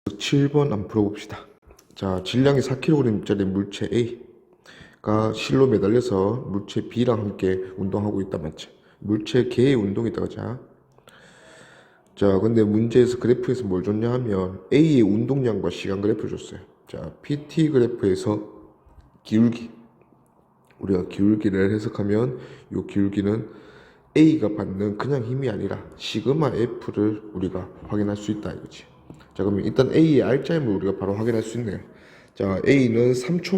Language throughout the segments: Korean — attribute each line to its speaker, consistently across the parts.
Speaker 1: 7번 한번 풀어봅시다. 자, 질량이 4kg짜리 물체 A가 실로 매달려서 물체 B랑 함께 운동하고 있다 맞지? 물체 개의 운동이다. 자, 근데 문제에서 그래프에서 뭘 줬냐 하면 A의 운동량과 시간 그래프를 줬어요. 자, PT 그래프에서 기울기, 우리가 기울기를 해석하면 이 기울기는 A가 받는 그냥 힘이 아니라 시그마 F를 우리가 확인할 수 있다 이거지. 자, 그러면 일단 A의 R자임을 우리가 바로 확인할 수 있네요. 자, A는 3초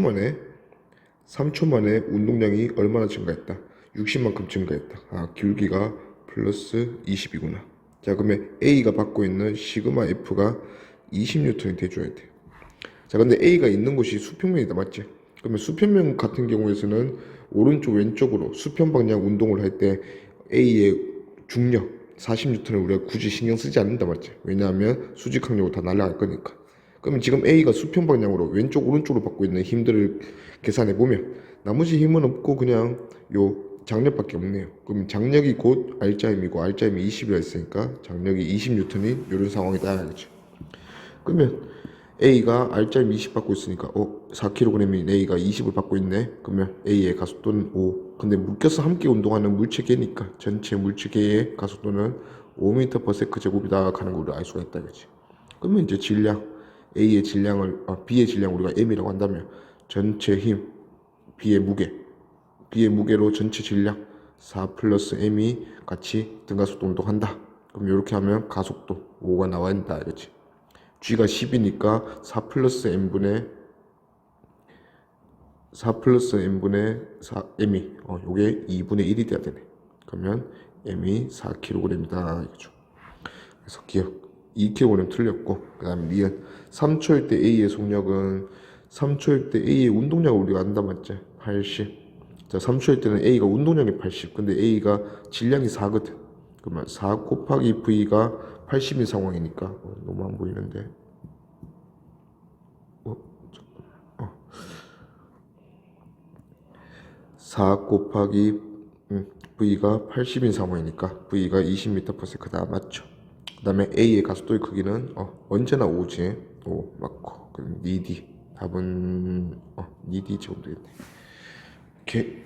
Speaker 1: 만에 운동량이 얼마나 증가했다? 60만큼 증가했다. 아, 기울기가 플러스 20이구나. 자, 그러면 A가 받고 있는 시그마 F가 20N이 돼줘야 돼. 자, 근데 A가 있는 곳이 수평면이다, 맞지? 그러면 수평면 같은 경우에서는 오른쪽 왼쪽으로 수평 방향 운동을 할 때 A의 중력 40N을 우리가 굳이 신경 쓰지 않는다, 맞지? 왜냐하면 수직항력으로 다 날아갈 거니까. 그러면 지금 A가 수평 방향으로 왼쪽 오른쪽으로 받고 있는 힘들을 계산해 보면 나머지 힘은 없고 그냥 요 장력밖에 없네요. 그럼 장력이 곧 R자임이고 R자임이 20이라 했으니까 장력이 20N이 이런 상황이다, 알겠죠? 그러면 A가 R자임 20 받고 있으니까 4kg인 A가 20을 받고 있네. 그러면 A의 가속도는 5. 근데 묶여서 함께 운동하는 물체계니까 전체 물체계의 가속도는 5m/s 제곱이다 하는 걸 알 수가 있다, 그렇지? 그러면 이제 질량 A의 질량을 B의 질량 우리가 M이라고 한다면 전체 힘 B의 무게로 전체 질량 4 플러스 M이 같이 등가속도 운동한다. 그럼 이렇게 하면 가속도 5가 나와야 된다, 그렇지? G가 10이니까 4 플러스 M분의 4 M이 요게 2분의 1이 돼야 되네. 그러면 M이 4kg이다 이거죠. 그래서 기억 2kg 틀렸고, 그 다음에 니은 3초일 때 A의 속력은 3초일 때 A의 운동량을 우리가 안다 맞지? 80. 자, 3초일 때는 A가 운동량이 80. 근데 A가 질량이 4거든. 그러면 4 곱하기 V가 80인 상황이니까 너무 안 보이는데 4 곱하기 V가 80인 상황이니까 V가 20m/s다 맞죠? 그 다음에 A의 가속도의 크기는 언제나 5지. 5 맞고. 그럼 니D 답은 니D 제곱 되겠네. 오케이.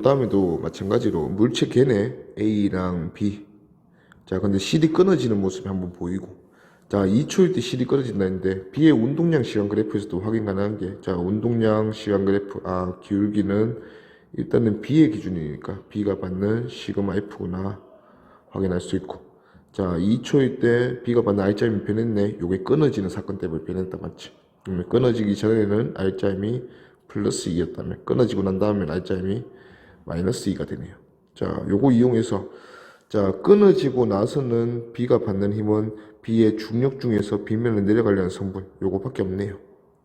Speaker 1: 다음에도 마찬가지로 물체 개네 A랑 B. 자, 근데 실이 끊어지는 모습이 한번 보이고, 자, 2초일 때 실이 끊어진다 했는데 B의 운동량 시간 그래프에서도 확인 가능한 게, 자, 운동량 시간 그래프, 기울기는 일단은 B의 기준이니까 B가 받는 시그마 F구나 확인할 수 있고, 자, 2초일 때 B가 받는 R자임이 변했네. 요게 끊어지는 사건 때문에 변했다 맞지? 끊어지기 전에는 R자임이 플러스 2였다면 끊어지고 난 다음에 R자임이 마이너스 2가 되네요. 자, 요거 이용해서, 자, 끊어지고 나서는 B가 받는 힘은 B의 중력 중에서 빗면을 내려가려는 성분 요거밖에 없네요.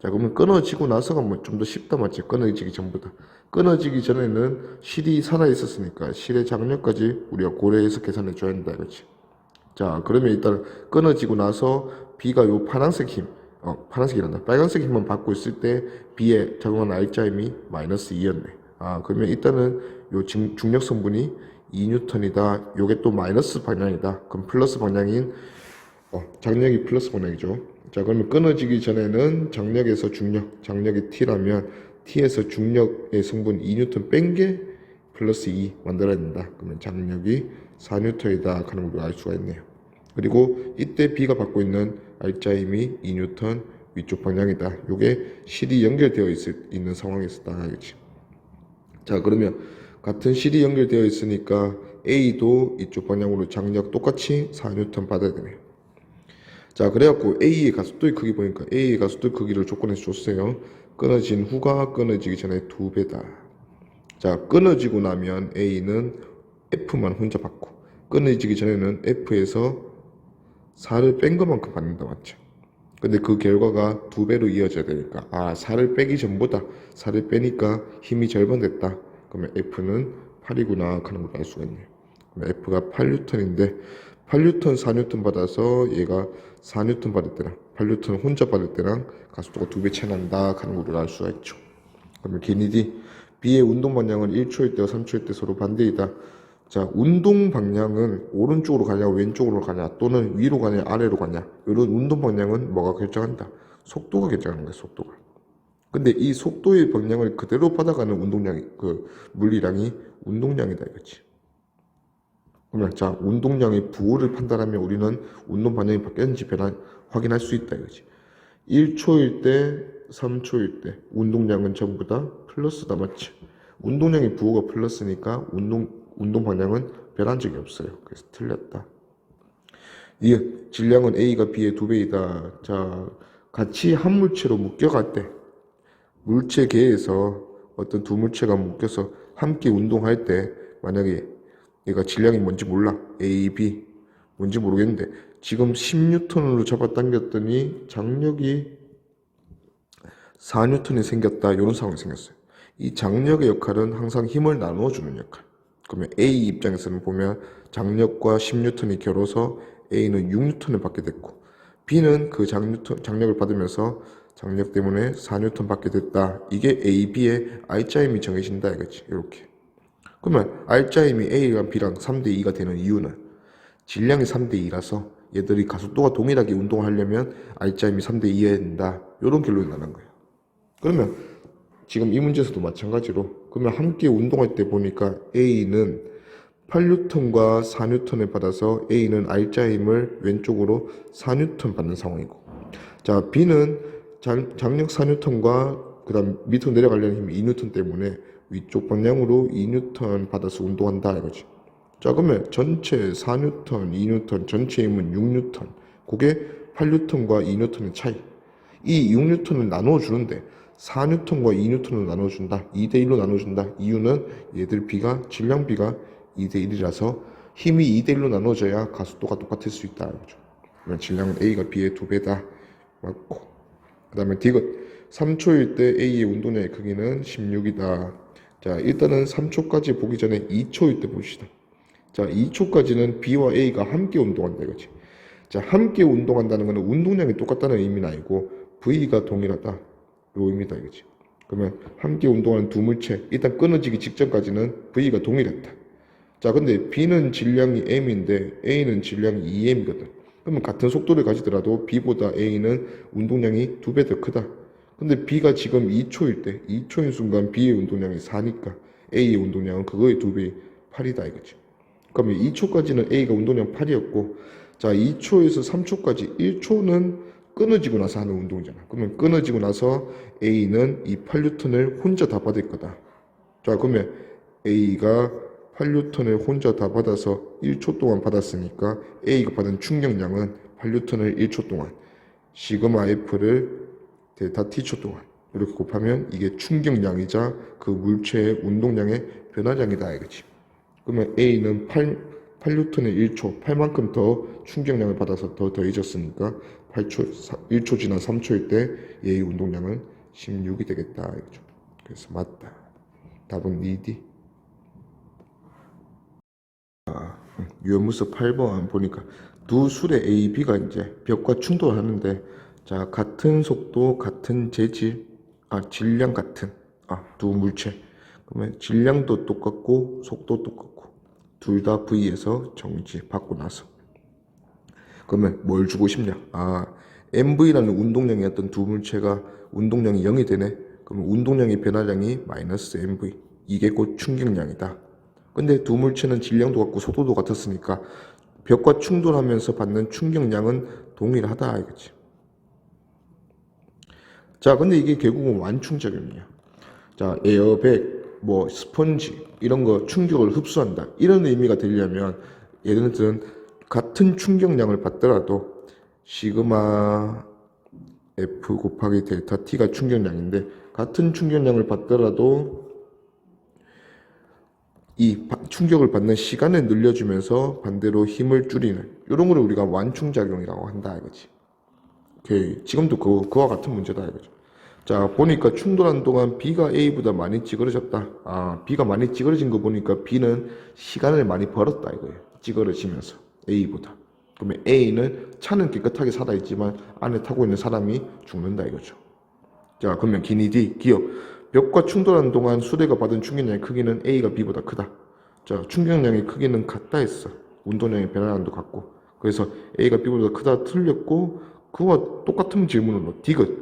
Speaker 1: 자, 그러면 끊어지고 나서가 뭐 좀 더 쉽다 맞지? 끊어지기 전보다. 끊어지기 전에는 실이 살아 있었으니까 실의 장력까지 우리가 고려해서 계산해 줘야 된다 이거지. 자, 그러면 일단 끊어지고 나서 B가 요 파란색 힘, 파란색이란다. 빨간색 힘만 받고 있을 때 B의 작용한 R자임이 마이너스 2였네. 그러면 일단은 요 중력 성분이 2N이다. 요게 또 마이너스 방향이다. 그럼 플러스 방향인 장력이 플러스 방향이죠. 자, 그러면 끊어지기 전에는 장력에서 중력, 장력이 T라면 T에서 중력의 성분 2N 뺀 게 플러스 2 만들어야 된다. 그러면 장력이 4N이다 하는 걸 알 수가 있네요. 그리고 이때 B가 받고 있는 R자임이 2N 위쪽 방향이다. 요게 실이 연결되어 있는 상황에서다. 알겠지? 자, 그러면 같은 실이 연결되어 있으니까 A도 이쪽 방향으로 장력 똑같이 4N 받아야 되네요. 자, 그래갖고 A의 가속도의 크기 보니까 A의 가속도의 크기를 조건에서 줬어요. 끊어진 후가 끊어지기 전에 2배다. 자, 끊어지고 나면 A는 F만 혼자 받고, 끊어지기 전에는 F에서 4를 뺀 것만큼 받는다 맞죠? 근데 그 결과가 2배로 이어져야 되니까 4를 빼기 전보다 4를 빼니까 힘이 절반 됐다. 그러면 F는 8이구나 하는 걸 알 수가 있네요. 그러면 F가 8N인데 8N 4N 받아서 얘가 4N 받을 때랑 8N 혼자 받을 때랑 가속도가 2배 차이 난다 하는 걸 알 수가 있죠. 그러면 기니디 B의 운동 방향은 1초일 때와 3초일 때 서로 반대이다. 자, 운동 방향은 오른쪽으로 가냐, 왼쪽으로 가냐, 또는 위로 가냐, 아래로 가냐. 이런 운동 방향은 뭐가 결정한다? 속도가 결정하는 거야, 속도가. 근데 이 속도의 방향을 그대로 받아가는 운동량이, 물리량이 운동량이다, 이거지. 그러면 자, 운동량의 부호를 판단하면 우리는 운동 방향이 바뀌었는지 확인할 수 있다, 이거지. 1초일 때, 3초일 때, 운동량은 전부 다 플러스다, 맞지? 운동량의 부호가 플러스니까 운동 방향은 변한 적이 없어요. 그래서 틀렸다. 이 질량은 A가 B의 2배이다. 자, 같이 한 물체로 묶여갈 때, 물체계에서 어떤 두 물체가 묶여서 함께 운동할 때, 만약에 얘가 질량이 뭔지 몰라. A, B. 뭔지 모르겠는데, 지금 10N으로 잡아당겼더니 장력이 4N이 생겼다. 이런 상황이 생겼어요. 이 장력의 역할은 항상 힘을 나누어주는 역할. 그러면 A 입장에서는 보면 장력과 10N이 결어서 A는 6N을 받게 됐고, B는 그 장력을 받으면서 장력 때문에 4N 받게 됐다. 이게 A, B의 R자임이 정해진다 이거지. 이렇게. 그러면 R자임이 A랑 B랑 3대2가 되는 이유는 질량이 3대2라서 얘들이 가속도가 동일하게 운동하려면 R자임이 3대2여야 된다. 이런 결론이 나는 거예요. 그러면 지금 이 문제에서도 마찬가지로 그러면 함께 운동할 때 보니까 A는 8N과 4N을 받아서 A는 R자임을 왼쪽으로 4N 받는 상황이고, 자, B는 장력 4N과 그 다음 밑으로 내려가려는 힘이 2N 때문에 위쪽 방향으로 2N 받아서 운동한다 이거지. 자, 그러면 전체 4N, 2N, 전체 힘은 6N. 그게 8N과 2N의 차이. 이 6N을 나누어 주는데 4N과 2N을 나눠준다. 2대1로 나눠준다. 이유는 얘들 B가, 질량 B가 2대1이라서 힘이 2대1로 나눠져야 가속도가 똑같을 수 있다. 그러면 질량은 A가 B의 2배다. 맞고. 그 다음에 D는 3초일 때 A의 운동량의 크기는 16이다. 자, 일단은 3초까지 보기 전에 2초일 때 봅시다. 자, 2초까지는 B와 A가 함께 운동한다 이거지. 자, 함께 운동한다는 것은 운동량이 똑같다는 의미는 아니고 V가 동일하다. 요 의미다 이거지. 그러면 함께 운동하는 두 물체, 일단 끊어지기 직전까지는 V가 동일했다. 자, 근데 B는 질량이 M인데 A는 질량이 2M이거든. 그러면 같은 속도를 가지더라도 B보다 A는 운동량이 2배 더 크다. 근데 B가 지금 2초일 때, 2초인 순간 B의 운동량이 4니까 A의 운동량은 그거의 2배 8이다 이거지. 그러면 2초까지는 A가 운동량 8이었고, 자, 2초에서 3초까지 1초는 끊어지고 나서 하는 운동이잖아. 그러면 끊어지고 나서 A는 이 8N을 혼자 다 받을 거다. 자, 그러면 A가 8N을 혼자 다 받아서 1초 동안 받았으니까 A가 받은 충격량은 8N을 1초 동안, 시그마 F를 델타 T초 동안 이렇게 곱하면 이게 충격량이자 그 물체의 운동량의 변화량이다 이거지. 그러면 A는 8N의 1초, 8만큼 더 충격량을 받아서 더 더해졌으니까 1초 지난 3초일 때 얘의 운동량은 16이 되겠다 이거죠. 그래서 맞다. 답은 2D. 유연문서 8번 보니까 두 술의 A, B가 이제 벽과 충돌하는데, 자, 같은 속도, 같은 재질, 질량 같은, 두 물체. 그러면 질량도 똑같고, 속도 똑같고, 둘 다 V에서 정지 받고 나서. 그러면 뭘 주고 싶냐? MV라는 운동량이었던 두 물체가 운동량이 0이 되네? 그러면 운동량의 변화량이 마이너스 MV. 이게 곧 충격량이다. 근데 두 물체는 질량도 같고 속도도 같았으니까 벽과 충돌하면서 받는 충격량은 동일하다 이거지. 자, 근데 이게 결국은 완충작용이야. 자, 에어백, 스펀지 이런 거 충격을 흡수한다. 이런 의미가 되려면 얘네들은 같은 충격량을 받더라도 시그마 F 곱하기 델타 T가 충격량인데, 같은 충격량을 받더라도 이 충격을 받는 시간을 늘려주면서 반대로 힘을 줄이는 이런 거를 우리가 완충작용이라고 한다 이거지. 오케이. 지금도 그와 같은 문제다 이거죠. 자, 보니까 충돌하는 동안 B가 A보다 많이 찌그러졌다. B가 많이 찌그러진 거 보니까 B는 시간을 많이 벌었다 이거예요. 찌그러지면서 A보다. 그러면 A는 차는 깨끗하게 살아있지만 안에 타고 있는 사람이 죽는다 이거죠. 자, 그러면 기니 D, 기억. 벽과 충돌하는 동안 수레가 받은 충격량의 크기는 A가 B보다 크다. 자, 충격량의 크기는 같다 했어. 운동량의 변화량도 같고. 그래서 A가 B보다 크다 틀렸고, 그와 똑같은 질문으로 디귿.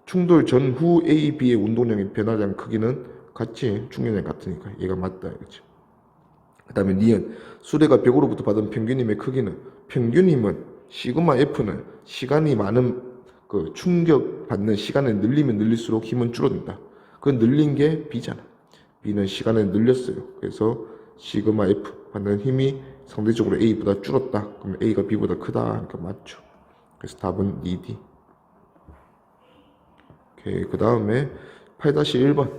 Speaker 1: 충돌 전후 A, B의 운동량의 변화량 크기는 같지. 충격량이 같으니까 얘가 맞다 이거지. 그 다음에 니은. 수레가 벽으로부터 받은 평균 힘의 크기는, 평균 힘은 시그마 F는 시간이 많은 그 충격받는 시간을 늘리면 늘릴수록 힘은 줄어든다. 그 늘린 게 B잖아. B는 시간을 늘렸어요. 그래서 시그마 F 받는 힘이 상대적으로 A보다 줄었다. 그럼 A가 B보다 크다. 그러니까 맞죠. 그래서 답은 2D. 오케이. 그 다음에 8-1번.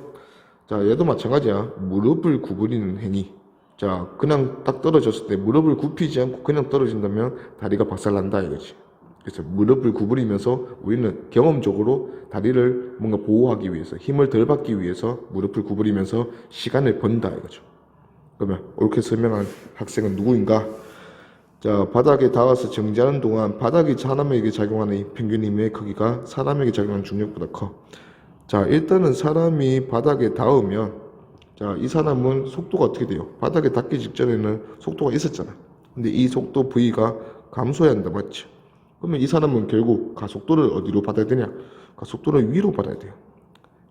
Speaker 1: 자, 얘도 마찬가지야. 무릎을 구부리는 행위. 자, 그냥 딱 떨어졌을 때 무릎을 굽히지 않고 그냥 떨어진다면 다리가 박살난다 이거지. 그래서 무릎을 구부리면서 우리는 경험적으로 다리를 뭔가 보호하기 위해서, 힘을 덜 받기 위해서 무릎을 구부리면서 시간을 번다 이거죠. 그러면 옳게 설명한 학생은 누구인가? 자, 바닥에 닿아서 정지하는 동안 바닥이 사람에게 작용하는 이 평균 힘의 크기가 사람에게 작용하는 중력보다 커. 자, 일단은 사람이 바닥에 닿으면, 자, 이 사람은 속도가 어떻게 돼요? 바닥에 닿기 직전에는 속도가 있었잖아. 근데 이 속도 V가 감소해야 한다, 맞지? 그러면 이 사람은 결국 가속도를 어디로 받아야 되냐? 가속도를 위로 받아야 돼요.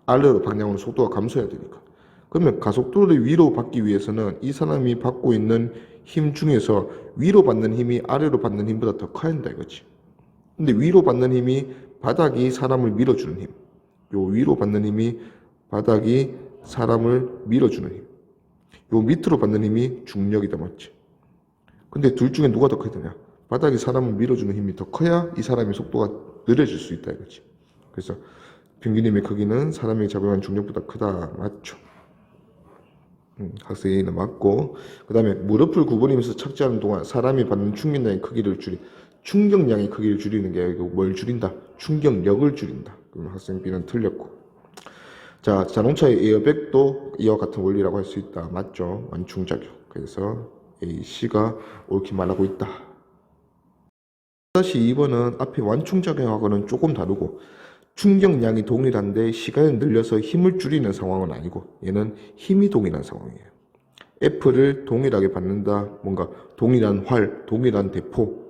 Speaker 1: 아래로 방향으로 속도가 감소해야 되니까. 그러면 가속도를 위로 받기 위해서는 이 사람이 받고 있는 힘 중에서 위로 받는 힘이 아래로 받는 힘보다 더 커야 한다 이거지. 근데 위로 받는 힘이 바닥이 사람을 밀어주는 힘. 요 위로 받는 힘이 바닥이 사람을 밀어주는 힘. 요 밑으로 받는 힘이 중력이다, 맞지? 근데 둘 중에 누가 더 커야 되냐? 바닥이 사람을 밀어주는 힘이 더 커야 이 사람의 속도가 느려질 수 있다 이거지. 그래서 평균 힘의 크기는 사람에게 작용하는 중력보다 크다, 맞죠? 학생 A는 맞고. 그 다음에 무릎을 구부리면서 착지하는 동안 사람이 받는 충격량의 크기를 충격량의 크기를 줄이는 게 아니고 뭘 줄인다? 충격력을 줄인다. 그럼 학생 B는 틀렸고. 자, 자동차의 에어백도 이와 같은 원리라고 할 수 있다. 맞죠? 완충작용. 그래서 A, C가 옳게 말하고 있다. 2번은 앞에 완충작용하고는 조금 다르고, 충격량이 동일한데 시간을 늘려서 힘을 줄이는 상황은 아니고, 얘는 힘이 동일한 상황이에요. F를 동일하게 받는다. 뭔가 동일한 활, 동일한 대포,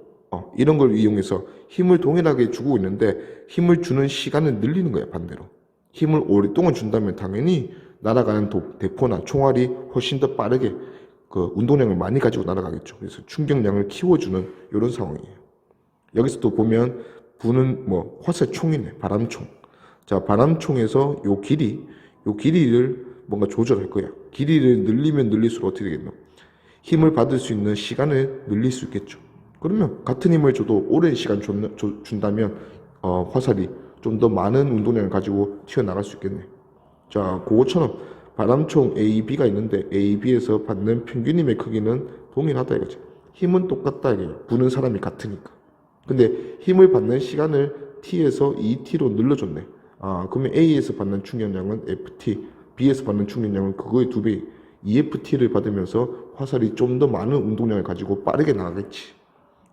Speaker 1: 이런 걸 이용해서 힘을 동일하게 주고 있는데 힘을 주는 시간을 늘리는 거야, 반대로. 힘을 오랫동안 준다면 당연히 날아가는 대포나 총알이 훨씬 더 빠르게 그 운동량을 많이 가지고 날아가겠죠. 그래서 충격량을 키워주는 이런 상황이에요. 여기서 또 보면 부는 뭐 화살총이네, 바람총. 자, 바람총에서 요 길이를 뭔가 조절할 거야. 길이를 늘리면 늘릴수록 어떻게 되겠노? 힘을 받을 수 있는 시간을 늘릴 수 있겠죠. 그러면 같은 힘을 줘도 오랜 시간 준다면 화살이 좀 더 많은 운동량을 가지고 튀어나갈 수 있겠네. 자, 그것처럼 바람총 A, B가 있는데 A, B에서 받는 평균 힘의 크기는 동일하다 이거죠. 힘은 똑같다 이거예요. 부는 사람이 같으니까. 근데 힘을 받는 시간을 T에서 2T로 늘려줬네. 그러면 A에서 받는 충격량은 FT, B에서 받는 충격량은 그거의 2배, EFT를 받으면서 화살이 좀 더 많은 운동량을 가지고 빠르게 나가겠지.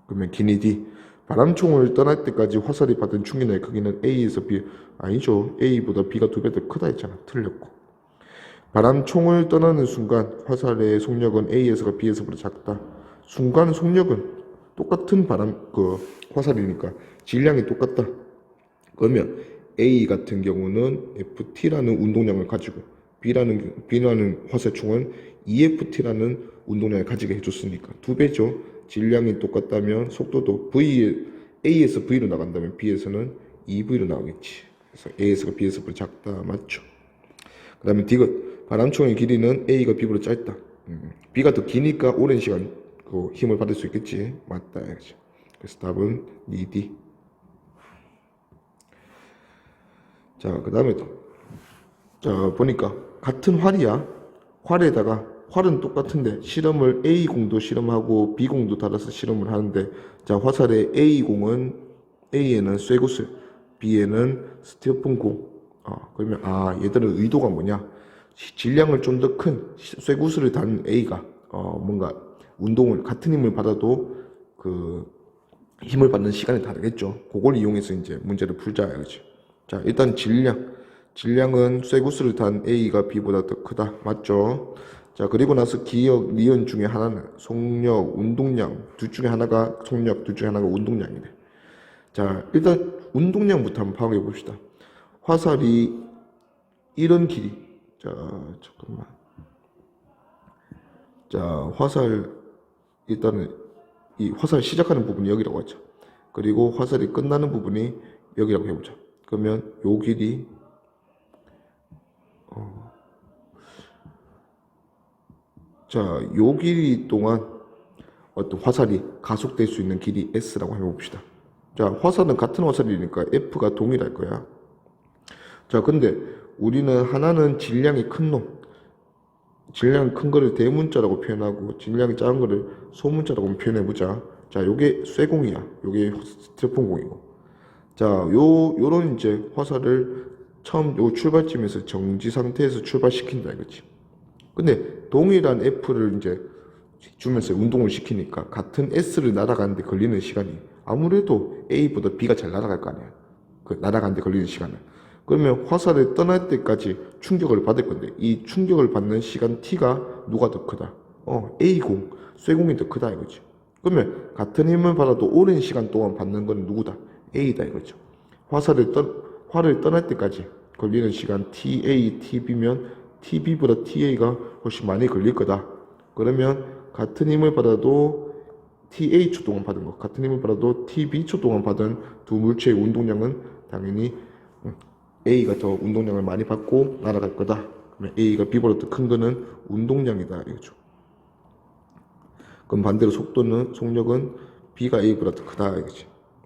Speaker 1: 그러면 기니 D. 바람총을 떠날 때까지 화살이 받은 충격량의 크기는 A에서 B, 아니죠. A보다 B가 2배 더 크다 했잖아. 틀렸고. 바람총을 떠나는 순간 화살의 속력은 A에서가 B에서보다 작다. 순간 속력은 똑같은 화살이니까 질량이 똑같다. 그러면 A 같은 경우는 FT라는 운동량을 가지고 B라는 화살총은 EFT라는 운동량을 가지게 해줬으니까 2배죠. 질량이 똑같다면 속도도 A에서 V로 나간다면 B에서는 EV로 나오겠지. 그래서 A에서가 B에서보다 작다. 맞죠? 그 다음에 디귿. 바람총의 길이는 A가 B보다 짧다. B가 더 기니까 오랜 시간 그 힘을 받을 수 있겠지. 맞다. 그래서 답은 2D. 자, 그 다음에 자, 보니까 같은 활이야. 활은 똑같은데 실험을 A공도 실험하고 B공도 달아서 실험을 하는데, 자, 화살의 A에는 쇠구슬, B에는 스티로폼공. 그러면 얘들은 의도가 뭐냐? 질량을 좀 더 큰 쇠구슬을 단 A가 뭔가 운동을 같은 힘을 받아도 그 힘을 받는 시간이 다르겠죠. 그걸 이용해서 이제 문제를 풀자 이거지. 자, 일단 질량은 쇠구슬을 단 A가 B보다 더 크다. 맞죠? 자, 그리고 나서 기억, 니은 중에 하나는 속력, 운동량 둘 중에 하나가 속력, 둘 중에 하나가 운동량이네. 자, 일단 운동량부터 한번 파악해 봅시다. 화살이 이런 길이. 자, 잠깐만. 자, 화살 일단은 이 화살 시작하는 부분이 여기라고 하죠. 그리고 화살이 끝나는 부분이 여기라고 해보자. 그러면 요 길이 자, 요 길이 동안 어떤 화살이 가속될 수 있는 길이 S라고 해봅시다. 자, 화살은 같은 화살이니까 F가 동일할 거야. 자, 근데 우리는 하나는 질량이 큰 놈, 질량이 큰 거를 대문자라고 표현하고 질량이 작은 거를 소문자라고 표현해보자. 자, 요게 쇠공이야. 요게 스티로폼공이고. 자, 요런 이제 화살을 처음 요 출발점에서 정지 상태에서 출발시킨다 이거지. 근데 동일한 F를 이제 주면서 운동을 시키니까 같은 S를 날아가는데 걸리는 시간이 아무래도 A보다 B가 잘 날아갈 거 아니야. 그 날아가는데 걸리는 시간은. 그러면 화살을 떠날 때까지 충격을 받을 건데 이 충격을 받는 시간 T가 누가 더 크다? A공, 쇠공이 더 크다 이거지. 그러면 같은 힘을 받아도 오랜 시간 동안 받는 건 누구다? A다 이거죠. 활을 떠날 때까지 걸리는 시간 TA, TB면 TB보다 TA가 훨씬 많이 걸릴 거다. 그러면 같은 힘을 받아도 TA초 동안 받은 거, 같은 힘을 받아도 TB초 동안 받은 두 물체의 운동량은 당연히 A가 더 운동량을 많이 받고 날아갈 거다. 그러면 A가 B보다 더 큰 거는 운동량이다 이거죠. 그럼 반대로 속력은 B가 A보다 더 크다 이거지.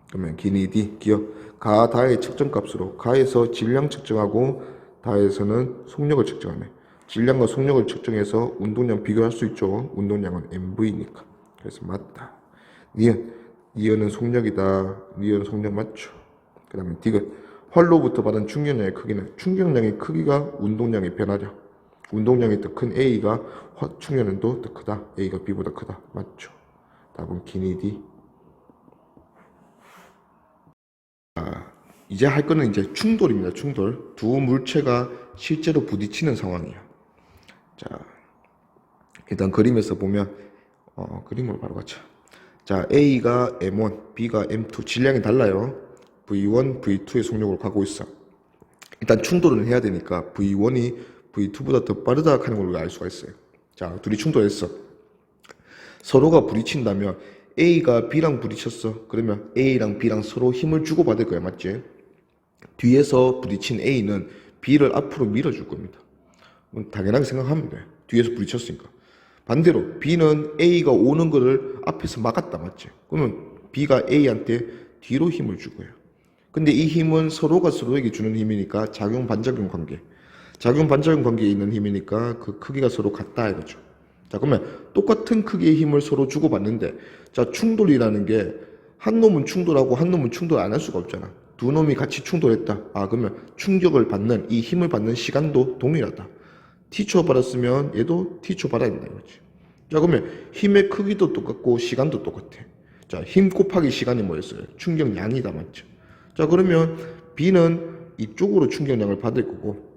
Speaker 1: 그러면 기니 D 기억 가 다의 측정값으로 가에서 질량 측정하고 다에서는 속력을 측정하네. 질량과 속력을 측정해서 운동량 비교할 수 있죠. 운동량은 MV니까. 그래서 맞다. 니은은 속력이다. 니은 속력 맞죠. 그 다음에 D은 활로부터 받은 충격량의 크기는 충격량의 크기가 운동량의 변화량. 운동량이 더 큰 A가 충격량도 더 크다. A가 B보다 크다. 맞죠. 답은 기니 D. 이제 할 거는 이제 충돌입니다. 충돌. 두 물체가 실제로 부딪히는 상황이야. 자, 일단 그림에서 보면 그림으로 바로 가자. 자, A가 M1, B가 M2 질량이 달라요. V1, V2의 속력으로 가고 있어. 일단 충돌은 해야 되니까 V1이 V2보다 더 빠르다 하는 걸로 알 수가 있어요. 자, 둘이 충돌했어. 서로가 부딪힌다면 A가 B랑 부딪혔어. 그러면 A랑 B랑 서로 힘을 주고받을 거야. 맞지? 뒤에서 부딪힌 A는 B를 앞으로 밀어줄 겁니다. 당연하게 생각하면 돼. 뒤에서 부딪혔으니까. 반대로 B는 A가 오는 거를 앞에서 막았다. 맞지? 그러면 B가 A한테 뒤로 힘을 줄 거예요. 근데 이 힘은 서로가 서로에게 주는 힘이니까 작용 반작용 관계. 작용 반작용 관계에 있는 힘이니까 그 크기가 서로 같다 이거죠. 자, 그러면 똑같은 크기의 힘을 서로 주고받는데, 자, 충돌이라는 게 한 놈은 충돌하고 한 놈은 충돌 안 할 수가 없잖아. 두 놈이 같이 충돌했다. 그러면 충격을 받는 이 힘을 받는 시간도 동일하다. T초 받았으면 얘도 T초 받아야 된다 이거지. 자, 그러면 힘의 크기도 똑같고 시간도 똑같아. 자, 힘 곱하기 시간이 뭐였어요? 충격량이다. 맞죠? 자, 그러면 B는 이쪽으로 충격량을 받을 거고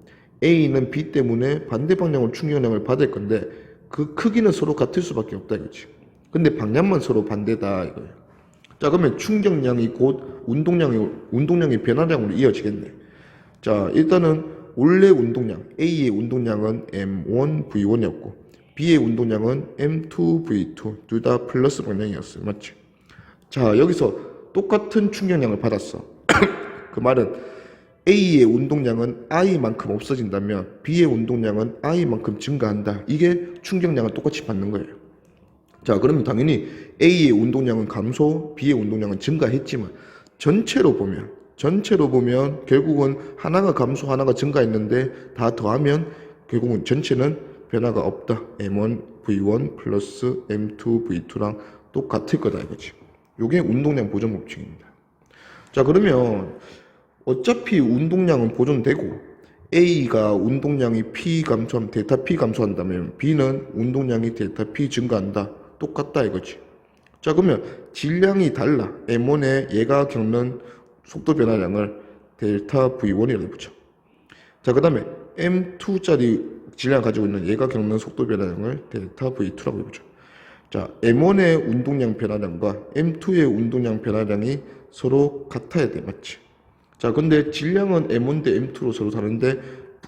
Speaker 1: A는 B 때문에 반대 방향으로 충격량을 받을 건데 그 크기는 서로 같을 수밖에 없다 이거지. 근데 방향만 서로 반대다 이거예요. 자, 그러면 충격량이 곧 운동량의 변화량으로 이어지겠네. 자, 일단은 원래 운동량 A의 운동량은 M1V1이었고 B의 운동량은 M2V2 둘 다 플러스 방향이었어요. 맞지? 자, 여기서 똑같은 충격량을 받았어. 그 말은 A의 운동량은 I만큼 없어진다면 B의 운동량은 I만큼 증가한다. 이게 충격량을 똑같이 받는 거예요. 자, 그러면 당연히 A의 운동량은 감소, B의 운동량은 증가했지만 전체로 보면 결국은 하나가 감소, 하나가 증가했는데 다 더하면 결국은 전체는 변화가 없다. M1, V1 플러스 M2, V2랑 똑같을 거다 이거지. 요게 운동량 보존 법칙입니다. 자, 그러면 어차피 운동량은 보존되고 A가 운동량이 P 감소하면 델타 P 감소한다면 B는 운동량이 델타 P 증가한다. 똑같다 이거지. 자, 그러면 질량이 달라. M1에 얘가 겪는 속도 변화량을 델타 V1이라고 붙여. 자, 그 다음에 M2짜리 질량을 가지고 있는 얘가 겪는 속도 변화량을 델타 V2라고 해보죠. 자, M1의 운동량 변화량과 M2의 운동량 변화량이 서로 같아야 돼, 맞지? 자, 근데 질량은 M1 대 M2로 서로 다른데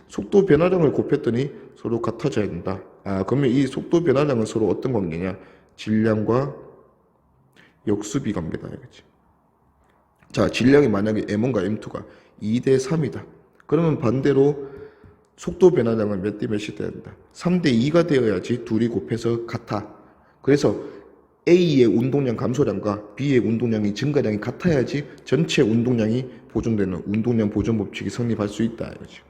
Speaker 1: 속도 변화량을 곱했더니 서로 같아져야 된다. 아, 그러면 이 속도 변화량은 서로 어떤 관계냐? 질량과 역수비 관계다, 이거지. 자, 질량이 만약에 M1과 M2가 2대 3이다. 그러면 반대로 속도 변화량은 몇 대 몇이 돼야 된다. 3대 2가 되어야지 둘이 곱해서 같아. 그래서 A의 운동량 감소량과 B의 운동량이 증가량이 같아야지 전체 운동량이 보존되는 운동량 보존 법칙이 성립할 수 있다, 이거지.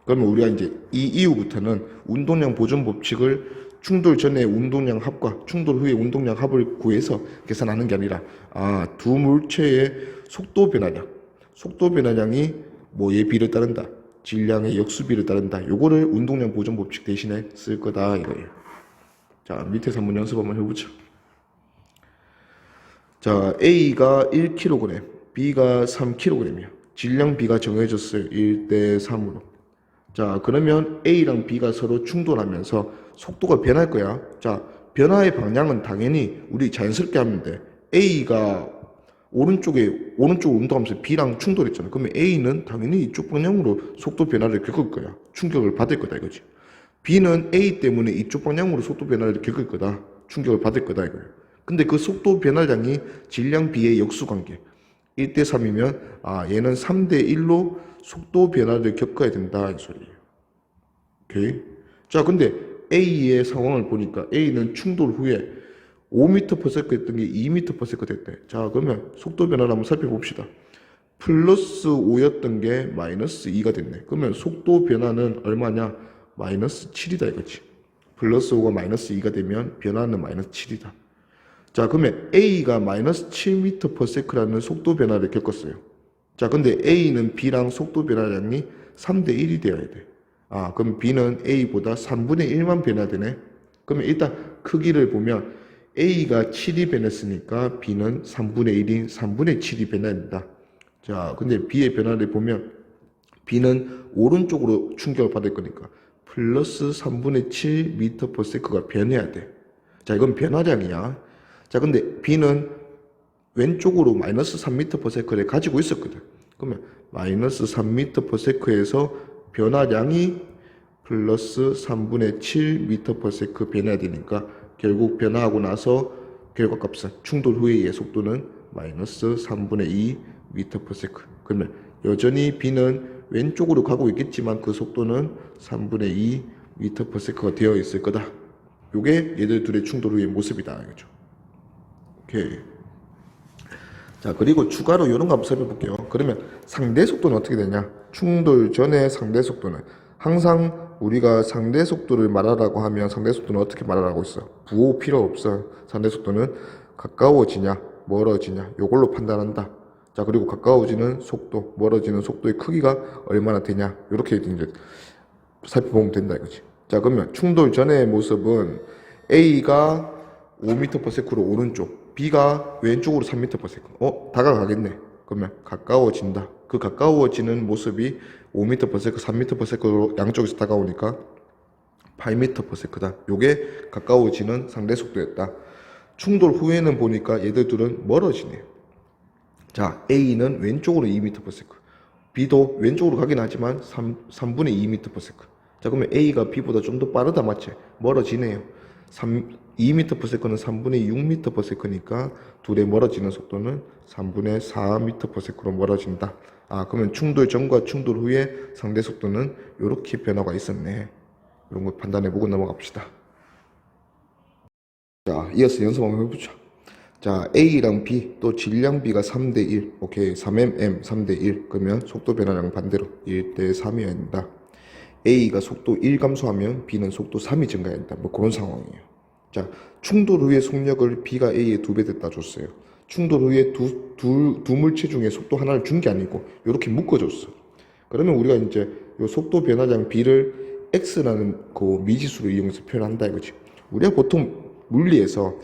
Speaker 1: 그러면 우리가 이제 이 이후부터는 운동량 보존 법칙을 충돌 전의 운동량 합과 충돌 후의 운동량 합을 구해서 계산하는 게 아니라 두 물체의 속도 변화량이 뭐의 비를 따른다, 질량의 역수비를 따른다. 요거를 운동량 보존 법칙 대신에 쓸 거다, 이거예요. 자, 밑에서 한번 연습 한번 해보자. 자, A가 1kg, B가 3kg이야. 질량 B가 정해졌어요. 1대 3으로. 자, 그러면 A랑 B가 서로 충돌하면서 속도가 변할 거야. 자, 변화의 방향은 당연히 우리 자연스럽게 하면 돼. A가 오른쪽으로 운동하면서 B랑 충돌했잖아. 그러면 A는 당연히 이쪽 방향으로 속도 변화를 겪을 거야. 충격을 받을 거다, 이거지. B는 A 때문에 이쪽 방향으로 속도 변화를 겪을 거다. 충격을 받을 거다, 이거예요. 근데 그 속도 변화량이 질량 B의 역수관계 1대 3이면 얘는 3대 1로 속도 변화를 겪어야 된다, 이 소리예요. 오케이. 자, 근데 A의 상황을 보니까 A는 충돌 후에 5m/s 했던 게 2m/s 됐대. 자, 그러면 속도 변화를 한번 살펴봅시다. 플러스 5였던 게 마이너스 2가 됐네. 그러면 속도 변화는 얼마냐? 마이너스 7이다, 이거지. 플러스 5가 마이너스 2가 되면 변화는 마이너스 7이다. 자, 그러면 A가 마이너스 7m/s라는 속도 변화를 겪었어요. 자, 근데 A는 B랑 속도 변화량이 3대 1이 되어야 돼. 그럼 B는 A보다 3분의 1만 변화되네. 그러면 일단 크기를 보면 A가 7이 변했으니까 B는 3분의 1인 3분의 7이 변화된다. 자, 근데 B의 변화를 보면 B는 오른쪽으로 충격을 받을 거니까 플러스 3분의 7m/s가 변해야 돼. 자, 이건 변화량이야. 자, 근데 B는 왼쪽으로 마이너스 3m/s를 가지고 있었거든. 그러면 마이너스 3m/s에서 변화량이 플러스 3분의 7m/s 변해야 되니까 결국 변화하고 나서 결과값은 충돌 후의 속도는 마이너스 3분의 2m/s. 그러면 여전히 B는 왼쪽으로 가고 있겠지만 그 속도는 3분의 2m/s가 되어 있을 거다. 요게 얘들 둘의 충돌 후의 모습이다, 이거죠. 오케이. 자, 그리고 추가로 이런 거 한번 살펴볼게요. 그러면 상대 속도는 어떻게 되냐? 충돌 전의 상대 속도는 항상 우리가 상대 속도를 말하라고 하면 상대 속도는 어떻게 말하라고 있어? 부호 필요 없어. 상대 속도는 가까워지냐, 멀어지냐, 요걸로 판단한다. 자, 그리고 가까워지는 속도, 멀어지는 속도의 크기가 얼마나 되냐, 이렇게 이제 살펴보면 된다, 이거지. 자, 그러면 충돌 전의 모습은 A가 5m/s로 오른쪽, B가 왼쪽으로 3m/s. 다가가겠네. 그러면 가까워진다. 그 가까워지는 모습이 5m/s, 3m/s로 양쪽에서 다가오니까 8m/s다. 요게 가까워지는 상대 속도였다. 충돌 후에는 보니까 얘들 둘은 멀어지네요. 자, A는 왼쪽으로 2m/s, B도 왼쪽으로 가긴 하지만 3분의 2m/s. 자, 그러면 A가 B보다 좀 더 빠르다, 맞지? 멀어지네요. 2m/s는 3분의 6m/s니까 둘의 멀어지는 속도는 3분의 4m/s로 멀어진다. 그러면 충돌 전과 충돌 후에 상대 속도는 이렇게 변화가 있었네. 이런 거 판단해보고 넘어갑시다. 자, 이어서 연습 한번 해보자. 자, A랑 B, 또 질량 B가 3대 1. 오케이, 3mm 3대 1. 그러면 속도 변화량 반대로 1대 3이어야 된다. A가 속도 1 감소하면 B는 속도 3이 증가해야 된다. 뭐 그런 상황이에요. 자, 충돌 후의 속력을 B가 A의 2배 됐다 줬어요. 충돌 후에 두 물체 중에 속도 하나를 준 게 아니고 이렇게 묶어줬어. 그러면 우리가 이제 이 속도 변화량 B를 X라는 그 미지수를 이용해서 표현한다, 이거지. 우리가 보통 물리에서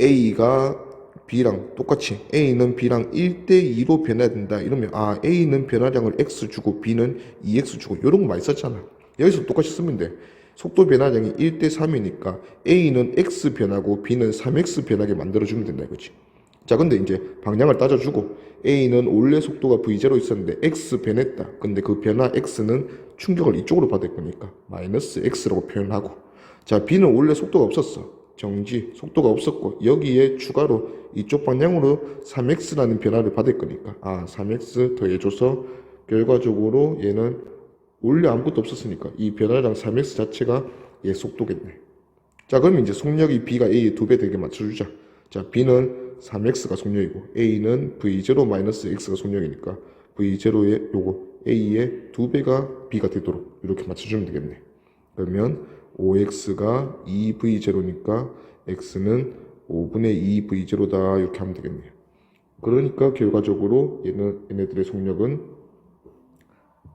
Speaker 1: A가 B랑 똑같이 A는 B랑 1대2로 변해야 된다 이러면 A는 변화량을 X 주고 B는 2X 주고 이런 거 많이 썼잖아. 여기서 똑같이 쓰면 돼. 속도 변화량이 1대 3이니까 A는 X 변하고 B는 3X 변하게 만들어주면 된다 이거지. 자, 근데 이제 방향을 따져주고 A는 원래 속도가 V0 있었는데 X 변했다. 근데 그 변화 X는 충격을 이쪽으로 받을 거니까 마이너스 X라고 표현하고, 자, B는 원래 속도가 없었어. 정지, 속도가 없었고 여기에 추가로 이쪽 방향으로 3X라는 변화를 받을 거니까 3X 더해줘서 결과적으로 얘는 원래 아무것도 없었으니까 이 변화량 3X 자체가 얘 속도겠네. 자, 그러면 이제 속력이 B가 A의 2배 되게 맞춰주자. 자, B는 3X가 속력이고 A는 V0-X가 속력이니까 V0의 요거 A의 2배가 B가 되도록 이렇게 맞춰주면 되겠네. 그러면 5X가 2V0니까 X는 5분의 2V0다 이렇게 하면 되겠네요. 그러니까 결과적으로 얘네들의 속력은,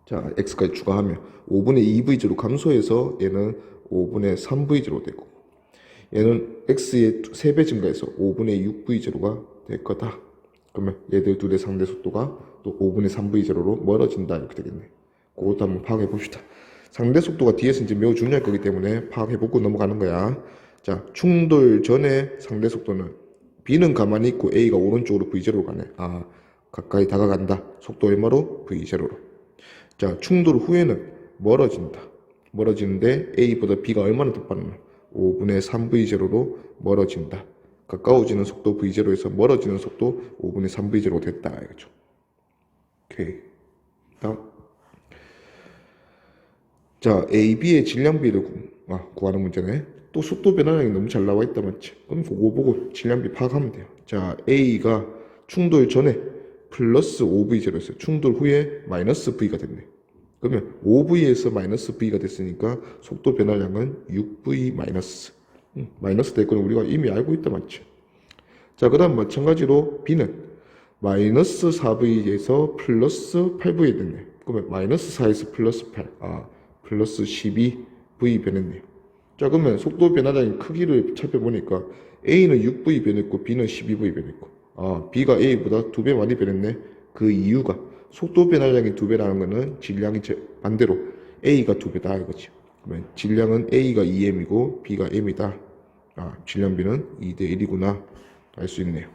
Speaker 1: 자, X까지 추가하면 5분의 2V0 감소해서 얘는 5분의 3V0 되고 얘는 X의 3배 증가해서 5분의 6V0가 될 거다. 그러면 얘들 둘의 상대 속도가 또 5분의 3V0로 멀어진다 이렇게 되겠네. 그것도 한번 파악해 봅시다. 상대 속도가 뒤에서 이제 매우 중요할 거기 때문에 파악해보고 넘어가는 거야. 자, 충돌 전에 상대 속도는 B는 가만히 있고 A가 오른쪽으로 V0로 가네. 가까이 다가간다. 속도 얼마로? V0로. 자, 충돌 후에는 멀어진다. 멀어지는데 A보다 B가 얼마나 더 빠르나? 5분의 3V0로 멀어진다. 가까워지는 속도 V0에서 멀어지는 속도 5분의 3V0 됐다. 이거죠. 오케이. 다음. 자, A, B의 질량비를 구하는 문제네. 또 속도 변화량이 너무 잘 나와 있다 맞지? 그럼 그거 보고 질량비 파악하면 돼요. 자, A가 충돌 전에 플러스 5V0였어요. 충돌 후에 마이너스 V가 됐네. 그러면 5V에서 마이너스 V가 됐으니까 속도 변화량은 6V 마이너스. 마이너스 될 거는 우리가 이미 알고 있다 맞지? 자, 그 다음 마찬가지로 B는 마이너스 4V에서 플러스 8V 됐네. 그러면 마이너스 4에서 플러스 8. 플러스 12V 변했네요. 자, 그러면 속도 변화량의 크기를 살펴보니까 A는 6V 변했고 B는 12V 변했고 B가 A보다 2배 많이 변했네. 그 이유가 속도 변화량이 2배라는 거는 질량이 반대로 A가 2배다 이거지. 그러면 질량은 A가 2M이고 B가 M이다. 질량비는 2대 1이구나 알 수 있네요.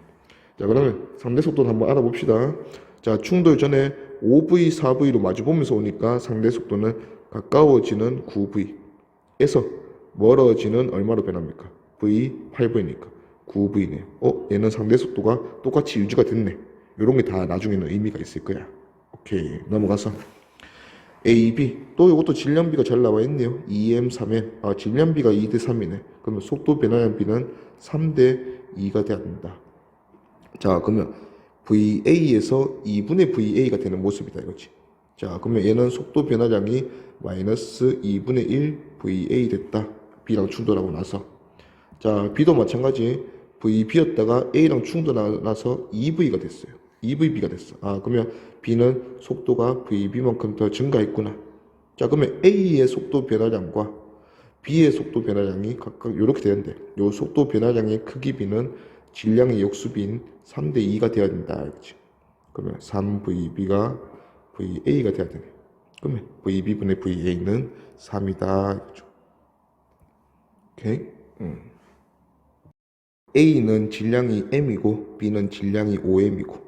Speaker 1: 자, 그러면 상대 속도를 한번 알아봅시다. 자, 충돌 전에 5V, 4V로 마주보면서 오니까 상대 속도는 가까워지는 9V에서 멀어지는 얼마로 변합니까? V 8V니까 9V네요. 얘는 상대 속도가 똑같이 유지가 됐네. 이런 게 다 나중에는 의미가 있을 거야. 오케이, 넘어가서 A, B. 또 이것도 질량비가 잘 나와 있네요. 2M, 3M. 질량비가 2대 3이네. 그러면 속도 변화량 B는 3대 2가 돼야 된다. 자, 그러면 VA에서 2분의 VA가 되는 모습이다 이거지. 자, 그러면 얘는 속도 변화량이 마이너스 2분의 1 VA 됐다. B랑 충돌하고 나서. 자, B도 마찬가지. VB였다가 A랑 충돌하고 2V가 됐어요. 2VB가 됐어. 그러면 B는 속도가 VB만큼 더 증가했구나. 자, 그러면 A의 속도 변화량과 B의 속도 변화량이 각각 이렇게 되는데, 요 속도 변화량의 크기 B는 질량의 역수비인 3대 2가 되어야 된다. 그렇지? 그러면 3VB가 VA가 돼야 되네. 그러면 VB분의 VA는 3이다. 그렇죠? 오케이? A는 질량이 M이고 B는 질량이 5M이고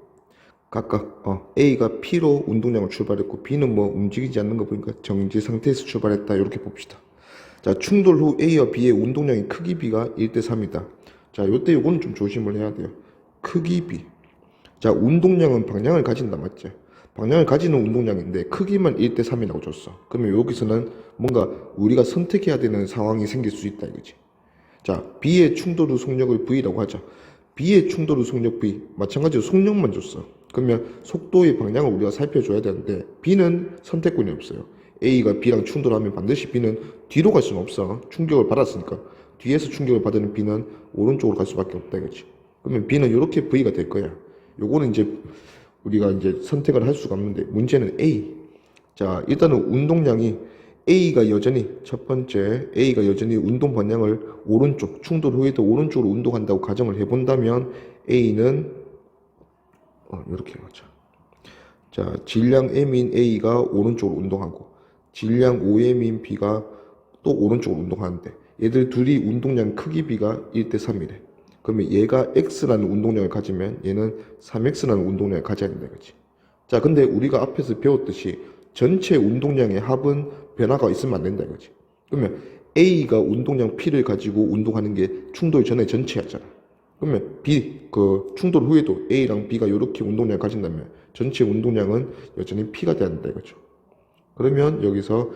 Speaker 1: 각각 A가 P로 운동량을 출발했고 B는 뭐 움직이지 않는 거 보니까 정지 상태에서 출발했다. 이렇게 봅시다. 자, 충돌 후 A와 B의 운동량의 크기 B가 1대 3이다. 자, 요때 요거는 좀 조심을 해야 돼요. 크기 B. 자, 운동량은 방향을 가진다 맞지? 방향을 가지는 운동량인데 크기만 1대 3이라고 줬어. 그러면 여기서는 뭔가 우리가 선택해야 되는 상황이 생길 수 있다 이거지. 자, B의 충돌 후 속력을 V라고 하자. B의 충돌 후 속력 V. 마찬가지로 속력만 줬어. 그러면 속도의 방향을 우리가 살펴줘야 되는데 B는 선택권이 없어요. A가 B랑 충돌하면 반드시 B는 뒤로 갈 수는 없어. 충격을 받았으니까. 뒤에서 충격을 받는 B는 오른쪽으로 갈 수밖에 없다 이거지. 그러면 B는 이렇게 V가 될 거야. 요거는 이제 우리가 이제 선택을 할 수가 없는데 문제는 A. 자, 일단은 운동량이 A가 여전히 첫 번째 A가 여전히 운동 방향을 오른쪽 충돌 후에도 오른쪽으로 운동한다고 가정을 해본다면 A는 이렇게 하자. 자, 질량 M인 A가 오른쪽으로 운동하고 질량 5M인 B가 또 오른쪽으로 운동하는데 얘들 둘이 운동량 크기 비가 1대 3이래. 그러면 얘가 X라는 운동량을 가지면 얘는 3X라는 운동량을 가져야 된다 이거지. 자, 근데 우리가 앞에서 배웠듯이 전체 운동량의 합은 변화가 있으면 안 된다 이거지. 그러면 A가 운동량 P를 가지고 운동하는 게 충돌 전에 전체였잖아. 그러면 B, 그 충돌 후에도 A랑 B가 이렇게 운동량을 가진다면 전체 운동량은 여전히 P가 돼야 된다 이거죠. 그러면 여기서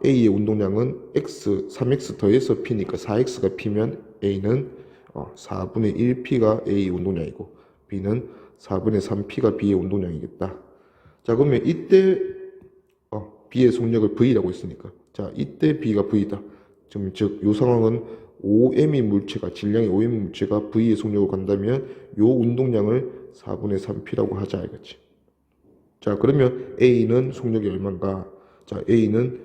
Speaker 1: A의 운동량은 X, 3X 더해서 P니까 4X가 P면 A는 4분의 1P가 A의 운동량이고 B는 4분의 3P가 B의 운동량이겠다. 자, 그러면 이때 B의 속력을 V라고 했으니까 자, 이때 B가 V다. 즉, 이 상황은 5m의 물체가, 질량이 5m의 물체가 V의 속력을 간다면 이 운동량을 4분의 3P라고 하자 알겠지? 자, 그러면 A는 속력이 얼마인가? 자, A는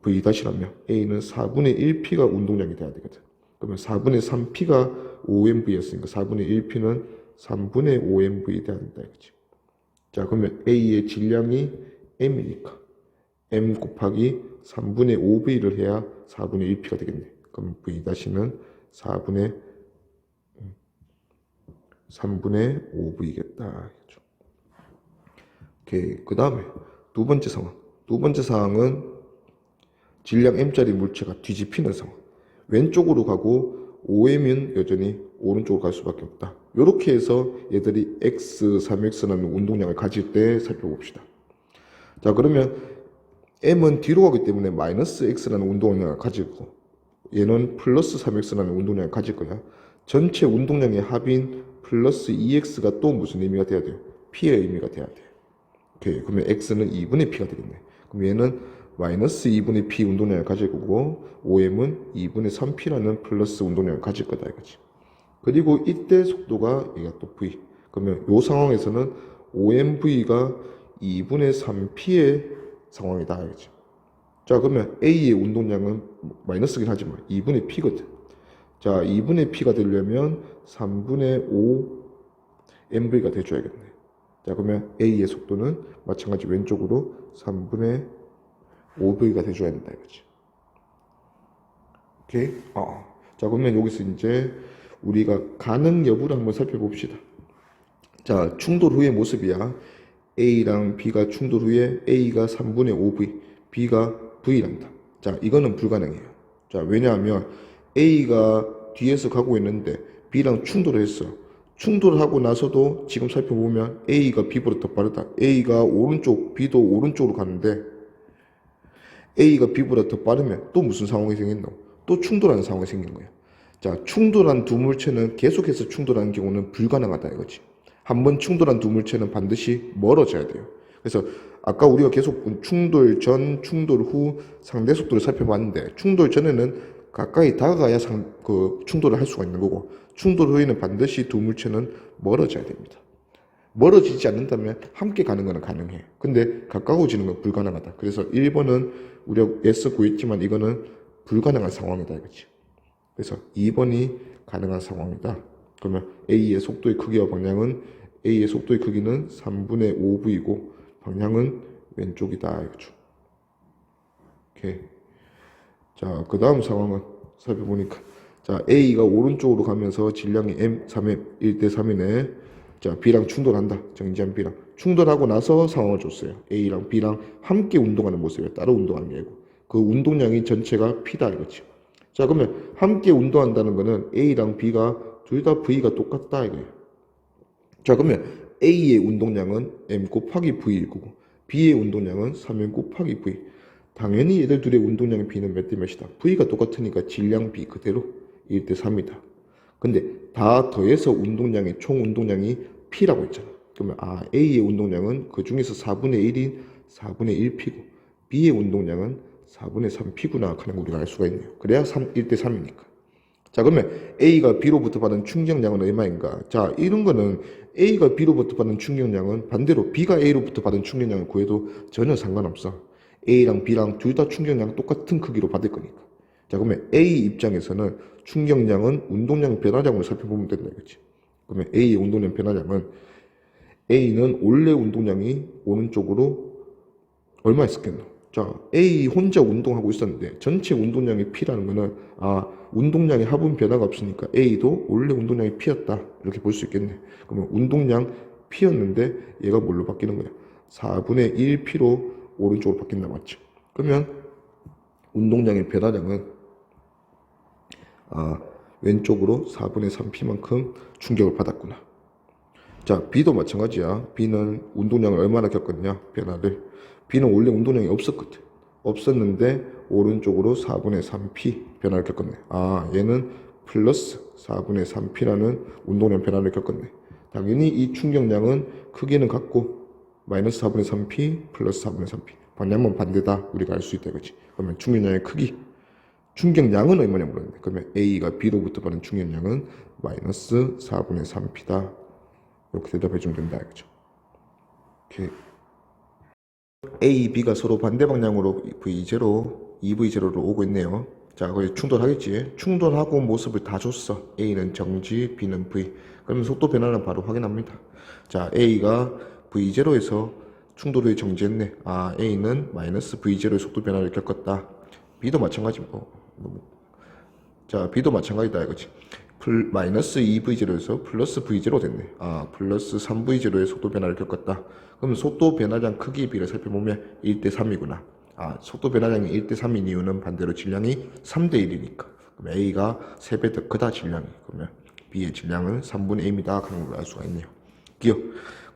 Speaker 1: V-라면 A는 4분의 1P가 운동량이 돼야 되거든. 그러면 4분의 3P가 5mV였으니까 4분의 1P는 3분의 5mV 돼야 된다 이거지. 자, 그러면 A의 질량이 M이니까 M 곱하기 3분의 5V를 해야 4분의 1P가 되겠네. 그럼 V-는 3분의 5V겠다. 오케이. 그 다음에 두 번째 상황. 두 번째 상황은 질량 M짜리 물체가 뒤집히는 상황. 왼쪽으로 가고 5M은 여전히 오른쪽으로 갈 수밖에 없다. 이렇게 해서 얘들이 X, 3X라는 운동량을 가질 때 살펴봅시다. 자, 그러면 M은 뒤로 가기 때문에 마이너스 X라는 운동량을 가지고 얘는 플러스 3X라는 운동량을 가질 거야. 전체 운동량의 합인 플러스 2X가 또 무슨 의미가 돼야 돼요? P의 의미가 돼야 돼. 오케이. 그러면 X는 2분의 P가 되겠네. 그럼 얘는 마이너스 2분의 P 운동량을 가질 거고 5M은 2분의 3P라는 플러스 운동량을 가질 거다 이거지. 그리고 이때 속도가 얘가 또 V. 그러면 이 상황에서는 5MV가 2분의 3P의 상황이다 이거지. 자, 그러면 A의 운동량은 마이너스긴 하지만 2분의 P거든. 자, 2분의 P가 되려면 3분의 5 MV가 돼줘야겠네. 자, 그러면 A의 속도는 마찬가지 왼쪽으로 3분의 5V가 돼줘야 된다 이거지. 오케이? 자, 그러면 여기서 이제 우리가 가능 여부를 한번 살펴봅시다. 자, 충돌 후의 모습이야. A랑 B가 충돌 후에 A가 3분의 5V, B가 V란다. 자, 이거는 불가능해요. 자, 왜냐하면 A가 뒤에서 가고 있는데 B랑 충돌을 했어. 충돌하고 나서도 지금 살펴보면 A가 B보다 더 빠르다. A가 오른쪽, B도 오른쪽으로 가는데 A가 B보다 더 빠르면 또 무슨 상황이 생겼노? 또 충돌하는 상황이 생긴 거야. 자, 충돌한 두 물체는 계속해서 충돌하는 경우는 불가능하다 이거지. 한번 충돌한 두 물체는 반드시 멀어져야 돼요. 그래서 아까 우리가 계속 충돌 전, 충돌 후 상대 속도를 살펴봤는데 충돌 전에는 가까이 다가가야 충돌을 할 수가 있는 거고 충돌 후에는 반드시 두 물체는 멀어져야 됩니다. 멀어지지 않는다면 함께 가는 것은 가능해. 근데 가까워지는 건 불가능하다. 그래서 1번은 우리가 애써 구했지만 이거는 불가능한 상황이다 이거지. 그래서 2번이 가능한 상황이다. 그러면 A의 속도의 크기와 방향은 A의 속도의 크기는 3분의 5V이고 방향은 왼쪽이다 이거죠. 오케이. 자, 그 다음 상황은 살펴보니까 자, A가 오른쪽으로 가면서 질량이 M, 3M, 1대 3이네. 자, B랑 충돌한다. 정지한 B랑. 충돌하고 나서 상황을 줬어요. A랑 B랑 함께 운동하는 모습이에요. 따로 운동하는 게 아니고. 그 운동량이 전체가 P다 이거죠. 자, 그러면 함께 운동한다는 거는 A랑 B가 둘 다 V가 똑같다 이거예요. 자, 그러면 A의 운동량은 M 곱하기 V일 거고 B의 운동량은 3M 곱하기 V. 당연히 얘들 둘의 운동량의 B는 몇 대 몇이다. V가 똑같으니까 질량 B 그대로 1대 3이다. 근데 다 더해서 운동량의 총 운동량이 P라고 했잖아. 그러면 A의 운동량은 그 중에서 4분의 1인 4분의 1P고 B의 운동량은 4분의 3P구나 하는 걸 우리가 알 수가 있네요. 그래야 1대 3이니까. 자, 그러면 A가 B로부터 받은 충격량은 얼마인가? 자, 이런 거는 A가 B로부터 받은 충격량은 반대로 B가 A로부터 받은 충격량을 구해도 전혀 상관없어. A랑 B랑 둘 다 충격량 똑같은 크기로 받을 거니까. 자, 그러면 A 입장에서는 충격량은 운동량 변화량으로 살펴보면 된다 이거지. 그러면 A의 운동량 변화량은 A는 원래 운동량이 오른쪽으로 얼마 있었겠노? 자, A 혼자 운동하고 있었는데 전체 운동량이 P라는 거는 운동량의 합은 변화가 없으니까 A도 원래 운동량이 P였다 이렇게 볼 수 있겠네. 그러면 운동량 P였는데 얘가 뭘로 바뀌는 거야? 4분의 1 P로 오른쪽으로 바뀐다 맞죠? 그러면 운동량의 변화량은 왼쪽으로 4분의 3 P만큼 충격을 받았구나. 자, B도 마찬가지야. B는 운동량을 얼마나 겪었냐? 변화를. B는 원래 운동량이 없었거든. 없었는데 오른쪽으로 4분의 3P 변화를 겪었네. 얘는 플러스 4분의 3P라는 운동량 변화를 겪었네. 당연히 이 충격량은 크기는 같고 마이너스 4분의 3P 플러스 4분의 3P. 방향만 반대다. 우리가 알 수 있다 이거지. 그러면 충격량의 크기. 충격량은 얼마냐 물었는데 그러면 A가 B로부터 받은 충격량은 마이너스 4분의 3P다. 이렇게 대답해 주면 된다 이거죠. 이렇게 A, B가 서로 반대 방향으로 V0, 2V0로 오고 있네요. 자, 거기 충돌하겠지. 충돌하고 모습을 다 줬어. A는 정지, B는 V. 그러면 속도 변화는 바로 확인합니다. 자, A가 V0에서 충돌을 정지했네. A는 마이너스 V0의 속도 변화를 겪었다. B도 마찬가지. 자, B도 마찬가지다 이거지. 마이너스 2V0에서 플러스 V0 됐네. 플러스 3V0의 속도 변화를 겪었다. 그럼 속도 변화량 크기 비를 살펴보면 1대3이구나. 속도 변화량이 1대3인 이유는 반대로 질량이 3대1이니까. 그럼 A가 3배 더 크다 질량이. 그러면 B의 질량은 3분의 A입니다. 그런 걸 알 수가 있네요. 기억.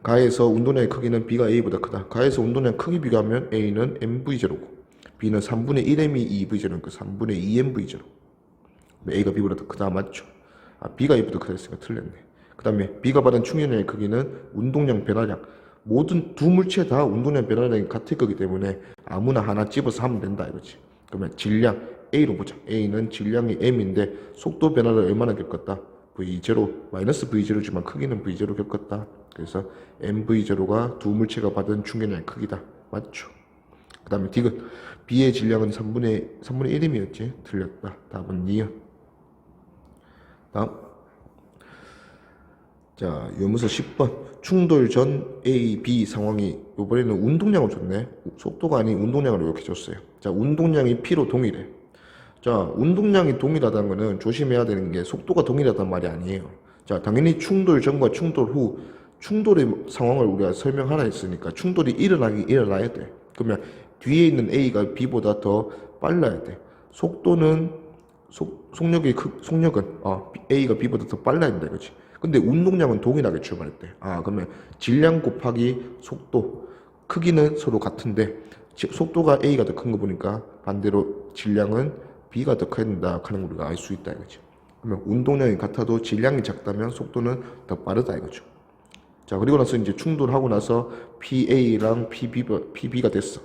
Speaker 1: 가에서 운동량의 크기는 B가 A보다 크다. 가에서 운동량 크기 비교하면 A는 mV0고 B는 3분의 1m이 2V0니까 3분의 2mV0. A가 B보다 더 크다 맞죠? B가 A보다 크다 했으니까 틀렸네. 그 다음에 B가 받은 충격량의 크기는 운동량 변화량. 모든 두 물체 다 운동량 변화량이 같을 거기 때문에 아무나 하나 집어서 하면 된다 이거지. 그러면 질량 A로 보자. A는 질량이 M인데 속도 변화를 얼마나 겪었다? V0 마이너스 V0지만 크기는 V0 겪었다. 그래서 MV0가 두 물체가 받은 충격량의 크기다. 맞죠? 그 다음에 디귿 B의 질량은 3분의 1임이었지. 틀렸다. 답은 2연. 다음. 자, 유무서 10번. 충돌 전 A, B 상황이 이번에는 운동량을 줬네. 속도가 아닌 운동량을 이렇게 줬어요. 자, 운동량이 P로 동일해. 자, 운동량이 동일하다는 거는 조심해야 되는 게 속도가 동일하다는 말이 아니에요. 자, 당연히 충돌 전과 충돌 후 충돌의 상황을 우리가 설명하라 했으니까 충돌이 일어나야 돼. 그러면 뒤에 있는 A가 B보다 더 빨라야 돼. 속도는 속력은 A가 B보다 더 빨라야 된다 이거지. 근데 운동량은 동일하게 출발했대. 그러면 질량 곱하기 속도 크기는 서로 같은데 속도가 A가 더 큰 거 보니까 반대로 질량은 B가 더 커야 된다 하는 걸 우리가 알 수 있다 이거지. 그러면 운동량이 같아도 질량이 작다면 속도는 더 빠르다 이거죠. 자, 그리고 나서 이제 충돌하고 나서 PA랑 PB가 됐어.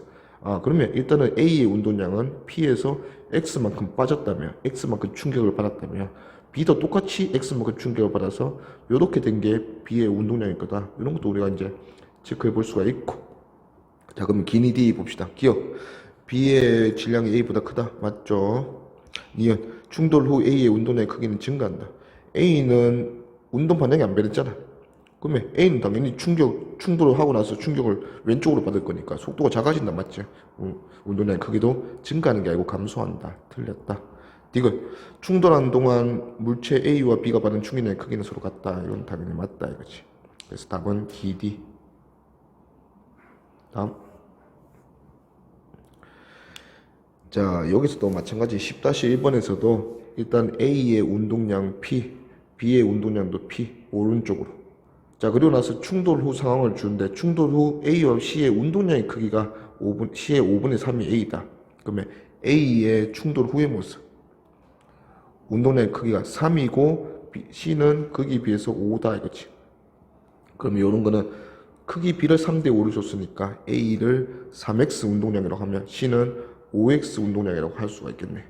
Speaker 1: 그러면 일단은 A의 운동량은 P에서 X만큼 빠졌다면, X만큼 충격을 받았다면, B도 똑같이 X만큼 충격을 받아서 이렇게 된 게 B의 운동량일 거다. 이런 것도 우리가 이제 체크해 볼 수가 있고. 자, 그러면 기니 D 봅시다. 기억. B의 질량이 A보다 크다. 맞죠? 니은. 충돌 후 A의 운동량의 크기는 증가한다. A는 운동 반응이 안 변했잖아. 그러면 A는 당연히 충돌을 하고 나서 충격을 왼쪽으로 받을 거니까 속도가 작아진다. 맞지? 운동량의 크기도 증가하는 게 아니고 감소한다. 틀렸다. 디귿. 충돌하는 동안 물체 A와 B가 받은 충격량의 크기는 서로 같다. 이건 당연히 맞다 이거지. 그래서 답은 DD. 다음. 자, 여기서도 마찬가지 10-1번에서도 일단 A의 운동량 P, B의 운동량도 P, 오른쪽으로. 자, 그리고 나서 충돌 후 상황을 주는데 충돌 후 A와 C의 운동량의 크기가 C의 5분의 3이 A다. 그러면 A의 충돌 후의 모습. 운동량의 크기가 3이고 C는 크기에 비해서 5다 이거지. 그럼 이런 거는 크기 B를 3대5로 줬으니까 A를 3X 운동량이라고 하면 C는 5X 운동량이라고 할 수가 있겠네.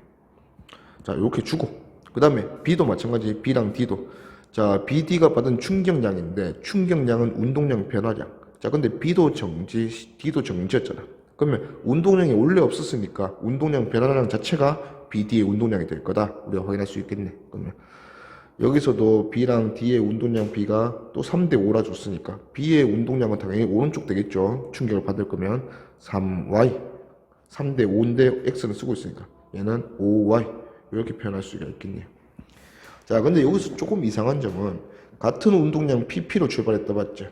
Speaker 1: 자, 이렇게 주고 그 다음에 B도 마찬가지. B랑 D도. 자, BD가 받은 충격량인데 충격량은 운동량 변화량. 자, 근데 B도 정지, D도 정지였잖아. 그러면 운동량이 원래 없었으니까 운동량 변화량 자체가 BD의 운동량이 될 거다. 우리가 확인할 수 있겠네. 그러면 여기서도 B랑 D의 운동량 B가 또 3대5라 줬으니까 B의 운동량은 당연히 오른쪽 되겠죠. 충격을 받을 거면 3Y. 3대 5인데 x는 쓰고 있으니까 얘는 5y 이렇게 표현할 수가 있겠네요. 자, 근데 여기서 조금 이상한 점은 같은 운동량 pp로 출발했다 맞죠?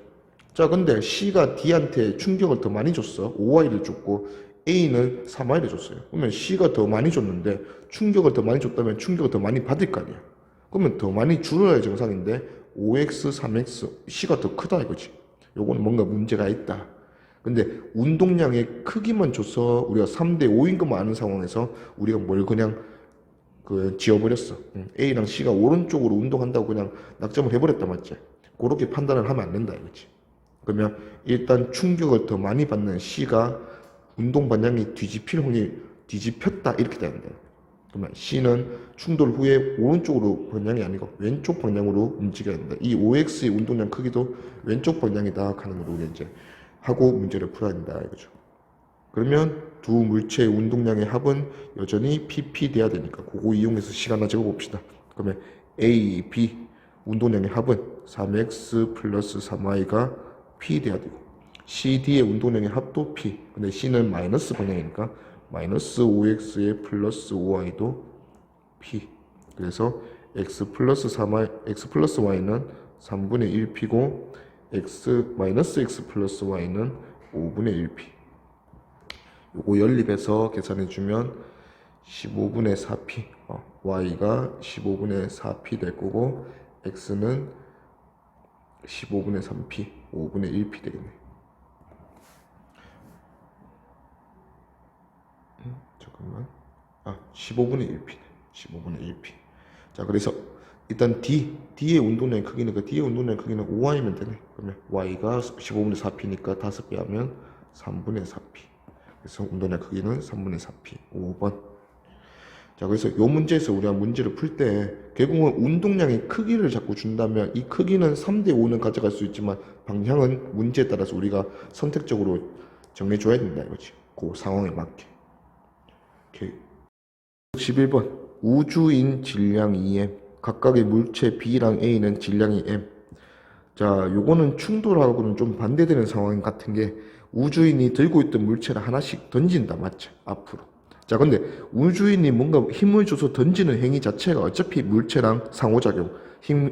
Speaker 1: 자, 근데 C가 D한테 충격을 더 많이 줬어. 5y를 줬고 A는 3y를 줬어요. 그러면 C가 더 많이 줬는데 충격을 더 많이 줬다면 충격을 더 많이 받을 거 아니야. 그러면 더 많이 줄어야 정상인데 5x, 3x, C가 더 크다 이거지. 요거는 뭔가 문제가 있다. 근데 운동량의 크기만 줘서 우리가 3대 5인 것만 아는 상황에서 우리가 뭘 그냥 지어버렸어. A랑 C가 오른쪽으로 운동한다고 그냥 낙점을 해버렸다 맞지? 그렇게 판단을 하면 안 된다 이거지. 그러면 일단 충격을 더 많이 받는 C가 운동 방향이 뒤집혔다 이렇게 되는데, 그러면 C는 충돌 후에 오른쪽으로 방향이 아니고 왼쪽 방향으로 움직여야 된다. 이 OX의 운동량 크기도 왼쪽 방향이다 하는 걸 우리가 이제 하고 문제를 풀어야 된다 이거죠. 그러면 두 물체의 운동량의 합은 여전히 PP 돼야 되니까 그거 이용해서 시간 하나 적어봅시다. 그러면 A, B 운동량의 합은 3x 플러스 3y가 P 돼야 되고 CD의 운동량의 합도 P. 근데 C는 마이너스 방향이니까 마이너스 5x의 플러스 5y도 P. 그래서 x 플러스 3y, x 플러스 y는 3분의 1p고 x 마이너스 x 플러스 y는 5분의 1p. 요거 연립해서 계산해주면 15분의 4p, y가 15분의 4p 될 거고 x는 15분의 3p, 5분의 1p 되겠네. 잠깐만. 15분의 1p. 15분의 1p. 자, 그래서 일단 D의 운동량의 크기는 D의 운동량의 크기는 5y면 되네. 그러면 y가 15분의 4p니까 5배 하면 3분의 4p. 그래서 운동량 크기는 3분의 4p. 5번. 자, 그래서 이 문제에서 우리가 문제를 풀 때 결국은 운동량의 크기를 자꾸 준다면 이 크기는 3대 5는 가져갈 수 있지만 방향은 문제에 따라서 우리가 선택적으로 정해줘야 된다 이거지. 그 상황에 맞게. 오케이. 11번. 우주인 질량 2m. 각각의 물체 B랑 A는 질량이 m. 자, 요거는 충돌하고는 좀 반대되는 상황 같은 게 우주인이 들고 있던 물체를 하나씩 던진다 맞죠? 앞으로. 자, 근데 우주인이 뭔가 힘을 줘서 던지는 행위 자체가 어차피 물체랑 상호작용,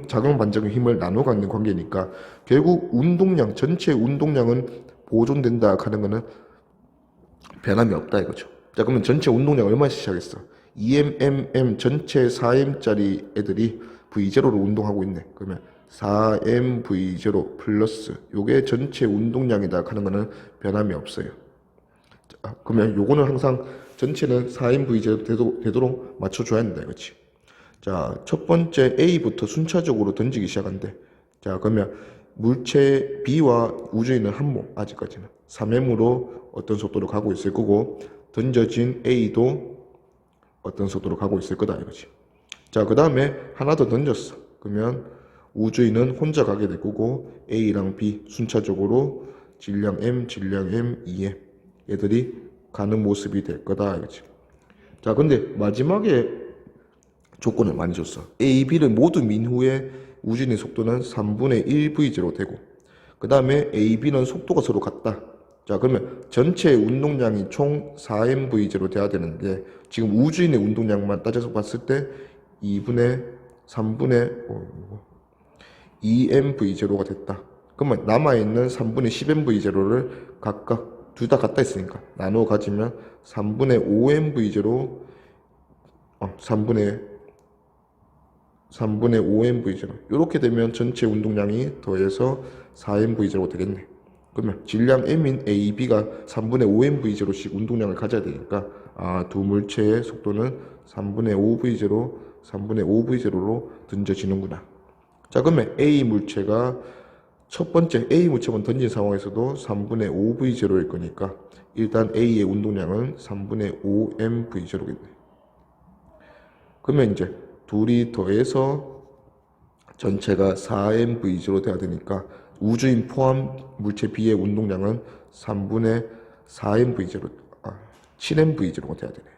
Speaker 1: 작용 반작용 힘을 나눠 갖는 관계니까 결국 운동량, 전체 운동량은 보존된다 하는 거는 변함이 없다 이거죠. 자, 그러면 전체 운동량 얼마씩 시작했어? 2m, 전체 4m짜리 애들이 V0로 운동하고 있네. 그러면 4m V0 플러스 요게 전체 운동량이다 하는 거는 변함이 없어요. 자, 그러면 요거는 항상 전체는 4m V0 되도록 맞춰줘야 된다 이거지. 자, 첫 번째 A부터 순차적으로 던지기 시작한대. 자, 그러면 물체 B와 우주인은 한 몸, 아직까지는 3m으로 어떤 속도로 가고 있을 거고 던져진 A도 어떤 속도로 가고 있을 거다 이거지. 자, 그 다음에 하나 더 던졌어. 그러면 우주인은 혼자 가게 될 거고 A랑 B 순차적으로 질량 M, 질량 M, EM 얘들이 가는 모습이 될 거다 이거지. 자, 근데 마지막에 조건을 많이 줬어. A, B를 모두 민 후에 우주인의 속도는 3분의 1v0 되고 그 다음에 A, B는 속도가 서로 같다. 자, 그러면 전체 운동량이 총 4mv0 돼야 되는데 지금 우주인의 운동량만 따져서 봤을 때 3분의 2mv0가 됐다. 그러면 남아있는 3분의 10mv0를 각각 둘 다 같다 했으니까 나누어 가지면 3분의 5mv0 3분의 5mv0 이렇게 되면 전체 운동량이 더해서 4mv0 되겠네. 그러면 질량 m인 A, B가 3분의 5mv0씩 운동량을 가져야 되니까 두 물체의 속도는 3분의 5v0, 3분의 5v0로 던져지는구나. 자, 그러면 A 물체가 첫 번째 A 물체만 던진 상황에서도 3분의 5v0일 거니까 일단 A의 운동량은 3분의 5mv0겠네. 그러면 이제 둘이 더해서 전체가 4mv0 돼야 되니까 우주인 포함 물체 B의 운동량은 3분의 4mv0, 7mv0가 돼야 되네요.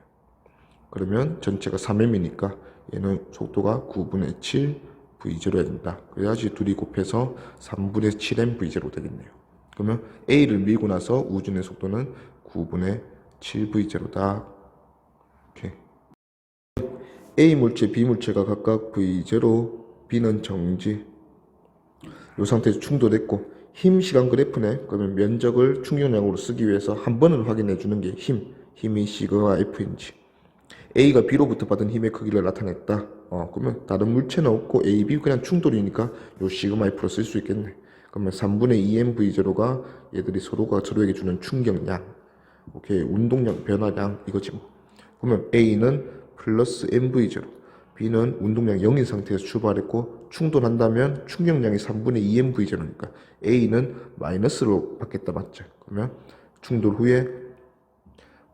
Speaker 1: 그러면 전체가 3m이니까 얘는 속도가 9분의 7v0야 된다. 그래야지 둘이 곱해서 3분의 7mv0 되겠네요. 그러면 A를 밀고 나서 우주인의 속도는 9분의 7V0다. 오케이. A 물체, B 물체가 각각 V0, B는 정지. 이 상태에서 충돌했고 힘 시간 그래프네. 그러면 면적을 충격량으로 쓰기 위해서 한 번은 확인해 주는 게 힘이 시그마 F인지. A가 B로부터 받은 힘의 크기를 나타냈다. 그러면 다른 물체는 없고 A, B 그냥 충돌이니까 요 시그마 F로 쓸 수 있겠네. 그러면 3분의 2mv0가 얘들이 서로가 서로에게 주는 충격량. 오케이, 운동량, 변화량 이거지 뭐. 그러면 A는 플러스 mv0, B는 운동량 0인 상태에서 출발했고 충돌한다면 충격량이 3분의 2mv0니까 A는 마이너스로 받겠다 맞죠? 그러면 충돌 후에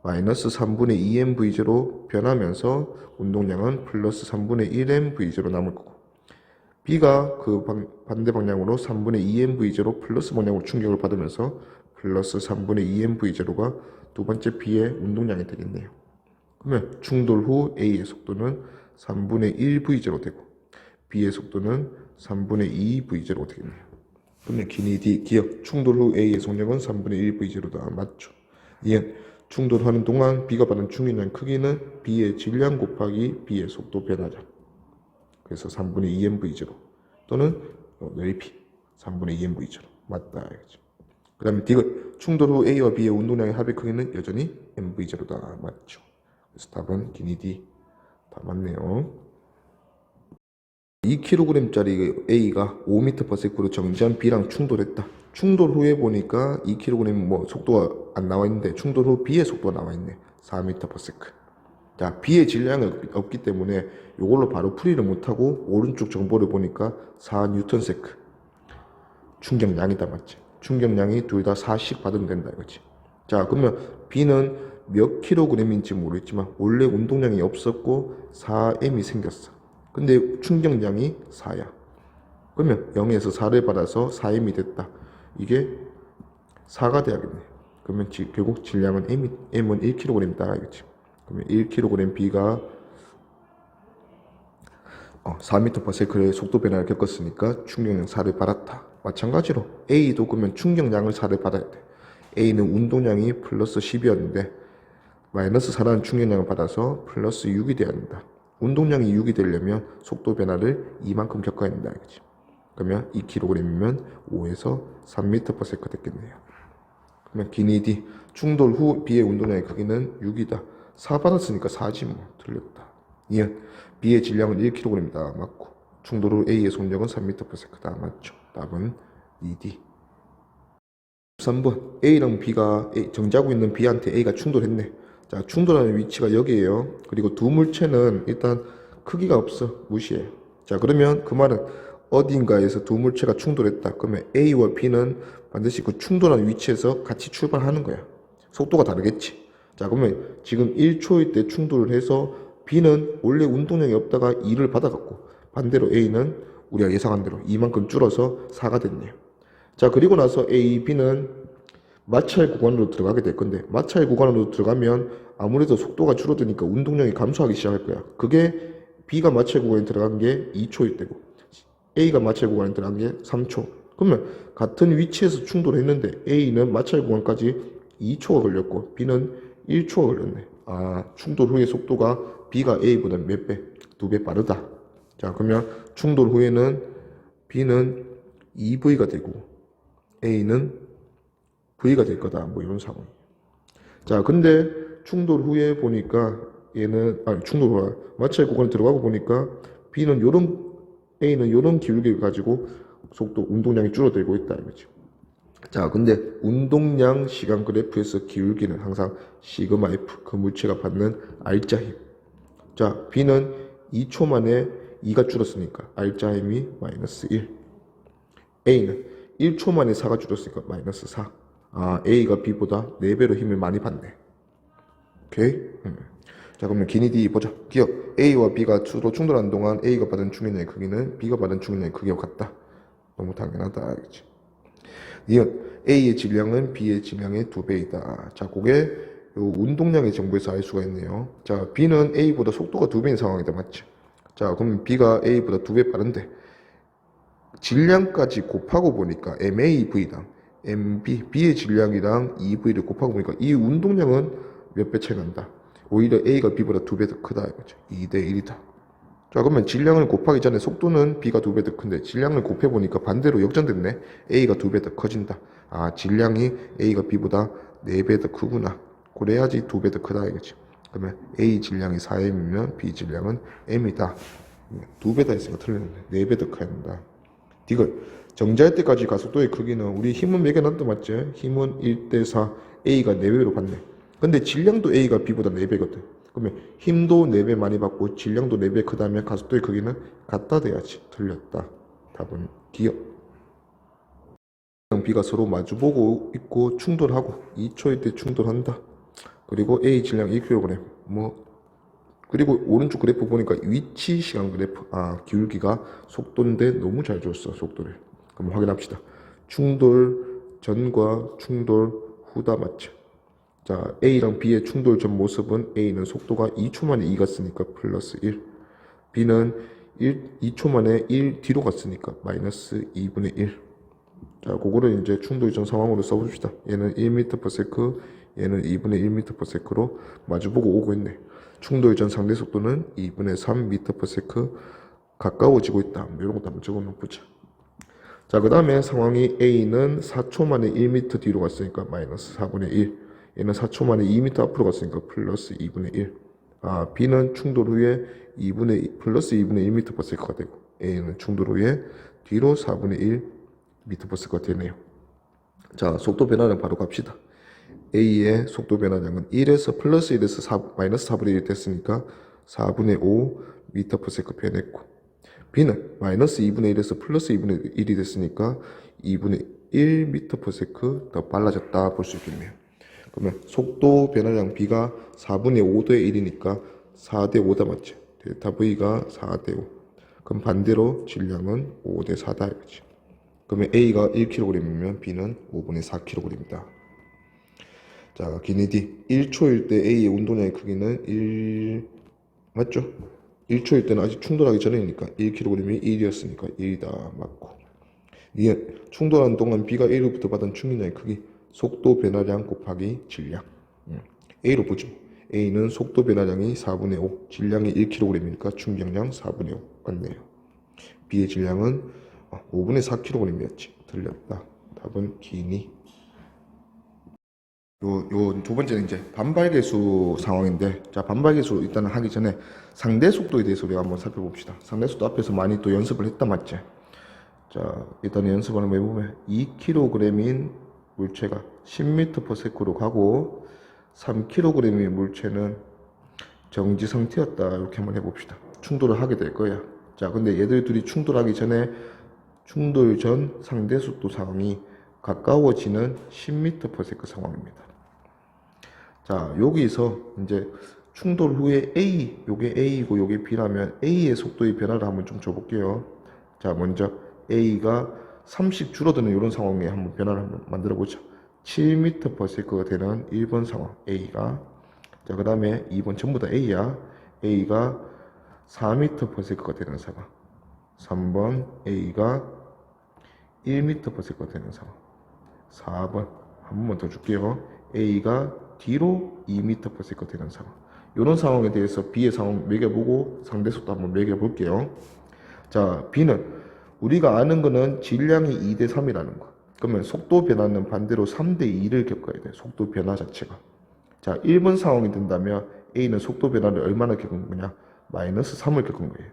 Speaker 1: 마이너스 3분의 2mv0로 변하면서 운동량은 플러스 3분의 1mv0 남을 거고 B가 그 반대 방향으로 3분의 2mv0 플러스 방향으로 충격을 받으면서 플러스 3분의 2mv0가 두 번째 B의 운동량이 되겠네요. 그러면 충돌 후 A의 속도는 3분의 1v0 되고 B의 속도는 3분의 2v0 되겠네요. 그러면 기니 D 기억 충돌 후 A의 속력은 3분의 1v0다 맞죠? 이은 충돌하는 동안 B가 받은 충격량 크기는 B의 질량 곱하기 B의 속도 변화량. 그래서 3분의 2mv0 또는 넓이 3분의 2mv0 맞다 이거죠. 그 다음에 D가 충돌 후 A와 B의 운동량의 합의 크기는 여전히 mv0다 맞죠. 그래서 답은 기니 D 다 맞네요. 2kg짜리 A가 5m/s로 정지한 B랑 충돌했다. 충돌 후에 보니까 2kg 뭐 속도가 안 나와 있는데 충돌 후 B의 속도가 나와 있네. 4m/s. 자, B의 질량이 없기 때문에 이걸로 바로 풀이를 못하고 오른쪽 정보를 보니까 4Nm 충격량이다 맞지? 충격량이 둘 다 4씩 받으면 된다 이거지. 자, 그러면 B는 몇 kg인지 모르겠지만 원래 운동량이 없었고 4m이 생겼어. 근데 충격량이 4야. 그러면 0에서 4를 받아서 4m이 됐다. 이게 4가 돼야겠네. 그러면 결국 질량은 m은 1kg이다 이거지. 그러면 1kg B가 4m/s의 속도 변화를 겪었으니까 충격량 4를 받았다. 마찬가지로 A도 그러면 충격량을 4를 받아야 돼. A는 운동량이 플러스 10이었는데 마이너스 4라는 충격량을 받아서 플러스 6이 돼야 된다. 운동량이 6이 되려면 속도 변화를 이만큼 겪어야 된다 이거지. 그러면 2kg이면 5에서 3m/s 됐겠네요. 그러면 기니 D 충돌 후 B의 운동량의 크기는 6이다. 4 받았으니까 4지 뭐. 틀렸다. 이은 B의 질량은 1kg이다 맞고 충돌 후 A의 속력은 3m/s다 맞죠. 답은 2D. 3번 A랑 B가 정지하고 있는 B한테 A가 충돌했네. 자, 충돌하는 위치가 여기에요. 그리고 두 물체는 일단 크기가 없어. 무시해. 자, 그러면 그 말은 어딘가에서 두 물체가 충돌했다. 그러면 A와 B는 반드시 그 충돌하는 위치에서 같이 출발하는 거야. 속도가 다르겠지. 자, 그러면 지금 1초일 때 충돌을 해서 B는 원래 운동량이 없다가 2를 받아갖고 반대로 A는 우리가 예상한 대로 이만큼 줄어서 4가 됐네요. 자, 그리고 나서 A, B는 마찰 구간으로 들어가게 될 건데 마찰 구간으로 들어가면 아무래도 속도가 줄어드니까 운동량이 감소하기 시작할 거야. 그게 B가 마찰 구간에 들어간 게 2초일 때고 A가 마찰 구간에 들어간 게 3초. 그러면 같은 위치에서 충돌했는데 A는 마찰 구간까지 2초가 걸렸고 B는 1초가 걸렸네. 아, 충돌 후의 속도가 B가 A보다 몇 배? 2배 빠르다. 자, 그러면 충돌 후에는 B는 2V가 되고 A는 V가 될 거다. 뭐 이런 상황. 자, 근데 충돌 후에 보니까 얘는 충돌 후에 마찰 구간에 들어가고 보니까 B는 A는 요런 기울기를 가지고 속도 운동량이 줄어들고 있다 이거죠. 자, 근데 운동량 시간 그래프에서 기울기는 항상 시그마 F 그 물체가 받는 R자 힘. 자, B는 2초 만에 2가 줄었으니까 R자 힘이 마이너스 1. A는 1초 만에 4가 줄었으니까 마이너스 4. 아, A가 B보다 4배로 힘을 많이 받네. 오케이? 자, 그러면 기니 D 보자. 기억. A와 B가 서로 충돌하는 동안 A가 받은 충격량의 크기는 B가 받은 충격량의 크기와 같다. 너무 당연하다. 알겠지? 이은 A의 질량은 B의 질량의 2배이다. 자, 그게 운동량의 정보에서 알 수가 있네요. 자, B는 A보다 속도가 2배인 상황이다. 맞지? 자, 그럼 B가 A보다 2배 빠른데 질량까지 곱하고 보니까 MAV당 MB, B의 질량이랑 EV를 곱하고 보니까 이 운동량은 몇 배 차이 난다. 오히려 A가 B보다 2배 더 크다 이거죠. 2대 1이다. 자, 그러면 질량을 곱하기 전에 속도는 B가 2배 더 큰데 질량을 곱해보니까 반대로 역전됐네. A가 2배 더 커진다. 아, 질량이 A가 B보다 4배 더 크구나. 그래야지 2배 더 크다 이거지. 그러면 A 질량이 4M이면 B 질량은 M이다. 2배 더 했으니까 틀렸는데 4배 더 커야 된다. 이걸 정지할 때까지 가속도의 크기는 우리 힘은 매겨놨다 맞지? 힘은 1대4, A가 4배로 받네. 근데 질량도 A가 B보다 4배거든. 그러면 힘도 4배 많이 받고 질량도 4배 크다면 가속도의 크기는 같다 돼야지. 틀렸다. 답은 D요. B가 서로 마주보고 있고 충돌하고 2초일 때 충돌한다. 그리고 A 질량 1kg. 그리고 오른쪽 그래프 보니까 위치 시간 그래프. 아, 기울기가 속도인데 너무 잘 줬어, 속도를. 그럼 확인합시다. 충돌 전과 충돌 후다 맞죠? 자, A랑 B의 충돌 전 모습은 A는 속도가 2초 만에 2 갔으니까 플러스 1. B는 2초 만에 1 뒤로 갔으니까 마이너스 2분의 1. 자, 그거를 이제 충돌 전 상황으로 써봅시다. 얘는 1m/s, 얘는 2분의 1m/s로 마주보고 오고 있네. 충돌 전 상대 속도는 2분의 3m/s 가까워지고 있다. 이런 것도 한번 적어 놓보자. 자, 그 다음에 상황이 A는 4초 만에 1m 뒤로 갔으니까 마이너스 4분의 1. 얘는 4초 만에 2m 앞으로 갔으니까 플러스 2분의 1. 아, B는 충돌 후에 플러스 2분의 1m/s가 되고 A는 충돌 후에 뒤로 4분의 1m/s가 되네요. 자, 속도 변화량 바로 갑시다. A의 속도 변화량은 1에서 플러스 1에서 마이너스 4분의 1 됐으니까 4분의 5 m/s 변했고, B는 마이너스 2분의 1에서 플러스 2분의 1이 됐으니까 2분의 1 m/s 더 빨라졌다 볼 수 있겠네요. 그러면 속도 변화량 B가 4분의 5대 1이니까 4대 5다 맞죠? 델타 V가 4대 5. 그럼 반대로 질량은 5대 4다 이거지. 그러면 A가 1kg이면 B는 5분의 4kg이다. 자, 기니디 1초일 때 A의 운동량의 크기는 1 맞죠? 1초일 때는 아직 충돌하기 전이니까 1kg이 1이었으니까 1이다 맞고, 충돌하는 동안 B가 A로부터 받은 충격량의 크기 속도 변화량 곱하기 질량. A로 보죠. A는 속도 변화량이 4분의 5, 질량이 1kg이니까 충격량 4분의 5 맞네요. B의 질량은 5분의 4kg이었지. 틀렸다. 답은 기니. 요 두 번째는 이제 반발계수 상황인데, 자, 반발계수 일단은 하기 전에 상대 속도에 대해서 우리가 한번 살펴봅시다. 상대 속도 앞에서 많이 또 연습을 했단 맞지? 자, 일단 연습을 한번 해보면 2kg인 물체가 10m/s로 가고 3kg의 물체는 정지 상태였다. 이렇게 한번 해봅시다. 충돌을 하게 될 거야. 자, 근데 얘들 둘이 충돌하기 전에 충돌 전 상대 속도 상황이 가까워지는 10m/s 상황입니다. 자, 여기서 이제 충돌 후에 요게 A이고 요게 B라면 A의 속도의 변화를 한번 좀 줘볼게요. 자, 먼저 A가 30 줄어드는 이런 상황에 한번 변화를 한번 만들어 보죠. 7m/s가 되는 1번 상황 A가. 자, 그 다음에 2번 전부 다 A야. A가 4m/s가 되는 상황. 3번 A가 1m/s가 되는 상황. 4번 한 번만 더 줄게요. A가 뒤로 2m/s가 되는 상황. 이런 상황에 대해서 B의 상황 매겨보고 상대 속도 한번 매겨볼게요. 자, B는 우리가 아는 거는 질량이 2대 3이라는 거. 그러면 속도 변화는 반대로 3대 2를 겪어야 돼. 속도 변화 자체가. 자, 1번 상황이 된다면 A는 속도 변화를 얼마나 겪은 거냐? 마이너스 3을 겪은 거예요.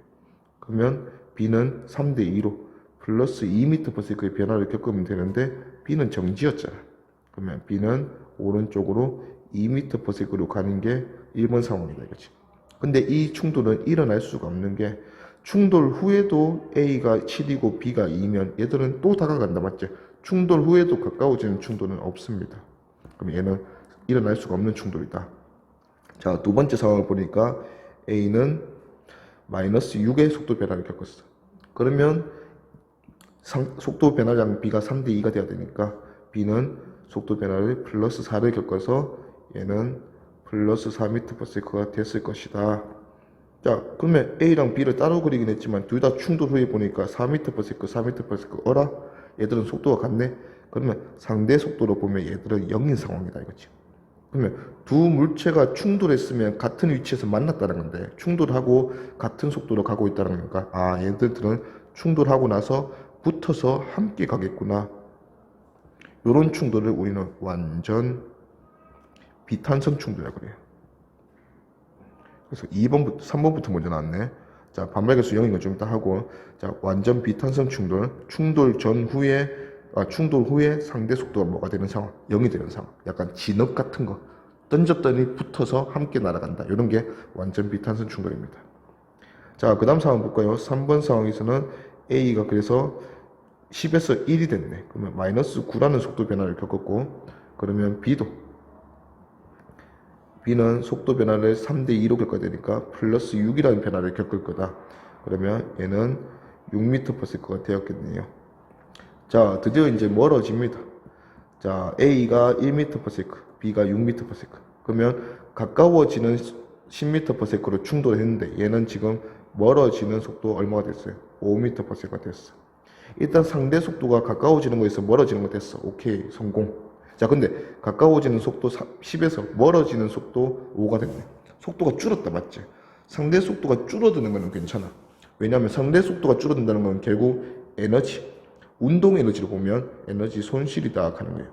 Speaker 1: 그러면 B는 3대 2로 플러스 2m/s의 변화를 겪으면 되는데 B는 정지였잖아. 그러면 B는 오른쪽으로 2m/s로 가는 게 1번 상황이다 이거지. 근데 이 충돌은 일어날 수가 없는 게 충돌 후에도 A가 7이고 B가 2면 얘들은 또 다가간다 맞지? 충돌 후에도 가까워지는 충돌은 없습니다. 그럼 얘는 일어날 수가 없는 충돌이다. 자, 두 번째 상황을 보니까 A는 마이너스 6의 속도 변화를 겪었어. 그러면 속도 변화량 B가 3대 2가 돼야 되니까 B는 속도 변화를 플러스 4를 겪어서 얘는 플러스 4m/s가 됐을 것이다. 자, 그러면 A랑 B를 따로 그리긴 했지만 둘 다 충돌 후에 보니까 4m/s, 4m/s 어라? 얘들은 속도가 같네? 그러면 상대 속도로 보면 얘들은 0인 상황이다 이거지. 그러면 두 물체가 충돌했으면 같은 위치에서 만났다는 건데 충돌하고 같은 속도로 가고 있다는 거니까 아 얘들은 충돌하고 나서 붙어서 함께 가겠구나. 이런 충돌을 우리는 완전 비탄성 충돌이라고 그래요. 그래서 2번부터 3번부터 먼저 나왔네. 자, 반발계수 0인 건 좀 이따 하고, 자, 완전 비탄성 충돌, 충돌 후에 상대 속도가 뭐가 되는 상황, 0이 되는 상황, 약간 진흙 같은 거 던졌더니 붙어서 함께 날아간다. 이런 게 완전 비탄성 충돌입니다. 자, 그 다음 상황 볼까요? 3번 상황에서는 A가 그래서 10에서 1이 됐네. 그러면 마이너스 9라는 속도 변화를 겪었고, 그러면 B는 속도 변화를 3대2로 겪어야 되니까 플러스 6이라는 변화를 겪을 거다. 그러면 얘는 6m/s가 되었겠네요. 자, 드디어 이제 멀어집니다. 자, A가 1m/s, B가 6m/s. 그러면 가까워지는 10m/s로 충돌했는데 얘는 지금 멀어지는 속도 얼마가 됐어요? 5m/s가 됐어. 일단 상대 속도가 가까워지는 거에서 멀어지는 거 됐어. 오케이, 성공. 자, 근데 가까워지는 속도 10에서 멀어지는 속도 5가 됐네. 속도가 줄었다, 맞지? 상대 속도가 줄어드는 거는 괜찮아. 왜냐하면 상대 속도가 줄어든다는 건 결국 에너지, 운동 에너지로 보면 에너지 손실이다 하는 거예요.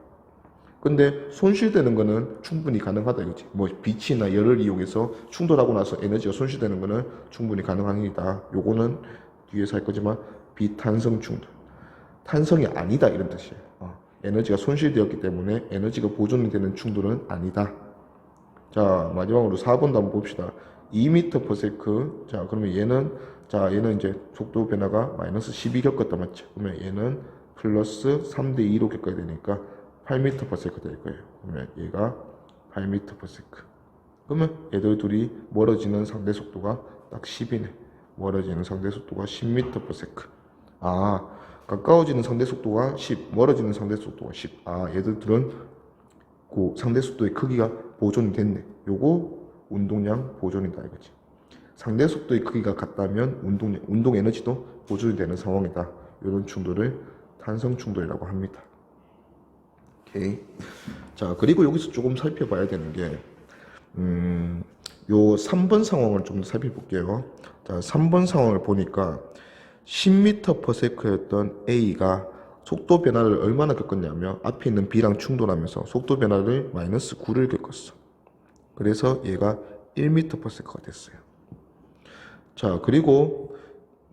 Speaker 1: 근데 손실되는 거는 충분히 가능하다 이거지. 뭐 빛이나 열을 이용해서 충돌하고 나서 에너지가 손실되는 거는 충분히 가능합니다. 요거는 뒤에서 할 거지만 비탄성 충돌. 탄성이 아니다 이런 뜻이에요. 에너지가 손실되었기 때문에 에너지가 보존이 되는 충돌은 아니다. 자, 마지막으로 4번도 한번 봅시다. 2m/s. 자, 그러면 얘는 이제 속도 변화가 마이너스 12 겪었다 맞죠? 그러면 얘는 플러스 3대2로 겪어야 되니까 8m/s 될 거예요. 그러면 얘가 8m/s. 그러면 얘들 둘이 멀어지는 상대 속도가 딱 10이네. 멀어지는 상대 속도가 10m/s. 아, 가까워지는 상대 속도가 10, 멀어지는 상대 속도가 10. 아, 얘들은 그 상대 속도의 크기가 보존이 됐네. 요거 운동량 보존이다 이거지. 상대 속도의 크기가 같다면 운동 에너지도 보존이 되는 상황이다. 이런 충돌을 탄성 충돌이라고 합니다. 오케이. 자, 그리고 여기서 조금 살펴봐야 되는 게, 요 3번 상황을 좀 살펴볼게요. 자, 3번 상황을 보니까 10m/s였던 A가 속도 변화를 얼마나 겪었냐면 앞에 있는 B랑 충돌하면서 속도 변화를 마이너스 9를 겪었어. 그래서 얘가 1m/s가 됐어요. 자, 그리고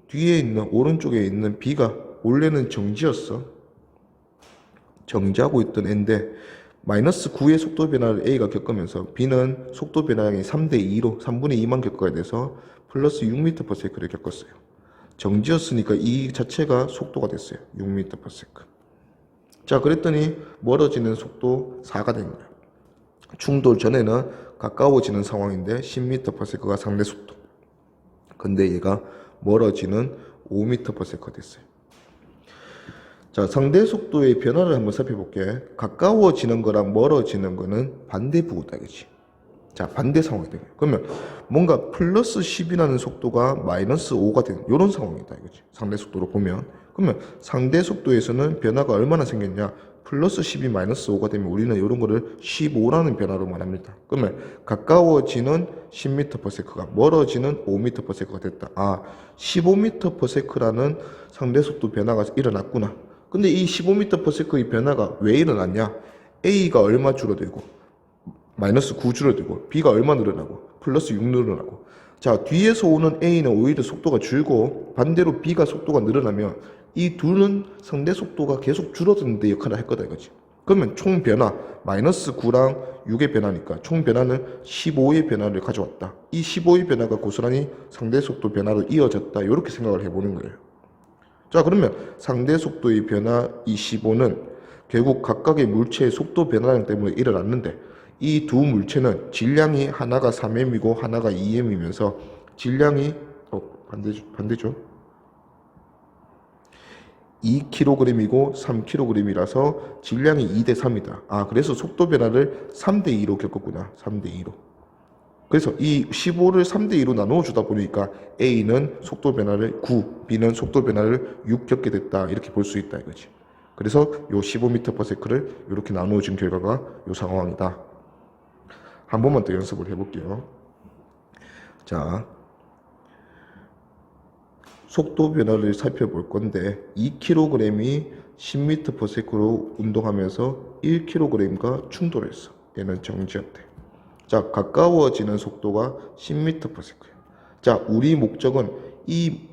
Speaker 1: 뒤에 있는 오른쪽에 있는 B가 원래는 정지였어. 정지하고 있던 N데 마이너스 9의 속도 변화를 A가 겪으면서 B는 속도 변화량이 3대2로 3분의 2만 겪어야 돼서 플러스 6m/s를 겪었어요. 정지였으니까 이 자체가 속도가 됐어요. 6m/s. 자, 그랬더니 멀어지는 속도 4가 된 거예요. 충돌 전에는 가까워지는 상황인데 10m/s가 상대 속도. 근데 얘가 멀어지는 5m/s가 됐어요. 자, 상대 속도의 변화를 한번 살펴볼게. 가까워지는 거랑 멀어지는 거는 반대부호다 이거지. 자, 반대 상황이 되요. 그러면 뭔가 플러스 10이라는 속도가 마이너스 5가 되는 이런 상황이다 이거지. 상대 속도로 보면. 그러면 상대 속도에서는 변화가 얼마나 생겼냐? 플러스 10이 마이너스 5가 되면 우리는 이런 거를 15라는 변화로 말합니다. 그러면 가까워지는 10m/s가 멀어지는 5m/s가 됐다. 아, 15m/s라는 상대 속도 변화가 일어났구나. 근데 이 15m/s의 변화가 왜 일어났냐? A가 얼마 줄어들고 마이너스 9 줄어들고 B가 얼마 늘어나고 플러스 6 늘어나고. 자, 뒤에서 오는 A는 오히려 속도가 줄고 반대로 B가 속도가 늘어나면 이 둘은 상대 속도가 계속 줄어드는 데 역할을 할 거다 이거지. 그러면 총 변화 마이너스 9랑 6의 변화니까 총 변화는 15의 변화를 가져왔다. 이 15의 변화가 고스란히 상대 속도 변화로 이어졌다. 이렇게 생각을 해보는 거예요. 자, 그러면 상대 속도의 변화 이 15는 결국 각각의 물체의 속도 변화량 때문에 일어났는데 이 두 물체는 질량이 하나가 3m이고 하나가 2m이면서 질량이 반대죠. 2kg이고 3kg이라서 질량이 2대 3이다. 아, 그래서 속도 변화를 3대 2로 겪었구나. 3대 2로. 그래서 이 15를 3대 2로 나누어 주다 보니까 A는 속도 변화를 9, B는 속도 변화를 6 겪게 됐다. 이렇게 볼 수 있다 이거지. 그래서 요 15m/s를 이렇게 나누어 준 결과가 요 상황이다. 한 번만 더 연습을 해볼게요. 자, 속도 변화를 살펴볼 건데 2kg이 10m/s로 운동하면서 1kg과 충돌했어. 얘는 정지였대. 자, 가까워지는 속도가 10m/s야. 자, 우리 목적은 이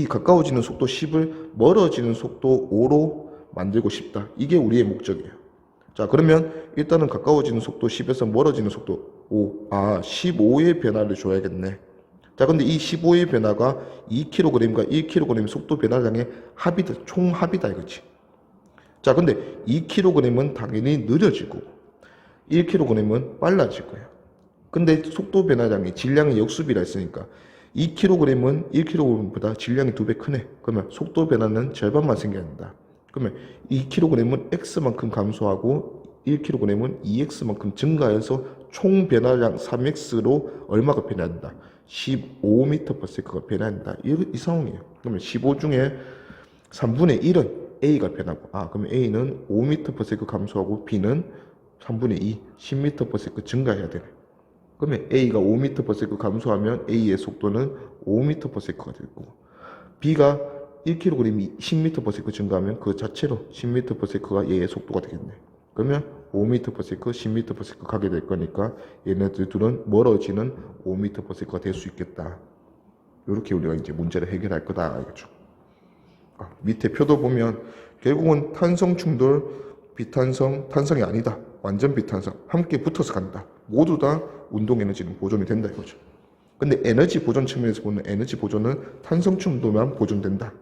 Speaker 1: 가까워지는 속도 10을 멀어지는 속도 5로 만들고 싶다. 이게 우리의 목적이에요. 자, 그러면 일단은 가까워지는 속도 10에서 멀어지는 속도 5. 15의 변화를 줘야겠네. 자, 근데 이 15의 변화가 2kg과 1kg 속도 변화량의 합이다, 총합이다 이거지. 자, 근데 2kg은 당연히 느려지고 1kg은 빨라질 거야. 근데 속도 변화량이 질량의 역수비라 했으니까 2kg은 1kg보다 질량이 2배 크네. 그러면 속도 변화는 절반만 생겨야 된다. 그러면 2kg은 x만큼 감소하고 1kg은 2x만큼 증가해서 총 변화량 3x로 얼마가 변화된다? 15m/s가 변화한다. 이 상황이에요. 그러면 15 중에 3분의 1은 A가 변하고, 그러면 A는 5m/s 감소하고 B는 3분의 2, 10m/s 증가해야 되네. 그러면 A가 5m/s 감소하면 A의 속도는 5m/s가 될 거고, B가 1kg이 10m/s 증가하면 그 자체로 10m/s가 얘의 속도가 되겠네. 그러면 5m/s, 10m/s 가게 될 거니까 얘네들 둘은 멀어지는 5m/s가 될 수 있겠다. 이렇게 우리가 이제 문제를 해결할 거다. 알겠죠? 밑에 표도 보면 결국은 탄성 충돌, 비탄성, 탄성이 아니다. 완전 비탄성. 함께 붙어서 간다. 모두 다 운동 에너지는 보존이 된다 이거죠. 근데 에너지 보존 측면에서 보면 에너지 보존은 탄성 충돌만 보존된다.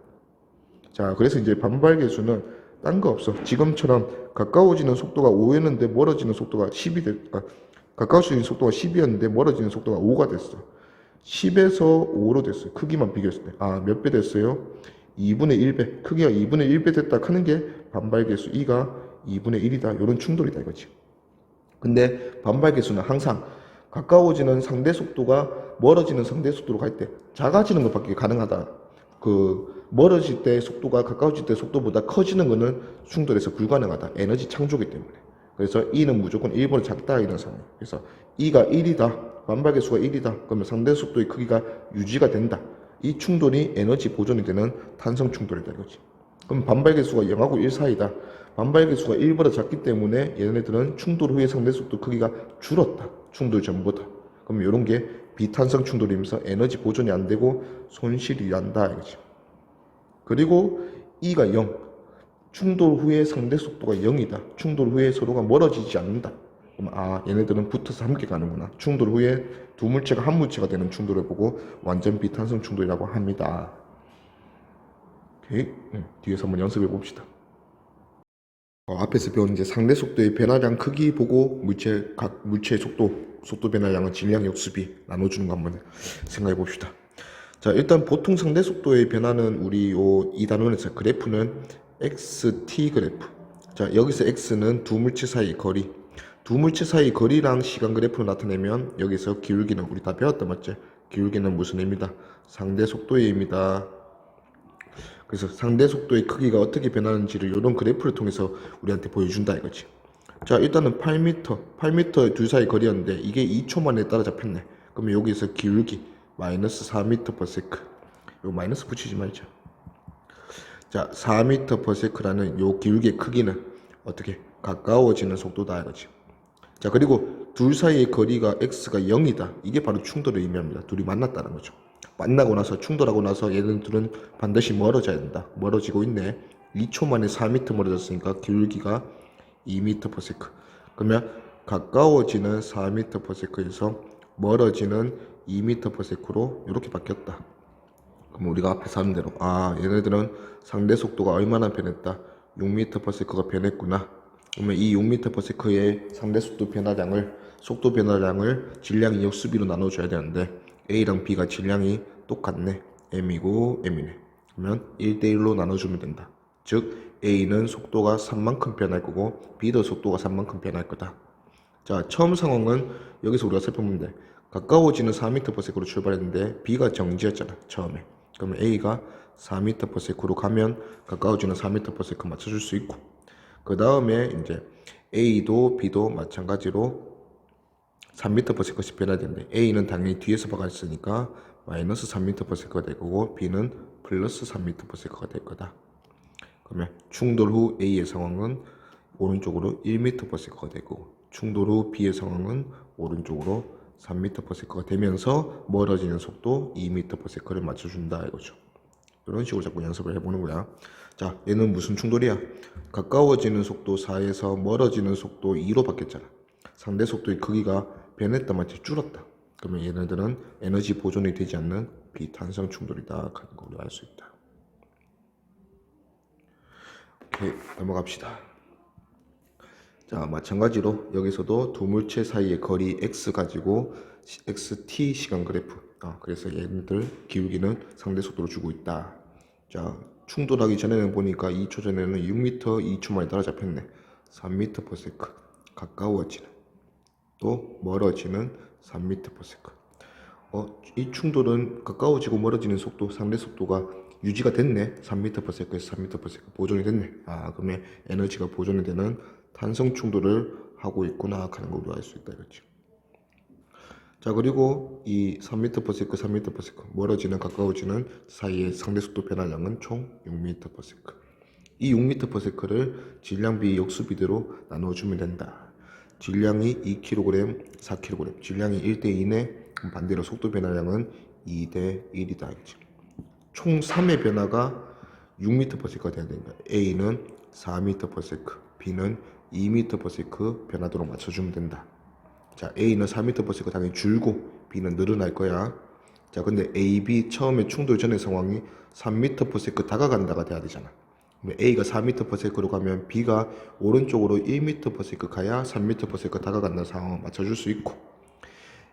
Speaker 1: 자, 그래서 이제 반발 계수는 딴 거 없어. 지금처럼 가까워지는 속도가 5였는데 멀어지는 속도가 10이 가까워지는 속도가 10이었는데 멀어지는 속도가 5가 됐어. 10에서 5로 됐어요. 크기만 비교했을 때. 몇 배 됐어요? 2분의 1배. 크기가 2분의 1배 됐다 하는 게 반발 계수 2가 2분의 1이다. 이런 충돌이다 이거지. 근데 반발 계수는 항상 가까워지는 상대 속도가 멀어지는 상대 속도로 갈 때 작아지는 것밖에 가능하다. 멀어질 때 속도가 가까워질 때 속도보다 커지는 것은 충돌에서 불가능하다. 에너지 창조기 때문에. 그래서 E는 무조건 1보다 작다 이런 상황. 그래서 E가 1이다. 반발 계수가 1이다. 그러면 상대 속도의 크기가 유지가 된다. 이 충돌이 에너지 보존이 되는 탄성 충돌이다 이거지. 그럼 반발 계수가 0하고 1 사이다. 반발 계수가 1보다 작기 때문에 얘네들은 충돌 후에 상대 속도 크기가 줄었다. 충돌 전보다. 그럼 이런 게 비탄성 충돌이면서 에너지 보존이 안 되고 손실이 난다 이거지. 그리고 E가 0. 충돌 후에 상대 속도가 0이다. 충돌 후에 서로가 멀어지지 않는다. 그럼 얘네들은 붙어서 함께 가는구나. 충돌 후에 두 물체가 한 물체가 되는 충돌을 보고 완전 비탄성 충돌이라고 합니다. 오케이. 뒤에서 한번 연습해 봅시다. 앞에서 배운 이제 상대 속도의 변화량 크기 보고 각 물체의 속도 변화량은 질량 역수비 나눠주는 거 한번 생각해 봅시다. 자, 일단 보통 상대 속도의 변화는 우리 이 단원에서 그래프는 xt 그래프. 자, 여기서 x는 두 물체 사이 거리. 두 물체 사이 거리랑 시간 그래프로 나타내면 여기서 기울기는 우리 다 배웠다 맞지? 기울기는 무슨 의미다? 상대 속도의 의미다. 그래서 상대 속도의 크기가 어떻게 변하는지를 이런 그래프를 통해서 우리한테 보여준다 이거지. 자, 일단은 8m 둘 사이 거리였는데 이게 2초 만에 따라잡혔네. 그러면 여기서 기울기 마이너스 4m/s. 요 마이너스 붙이지 말자. 자, 4m/s라는 요 기울기의 크기는 어떻게 가까워지는 속도다 이거지. 자, 그리고 둘 사이의 거리가 x가 0이다. 이게 바로 충돌을 의미합니다. 둘이 만났다는 거죠. 만나고 나서 충돌하고 나서 얘는 둘은 반드시 멀어져야 된다. 멀어지고 있네. 2초 만에 4m 멀어졌으니까 기울기가 2m/s. 그러면 가까워지는 4m/s에서 멀어지는 2m/s로 이렇게 바뀌었다. 그럼 우리가 앞에서 하는 대로 얘네들은 상대 속도가 얼마나 변했다. 6m/s가 변했구나. 그러면 이 6m/s의 상대 속도 변화량을 질량 역수비로 나눠줘야 되는데 A랑 B가 질량이 똑같네. M이고 M이네. 그러면 1대1로 나눠주면 된다. 즉 A는 속도가 3만큼 변할 거고 B도 속도가 3만큼 변할 거다. 자, 처음 상황은 여기서 우리가 살펴보면 돼. 가까워지는 4m/s로 출발했는데 B가 정지였잖아 처음에. 그러면 A가 4m/s로 가면 가까워지는 4m/s 맞춰줄 수 있고, 그 다음에 이제 A도 B도 마찬가지로 3m/s씩 변해야 되는데 A는 당연히 뒤에서 박았으니까 마이너스 3m/s가 될 거고 B는 플러스 3m/s가 될 거다. 그러면 충돌 후 A의 상황은 오른쪽으로 1m/s가 될 거고 충돌 후 B의 상황은 오른쪽으로 3m/s가 되면서 멀어지는 속도 2m/s를 맞춰준다 이거죠. 이런 식으로 자꾸 연습을 해보는 거야. 자, 얘는 무슨 충돌이야? 가까워지는 속도 4에서 멀어지는 속도 2로 바뀌었잖아. 상대 속도의 크기가 변했다 마치 줄었다. 그러면 얘네들은 에너지 보존이 되지 않는 비탄성 충돌이다 하는 걸로 알 수 있다. 오케이, 넘어갑시다. 자, 마찬가지로 여기서도 두 물체 사이의 거리 x 가지고 xt 시간 그래프. 그래서 얘네들 기울기는 상대 속도로 주고 있다. 자, 충돌하기 전에는 보니까 2초 전에는 6m 2초 만에 따라잡혔네. 3m/s. 가까워지는 또 멀어지는 3m/s. 이 충돌은 가까워지고 멀어지는 속도, 상대 속도가 유지가 됐네. 3m/s에서 3m/s 보존이 됐네. 그러면 에너지가 보존이 되는 탄성 충돌을 하고 있구나 하는 걸로 알 수 있다 이거지. 자, 그리고 이 3m/s, 3m/s 멀어지는 가까워지는 사이의 상대 속도 변화량은 총 6m/s. 이 6m/s를 질량 비 역수 비대로 나눠주면 된다. 질량이 2kg, 4kg, 질량이 1대2네. 반대로 속도 변화량은 2대1이다. 총 3의 변화가 6m/s가 돼야 된다. A는 4m/s, B는 2m/s 변화도로 맞춰주면 된다. 자, A는 4m/s가 당연히 줄고 B는 늘어날 거야. 자, 근데 A, B 처음에 충돌 전의 상황이 3m/s 다가간다가 돼야 되잖아. A가 4m/s로 가면 B가 오른쪽으로 1m/s 가야 3m/s가 다가간다는 상황을 맞춰줄 수 있고,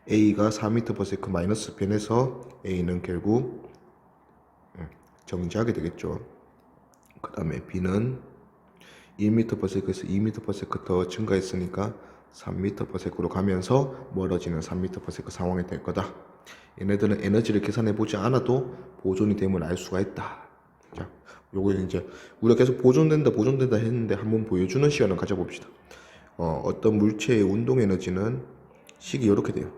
Speaker 1: A가 4m/s 마이너스 변해서 A는 결국 정지하게 되겠죠. 그 다음에 B는 1m/s에서 2m/s 더 증가했으니까 3m/s로 가면서 멀어지는 3m/s 상황이 될 거다. 얘네들은 에너지를 계산해 보지 않아도 보존이 됨을 알 수가 있다. 자, 요거 이제 우리가 계속 보존된다 했는데 한번 보여주는 시간을 가져봅시다. 어떤 물체의 운동 에너지는 식이 이렇게 돼요.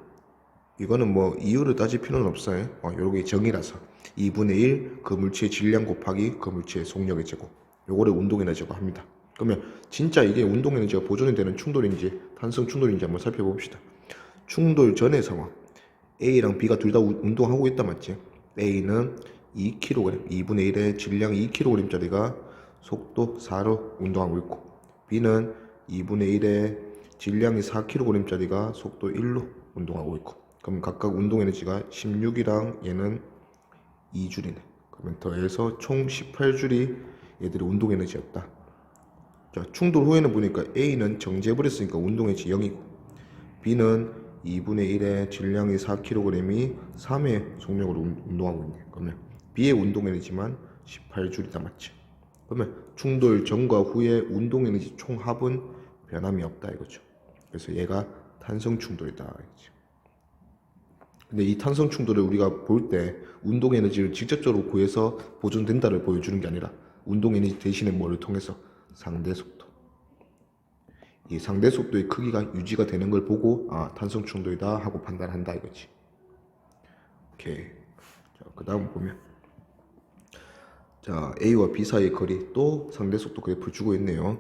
Speaker 1: 이거는 뭐 이유를 따질 필요는 없어요. 요게 정이라서 2분의 1 그 물체의 질량 곱하기 그 물체의 속력의 제곱, 요거를 운동 에너지라고 합니다. 그러면 진짜 이게 운동 에너지가 보존이 되는 충돌인지 탄성 충돌인지 한번 살펴봅시다. 충돌 전의 상황, A랑 B가 둘 다 운동하고 있다 맞지? A는 2kg, 2분의 1의 질량 2kg짜리가 속도 4로 운동하고 있고, B는 2분의 1의 질량이 4kg짜리가 속도 1로 운동하고 있고, 그럼 각각 운동 에너지가 16이랑 얘는 2줄이네. 그러면 더해서 총 18줄이 얘들의 운동 에너지였다. 자, 충돌 후에는 보니까 A는 정지해버렸으니까 운동 에너지 0이고, B는 2분의 1의 질량이 4kg이 3의 속력으로 운동하고 있네. 그러면 B의 운동 에너지만 18줄이다 맞지? 그러면 충돌 전과 후의 운동 에너지 총 합은 변함이 없다 이거죠. 그래서 얘가 탄성 충돌이다 이거죠. 근데 이 탄성 충돌을 우리가 볼 때 운동 에너지를 직접적으로 구해서 보존된다를 보여주는 게 아니라 운동 에너지 대신에 뭐를 통해서 상대 속도, 이 상대 속도의 크기가 유지가 되는 걸 보고 탄성 충돌이다 하고 판단한다 이거지. 오케이. 자, 그 다음 보면 자, A와 B 사이의 거리 또 상대 속도 그래프를 주고 있네요.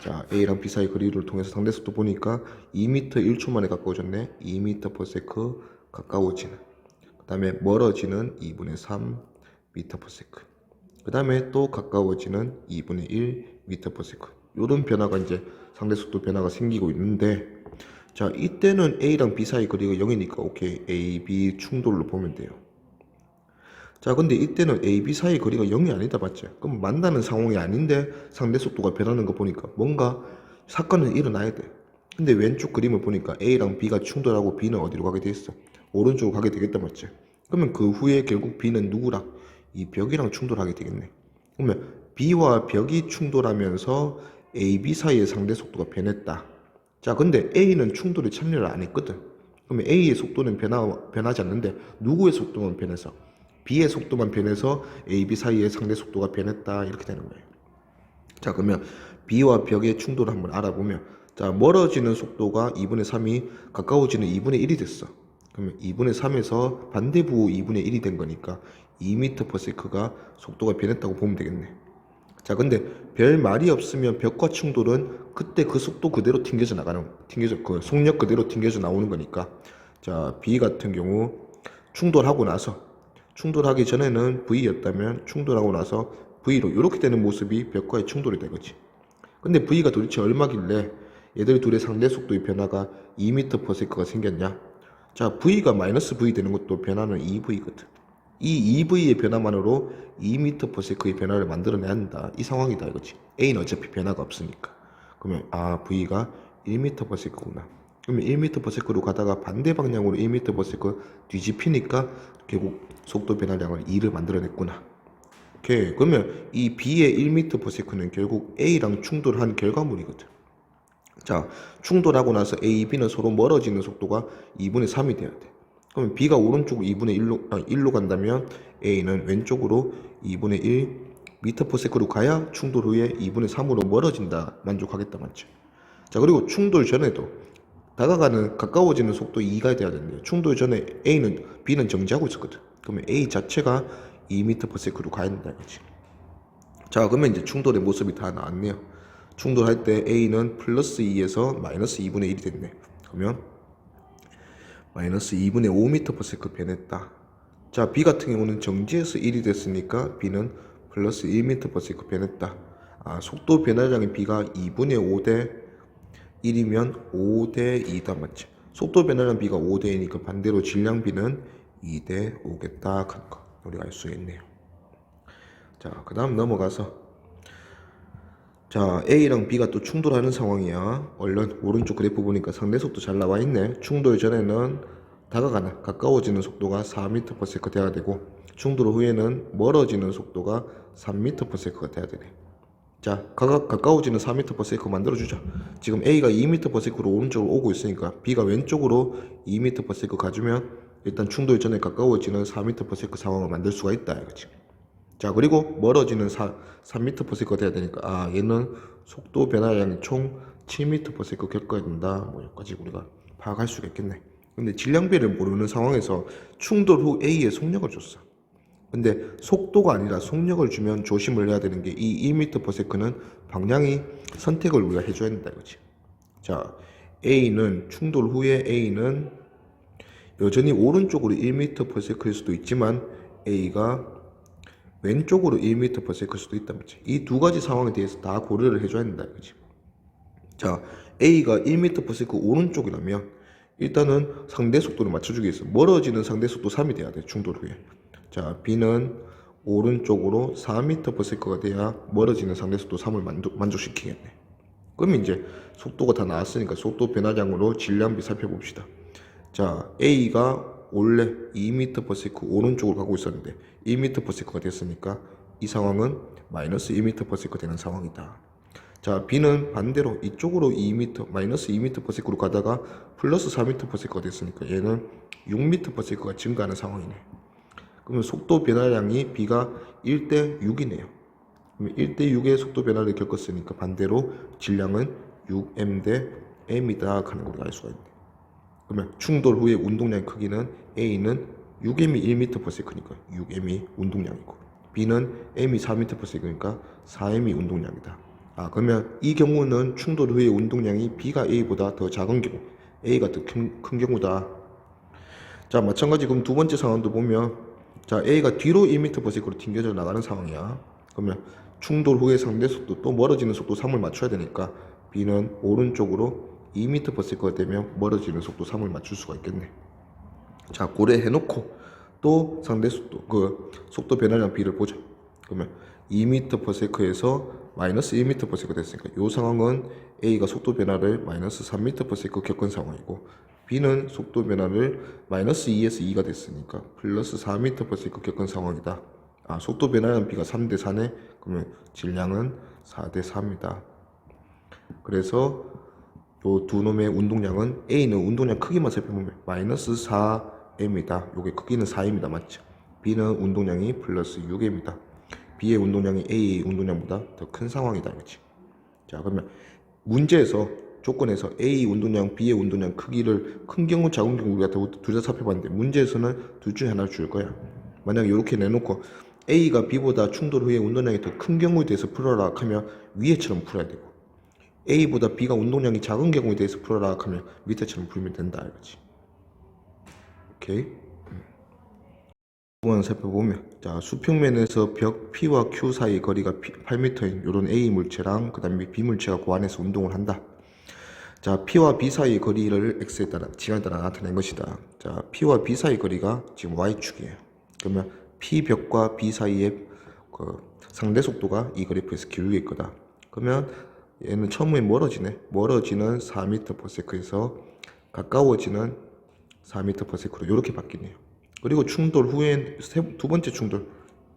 Speaker 1: 자, A랑 B 사이 거리를 통해서 상대 속도 보니까 2m 1초 만에 가까워졌네. 2m/s 가까워지는. 그 다음에 멀어지는 2분의 3m/s. 그 다음에 또 가까워지는 2분의 1m/s. 이런 변화가 이제 상대 속도 변화가 생기고 있는데, 자, 이때는 A랑 B 사이 거리가 0이니까 오케이, A, B 충돌로 보면 돼요. 자, 근데 이때는 A, B 사이 거리가 0이 아니다 맞지? 그럼 만나는 상황이 아닌데 상대 속도가 변하는 거 보니까 뭔가 사건은 일어나야 돼. 근데 왼쪽 그림을 보니까 A랑 B가 충돌하고 B는 어디로 가게 돼 있어? 오른쪽으로 가게 되겠다 맞지? 그러면 그 후에 결국 B는 누구랑? 이 벽이랑 충돌하게 되겠네. 그러면 B와 벽이 충돌하면서 A, B 사이의 상대 속도가 변했다. 자, 근데 A는 충돌에 참여를 안 했거든. 그러면 A의 속도는 변하지 않는데 누구의 속도만 변해서? B의 속도만 변해서 A, B 사이의 상대 속도가 변했다 이렇게 되는 거예요. 자, 그러면 B와 벽의 충돌을 한번 알아보면, 자, 멀어지는 속도가 2분의 3이 가까워지는 2분의 1이 됐어. 그러면 2분의 3에서 반대부 2분의 1이 된 거니까 2m/s가 속도가 변했다고 보면 되겠네. 자, 근데 별 말이 없으면 벽과 충돌은 그때 그 속도 그대로 그 속력 그대로 튕겨져 나오는 거니까. 자, B 같은 경우 충돌하기 전에는 V였다면 충돌하고 나서 V로 이렇게 되는 모습이 벽과의 충돌이 되겠지. 근데 V가 도대체 얼마길래 얘들 둘의 상대 속도의 변화가 2m/s가 생겼냐? 자, V가 마이너스 V 되는 것도 변화는 2V거든. 이 2V의 변화만으로 2m/s의 변화를 만들어내야 한다. 이 상황이다 이거지. A는 어차피 변화가 없으니까. 그러면 V가 1m/s구나. 그러면 1m/s로 가다가 반대 방향으로 1m/s 뒤집히니까 결국 속도 변화량을 2를 만들어냈구나. 오케이. 그러면 이 B의 1m/s는 결국 A랑 충돌한 결과물이거든. 자, 충돌하고 나서 A, B는 서로 멀어지는 속도가 2분의 3이 돼야 돼. 그러면 B가 오른쪽으로 2분의 1로 간다면 A는 왼쪽으로 2분의 1m/s로 가야 충돌 후에 2분의 3으로 멀어진다. 만족하겠다 맞죠? 자, 그리고 충돌 전에도 가까워지는 속도 2가 돼야 되는데 충돌 전에 B는 정지하고 있었거든. 그러면 A 자체가 2m/s로 가야 된다 이거지. 자, 그러면 이제 충돌의 모습이 다 나왔네요. 충돌할 때 A는 플러스 2에서 마이너스 2분의 1이 됐네. 그러면 마이너스 2분의 5m/s 변했다. 자, B 같은 경우는 정지에서 1이 됐으니까 B는 플러스 1m/s 변했다. 속도 변화량의 B가 2분의 5 대 1이면 5 대 2다 맞지? 속도 변화량 B가 5 대 2니까 반대로 질량 B는 2 대 5겠다 하는 거 우리가 알 수 있네요. 자, 그 다음 넘어가서 자, A랑 B가 또 충돌하는 상황이야. 얼른 오른쪽 그래프 보니까 상대 속도 잘 나와 있네. 충돌 전에는 가까워지는 속도가 4m/s가 돼야 되고 충돌 후에는 멀어지는 속도가 3m/s가 돼야 되네. 자, 가까워지는 4m/s 만들어주자. 지금 A가 2m/s로 오른쪽으로 오고 있으니까 B가 왼쪽으로 2m/s 가주면 일단 충돌 전에 가까워지는 4m/s 상황을 만들 수가 있다 이거지. 자, 그리고 멀어지는 3m/s가 돼야 되니까 얘는 속도 변화량이 총 7m/s 겪어야 된다. 뭐 여기까지 우리가 파악할 수가 있겠네. 근데 질량비를 모르는 상황에서 충돌 후 A의 속력을 줬어. 근데 속도가 아니라 속력을 주면 조심을 해야 되는 게 이 2m/s는 방향이 선택을 우리가 해줘야 된다 이거지. 자, 충돌 후에 A는 여전히 오른쪽으로 1m/s일 수도 있지만 A가 왼쪽으로 1m/s일 수도 있단 말이지. 이 두 가지 상황에 대해서 다 고려를 해줘야 된다 이거지. 자, A가 1m/s 오른쪽이라면 일단은 상대 속도를 맞춰주기 위해서 멀어지는 상대 속도 3이 돼야 돼. 충돌 후에. 자, B는 오른쪽으로 4m/s가 돼야 멀어지는 상대 속도 3을 만족시키겠네. 그러면 이제 속도가 다 나왔으니까 속도 변화량으로 질량비 살펴봅시다. 자, A가 원래 2m/s 오른쪽으로 가고 있었는데 1m/s가 됐으니까 이 상황은 마이너스 1m/s가 되는 상황이다. 자, B는 반대로 이쪽으로 마이너스 2m/s로 가다가 플러스 4m/s가 됐으니까 얘는 6m/s가 증가하는 상황이네. 그러면 속도 변화량이 B가 1대 6이네요. 그러면 1대 6의 속도 변화를 겪었으니까 반대로 질량은 6m 대 m이다 하는 걸 알 수가 있네. 그러면 충돌 후의 운동량 크기는 A는 6m이 1m/s니까 6m이 운동량이고 B는 m이 4m/s니까 4m이 운동량이다. 그러면 이 경우는 충돌 후의 운동량이 B가 A보다 더 작은 경우, A가 더 큰 경우다. 자, 마찬가지 그럼 두 번째 상황도 보면 자, A가 뒤로 1m/s로 튕겨져 나가는 상황이야. 그러면 충돌 후의 상대 속도 또 멀어지는 속도 3을 맞춰야 되니까 B는 오른쪽으로 2m/s가 되면 멀어지는 속도 3을 맞출 수가 있겠네. 자, 고려해놓고 또 상대 속도 속도 변화량 B를 보자. 그러면 2m/s에서 마이너스 1m/s가 됐으니까 이 상황은 A가 속도 변화를 마이너스 3m/s 겪은 상황이고 B는 속도 변화를 마이너스 2에서 2가 됐으니까 플러스 4m/s 겪은 상황이다. 속도 변화량 B가 3대 4네. 그러면 질량은 4대 4입니다. 그래서 요 두 놈의 운동량은 A는 운동량 크기만 살펴보면 마이너스 4m이다. 요게 크기는 4m이다. 맞죠? B는 운동량이 플러스 6m이다. B의 운동량이 A의 운동량보다 더 큰 상황이다. 그렇지? 자, 그러면 문제에서 조건에서 A 운동량, B의 운동량 크기를 큰 경우, 작은 경우 우리가 둘 다 살펴봤는데 문제에서는 둘 중에 하나를 줄 거야. 만약에 이렇게 내놓고 A가 B보다 충돌 후에 운동량이 더 큰 경우에 대해서 풀어라 하면 위에처럼 풀어야 되고 A보다 B가 운동량이 작은 경우에 대해서 풀어라 하면 밑에처럼 풀면 된다 이거지. 오케이. 한번 살펴보면 자 수평면에서 벽 P와 Q 사이 거리가 8m인 이런 A 물체랑 그 다음에 B 물체가 그 안에서 운동을 한다. 자 P와 B 사이 거리를 X에 따라 시간에 따라 나타낸 것이다. 자 P와 B 사이 거리가 지금 Y축이에요. 그러면 P 벽과 B 사이의 그 상대 속도가 이 그래프에서 기울게 있거다. 그러면 얘는 처음에 멀어지는 4m/s에서 가까워지는 4m/s로 이렇게 바뀌네요. 그리고 충돌 후엔 두 번째 충돌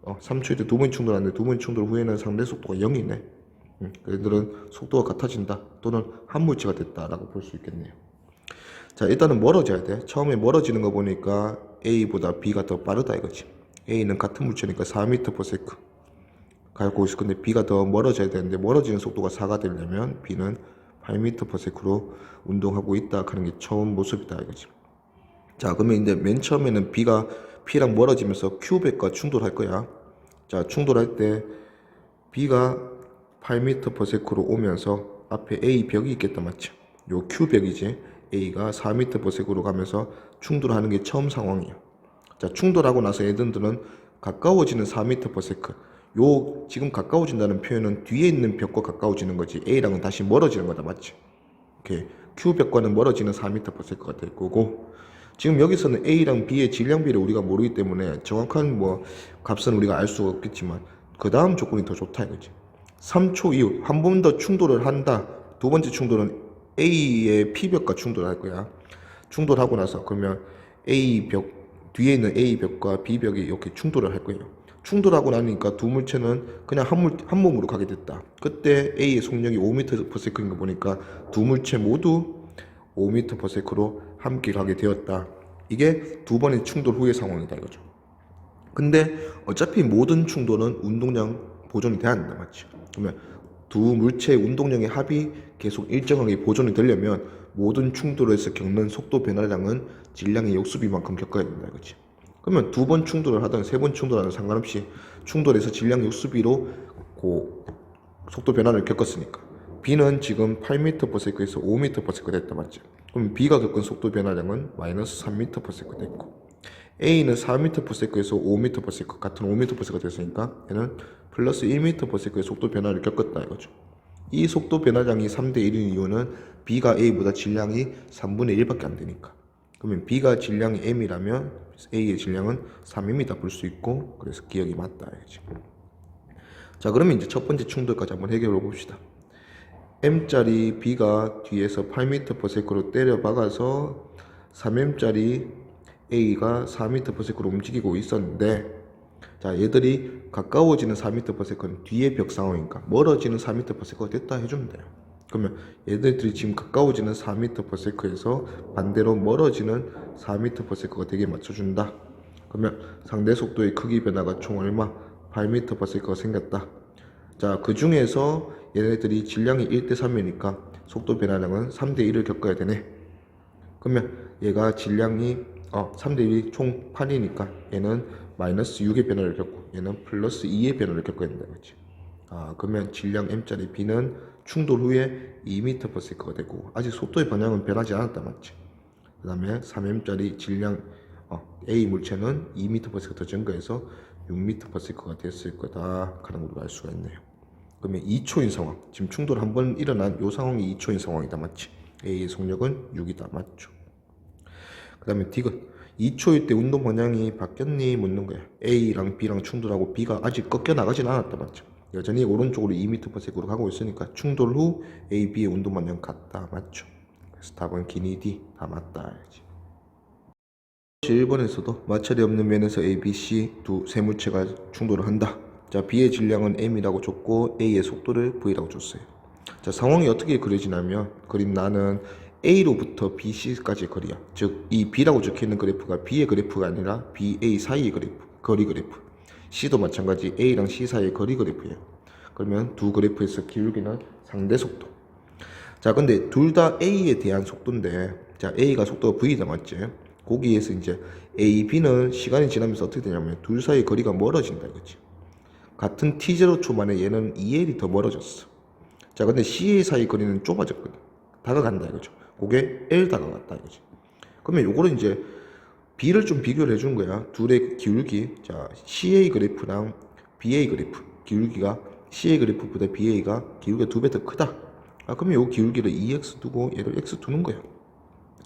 Speaker 1: 3초일 때 두 번 충돌하는데 두 번 충돌 후에는 상대 속도가 0이네. 얘들은 속도가 같아진다 또는 한 물체가 됐다라고 볼 수 있겠네요. 자 일단은 멀어져야 돼. 처음에 멀어지는 거 보니까 A보다 B가 더 빠르다 이거지. A는 같은 물체니까 4m/s 가고 있을 건데 B가 더 멀어져야 되는데 멀어지는 속도가 4가 되려면 B는 8m/s로 운동하고 있다 하는 게 처음 모습이다 이거지. 자 그러면 이제 맨 처음에는 B가 P랑 멀어지면서 Q백과 충돌할 거야. 자 충돌할 때 B가 8m/s로 오면서 앞에 A 벽이 있겠다 맞죠? 요 Q벽이지. A가 4m/s로 가면서 충돌하는 게 처음 상황이야. 자 충돌하고 나서 얘들은 가까워지는 4m/s. 요 지금 가까워진다는 표현은 뒤에 있는 벽과 가까워지는 거지. A랑은 다시 멀어지는 거다 맞지? 오케이. Q벽과는 멀어지는 4m/s가 될 거고 지금 여기서는 A랑 B의 질량비를 우리가 모르기 때문에 정확한 값은 우리가 알 수가 없겠지만 그 다음 조건이 더 좋다 이거지. 3초 이후 한 번 더 충돌을 한다. 두 번째 충돌은 A의 P벽과 충돌할 거야. 충돌하고 나서 그러면 A벽 뒤에 있는 A벽과 B벽이 이렇게 충돌을 할 거예요. 충돌하고 나니까 두 물체는 그냥 한 몸으로 가게 됐다. 그때 A의 속력이 5m/s인 거 보니까 두 물체 모두 5m/s로 함께 가게 되었다. 이게 두 번의 충돌 후의 상황이다 이거죠. 근데 어차피 모든 충돌은 운동량 보존이 돼야 한다 맞지? 그러면 두 물체의 운동량의 합이 계속 일정하게 보존이 되려면 모든 충돌에서 겪는 속도 변화량은 질량의 역수비만큼 겪어야 된다 이거지. 그러면 두 번 충돌을 하든 세 번 충돌하든 상관없이 충돌에서 질량 역수비로 속도 변화를 겪었으니까 B는 지금 8m/s에서 5m/s가 됐다 맞죠? 그럼 B가 겪은 속도 변화량은 마이너스 3m/s가 됐고 A는 4m/s에서 5m/s 같은 5m/s가 됐으니까 얘는 플러스 1m/s의 속도 변화를 겪었다 이거죠. 이 속도 변화량이 3대 1인 이유는 B가 A보다 질량이 3분의 1밖에 안 되니까. 그러면 B가 질량이 M이라면 A의 질량은 3입니다 볼 수 있고 그래서 기억이 맞다 이거지. 자 그러면 이제 첫 번째 충돌까지 한번 해결해 봅시다. M짜리 B가 뒤에서 8m/s로 때려 박아서 3M짜리 A가 4m/s로 움직이고 있었는데 자 얘들이 가까워지는 4m/s는 뒤에 벽 상황이니까 멀어지는 4m/s가 됐다 해주면 돼요. 그러면 얘들이 지금 가까워지는 4m/s에서 반대로 멀어지는 4m/s가 되게 맞춰준다. 그러면 상대 속도의 크기 변화가 총 얼마? 8m/s가 생겼다. 자 그 중에서 얘네들이 질량이 1대 3이니까 속도 변화량은 3대 1을 겪어야 되네. 그러면 얘가 질량이 3대 1이 총 8이니까 얘는 마이너스 6의 변화를 겪고 얘는 플러스 2의 변화를 겪어야 된다 그렇지. 그러면 질량 M짜리 B는 충돌 후에 2m/s가 되고 아직 속도의 방향은 변하지 않았다 맞지. 그 다음에 3M짜리 질량 A 물체는 2m/s가 더 증가해서 6m/s가 됐을 거다 하는 걸로 알 수가 있네요. 그러면 2초인 상황, 지금 충돌 한 번 일어난 이 상황이 2초인 상황이다 맞지. A의 속력은 6이다 맞죠. 그 다음에 D는 2초일 때 운동 방향이 바뀌었니 묻는 거야. A랑 B랑 충돌하고 B가 아직 꺾여 나가진 않았다 맞죠. 여전히 오른쪽으로 2m/s로 가고 있으니까 충돌 후 A, B의 운동 방향 같다 맞죠. 그래서 답은 기니 D 다 맞다 알지. 1번에서도 마찰이 없는 면에서 A, B, C 세 물체가 충돌을 한다. 자 B의 질량은 M이라고 줬고 A의 속도를 V라고 줬어요. 자 상황이 어떻게 그려지냐면 그림 나는 A로부터 BC까지의 거리야. 즉 이 B라고 적혀있는 그래프가 B의 그래프가 아니라 B, A 사이의 거리 그래프. C도 마찬가지 A랑 C 사이의 거리 그래프예요. 그러면 두 그래프에서 기울기는 상대 속도. 자, 근데 둘 다 A에 대한 속도인데, 자, A가 속도가 V다 맞지? 거기에서 이제 A, B는 시간이 지나면서 어떻게 되냐면 둘 사이 거리가 멀어진다 이거지. 같은 T0초 만에 얘는 2L이 더 멀어졌어. 자, 근데 CA 사이 거리는 좁아졌거든. 다가간다 이거죠. 그게 L 다가갔다 이거지. 그러면 요거를 이제 B를 좀 비교를 해준 거야. 둘의 기울기. 자, CA 그래프랑 BA 그래프. 기울기가 CA 그래프보다 BA가 기울기가 2배 더 크다. 아, 그러면 요 기울기를 2x 두고 얘를 x 두는 거야.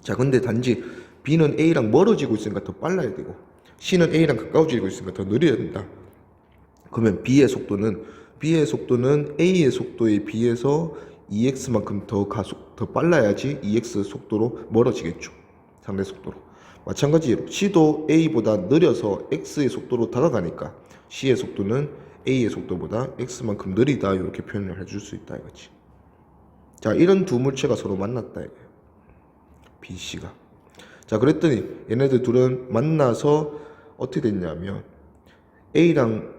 Speaker 1: 자, 근데 단지 B는 A랑 멀어지고 있으니까 더 빨라야 되고 C는 A랑 가까워지고 있으니까 더 느려야 된다. 그러면 B의 속도는 A의 속도에 비해서 2x만큼 더 빨라야지 2x 속도로 멀어지겠죠. 상대 속도로. 마찬가지로 C도 A보다 느려서 X의 속도로 다가가니까 C의 속도는 A의 속도보다 X만큼 느리다 이렇게 표현을 해줄 수 있다 이거지. 자, 이런 두 물체가 서로 만났다 이거예요. B, C가. 자, 그랬더니 얘네들 둘은 만나서 어떻게 됐냐면 A랑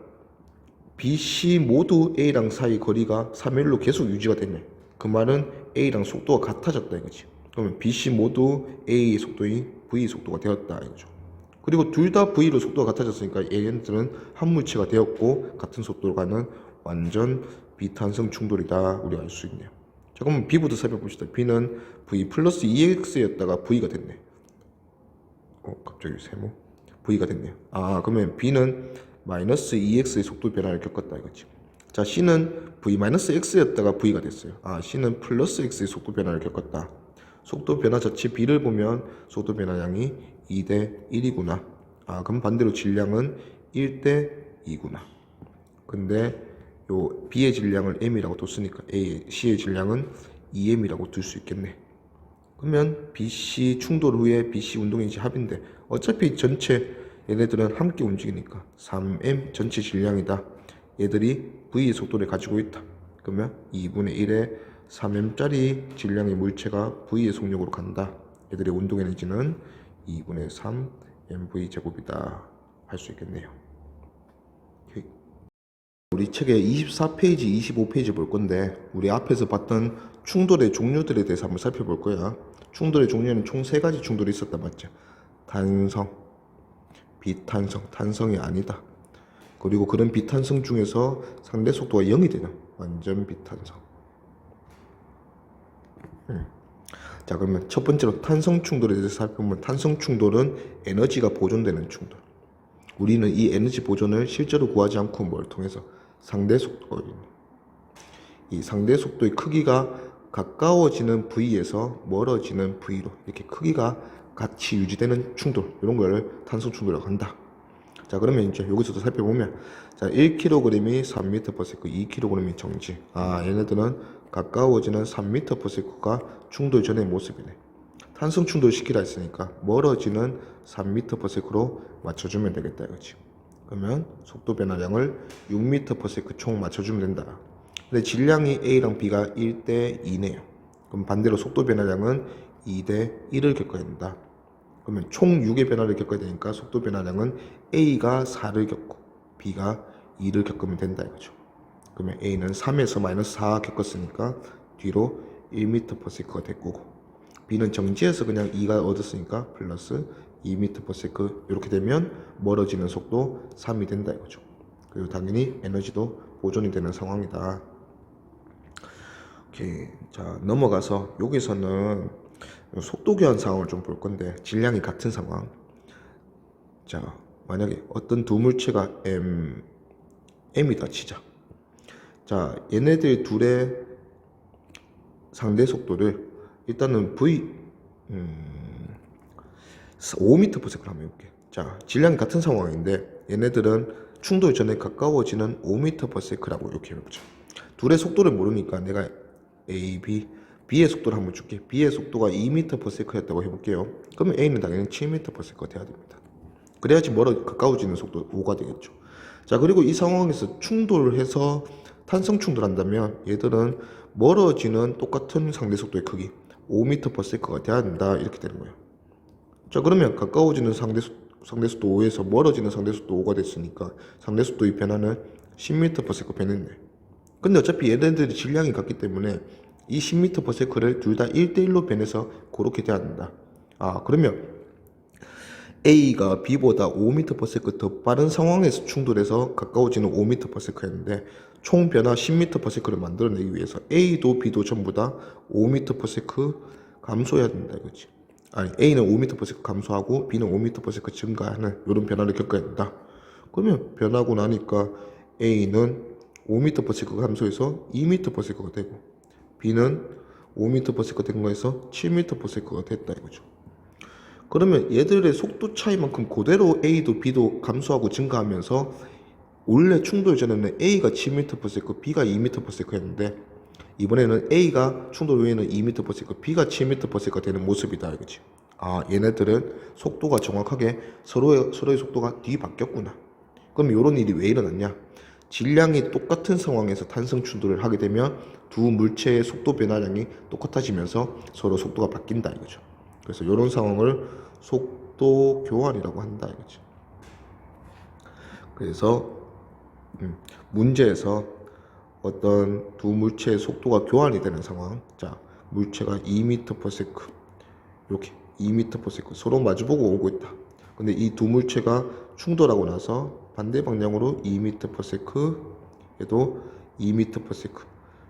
Speaker 1: B, C 모두 A랑 사이 거리가 3L로 계속 유지가 됐네. 그 말은 A랑 속도가 같아졌다 이거지. 그러면 B, C 모두 A의 속도인 V 속도가 되었다 이거죠. 그리고 둘 다 V로 속도가 같아졌으니까 얘네들은 한 물체가 되었고 같은 속도로 가는 완전 비탄성 충돌이다 우리가 알 수 있네요. 자, 그럼 B부터 살펴봅시다. B는 V 플러스 2x였다가 V가 됐네. 갑자기 세모 V가 됐네요. 아, 그러면 B는 마이너스 2x의 속도 변화를 겪었다 이거지. 자, C는 V 마이너스 x였다가 V가 됐어요. 아, C는 플러스 x의 속도 변화를 겪었다. 속도 변화 자체 B를 보면 속도 변화량이 2대 1이구나. 아, 그럼 반대로 질량은 1대 2구나. 근데 요 B의 질량을 M이라고 뒀으니까 C의 질량은 2M이라고 둘 수 있겠네. 그러면 BC 충돌 후에 BC 운동인지 합인데 어차피 전체 얘네들은 함께 움직이니까 3M 전체 질량이다. 얘들이 V의 속도를 가지고 있다. 그러면 2분의 1의 3M짜리 질량의 물체가 V의 속력으로 간다. 얘들의 운동 에너지는 2분의 3 MV 제곱이다. 할 수 있겠네요. 우리 책의 24페이지, 25페이지 볼 건데 우리 앞에서 봤던 충돌의 종류들에 대해서 한번 살펴볼 거야. 충돌의 종류에는 총 3가지 충돌이 있었다 맞죠? 탄성, 비탄성, 탄성이 아니다. 그리고 그런 비탄성 중에서 상대 속도가 0이 되는 완전 비탄성. 자, 그러면 첫 번째로 탄성 충돌에 대해서 살펴보면 탄성 충돌은 에너지가 보존되는 충돌. 우리는 이 에너지 보존을 실제로 구하지 않고 뭘 통해서 상대 속도, 이 상대 속도의 크기가 가까워지는 V에서 멀어지는 V로 이렇게 크기가 같이 유지되는 충돌, 이런 걸 탄성 충돌이라고 한다. 자, 그러면 이제 여기서도 살펴보면 자, 1kg이 3m/s, 2kg이 정지. 아, 얘네들은 가까워지는 3m/s가 충돌 전의 모습이네. 탄성 충돌 시키라 했으니까 멀어지는 3m/s로 맞춰주면 되겠다 이거지. 그러면 속도 변화량을 6m/s 총 맞춰주면 된다. 근데 질량이 A랑 B가 1대 2네요. 그럼 반대로 속도 변화량은 2대 1을 겪어야 된다. 그러면 총 6의 변화를 겪어야 되니까 속도 변화량은 A가 4를 겪고 B가 2를 겪으면 된다 이거죠. 그러면 A는 3에서 마이너스 4 겪었으니까 뒤로 1m/s가 될 거고, B는 정지해서 그냥 2가 얻었으니까 플러스 2m/s 이렇게 되면 멀어지는 속도 3이 된다 이거죠. 그리고 당연히 에너지도 보존이 되는 상황이다. 오케이. 자, 넘어가서 여기서는 속도 교환 상황을 좀 볼 건데 질량이 같은 상황. 자, 만약에 어떤 두 물체가 M이다 치자. 자, 얘네들 둘의 상대 속도를 일단은 V 5m/s를 한번 해볼게. 자, 질량이 같은 상황인데 얘네들은 충돌 전에 가까워지는 5m/s라고 이렇게 해보자. 둘의 속도를 모르니까 내가 A, B의 속도를 한번 줄게. B의 속도가 2m/s였다고 해볼게요. 그러면 A는 당연히 7m/s가 돼야 됩니다. 그래야지 가까워지는 속도 5가 되겠죠. 자, 그리고 이 상황에서 충돌을 해서 탄성 충돌한다면 얘들은 멀어지는 똑같은 상대 속도의 크기 5m/s가 돼야 된다 이렇게 되는 거예요. 자, 그러면 가까워지는 상대 속도 5에서 멀어지는 상대 속도 5가 됐으니까 상대 속도의 변화는 10m/s가 변했네. 근데 어차피 얘네들이 질량이 같기 때문에 이 10m/s를 둘 다 1대1로 변해서 그렇게 돼야 된다. 그러면 A가 B보다 5m/s 더 빠른 상황에서 충돌해서 가까워지는 5m/s였는데 총 변화 10m/s를 만들어내기 위해서 A도 B도 전부 다 5m/s 감소해야 된다 이거지. 아니 A는 5m/s 감소하고 B는 5m/s 증가하는 이런 변화를 겪어야 된다. 그러면 변하고 나니까 A는 5m/s 감소해서 2m/s가 되고 B는 5m/s가 된 거에서 7m/s가 됐다 이거죠. 그러면 얘들의 속도 차이만큼 그대로 A도 B도 감소하고 증가하면서 원래 충돌 전에는 A가 7m/s, B가 2m/s였는데 이번에는 A가 충돌 후에는 2m/s, B가 7m/s가 되는 모습이다 이거지. 얘네들은 속도가 정확하게 서로의 속도가 뒤바뀌었구나. 그럼 이런 일이 왜 일어났냐? 질량이 똑같은 상황에서 탄성 충돌을 하게 되면 두 물체의 속도 변화량이 똑같아지면서 서로 속도가 바뀐다 이거죠. 그래서 이런 상황을 속도 교환이라고 한다 이거죠. 그래서 문제에서 어떤 두 물체의 속도가 교환이 되는 상황, 자 물체가 2m/s 이렇게 2m/s 서로 마주보고 오고 있다. 근데 이 두 물체가 충돌하고 나서 반대 방향으로 2m/s 얘도 2m/s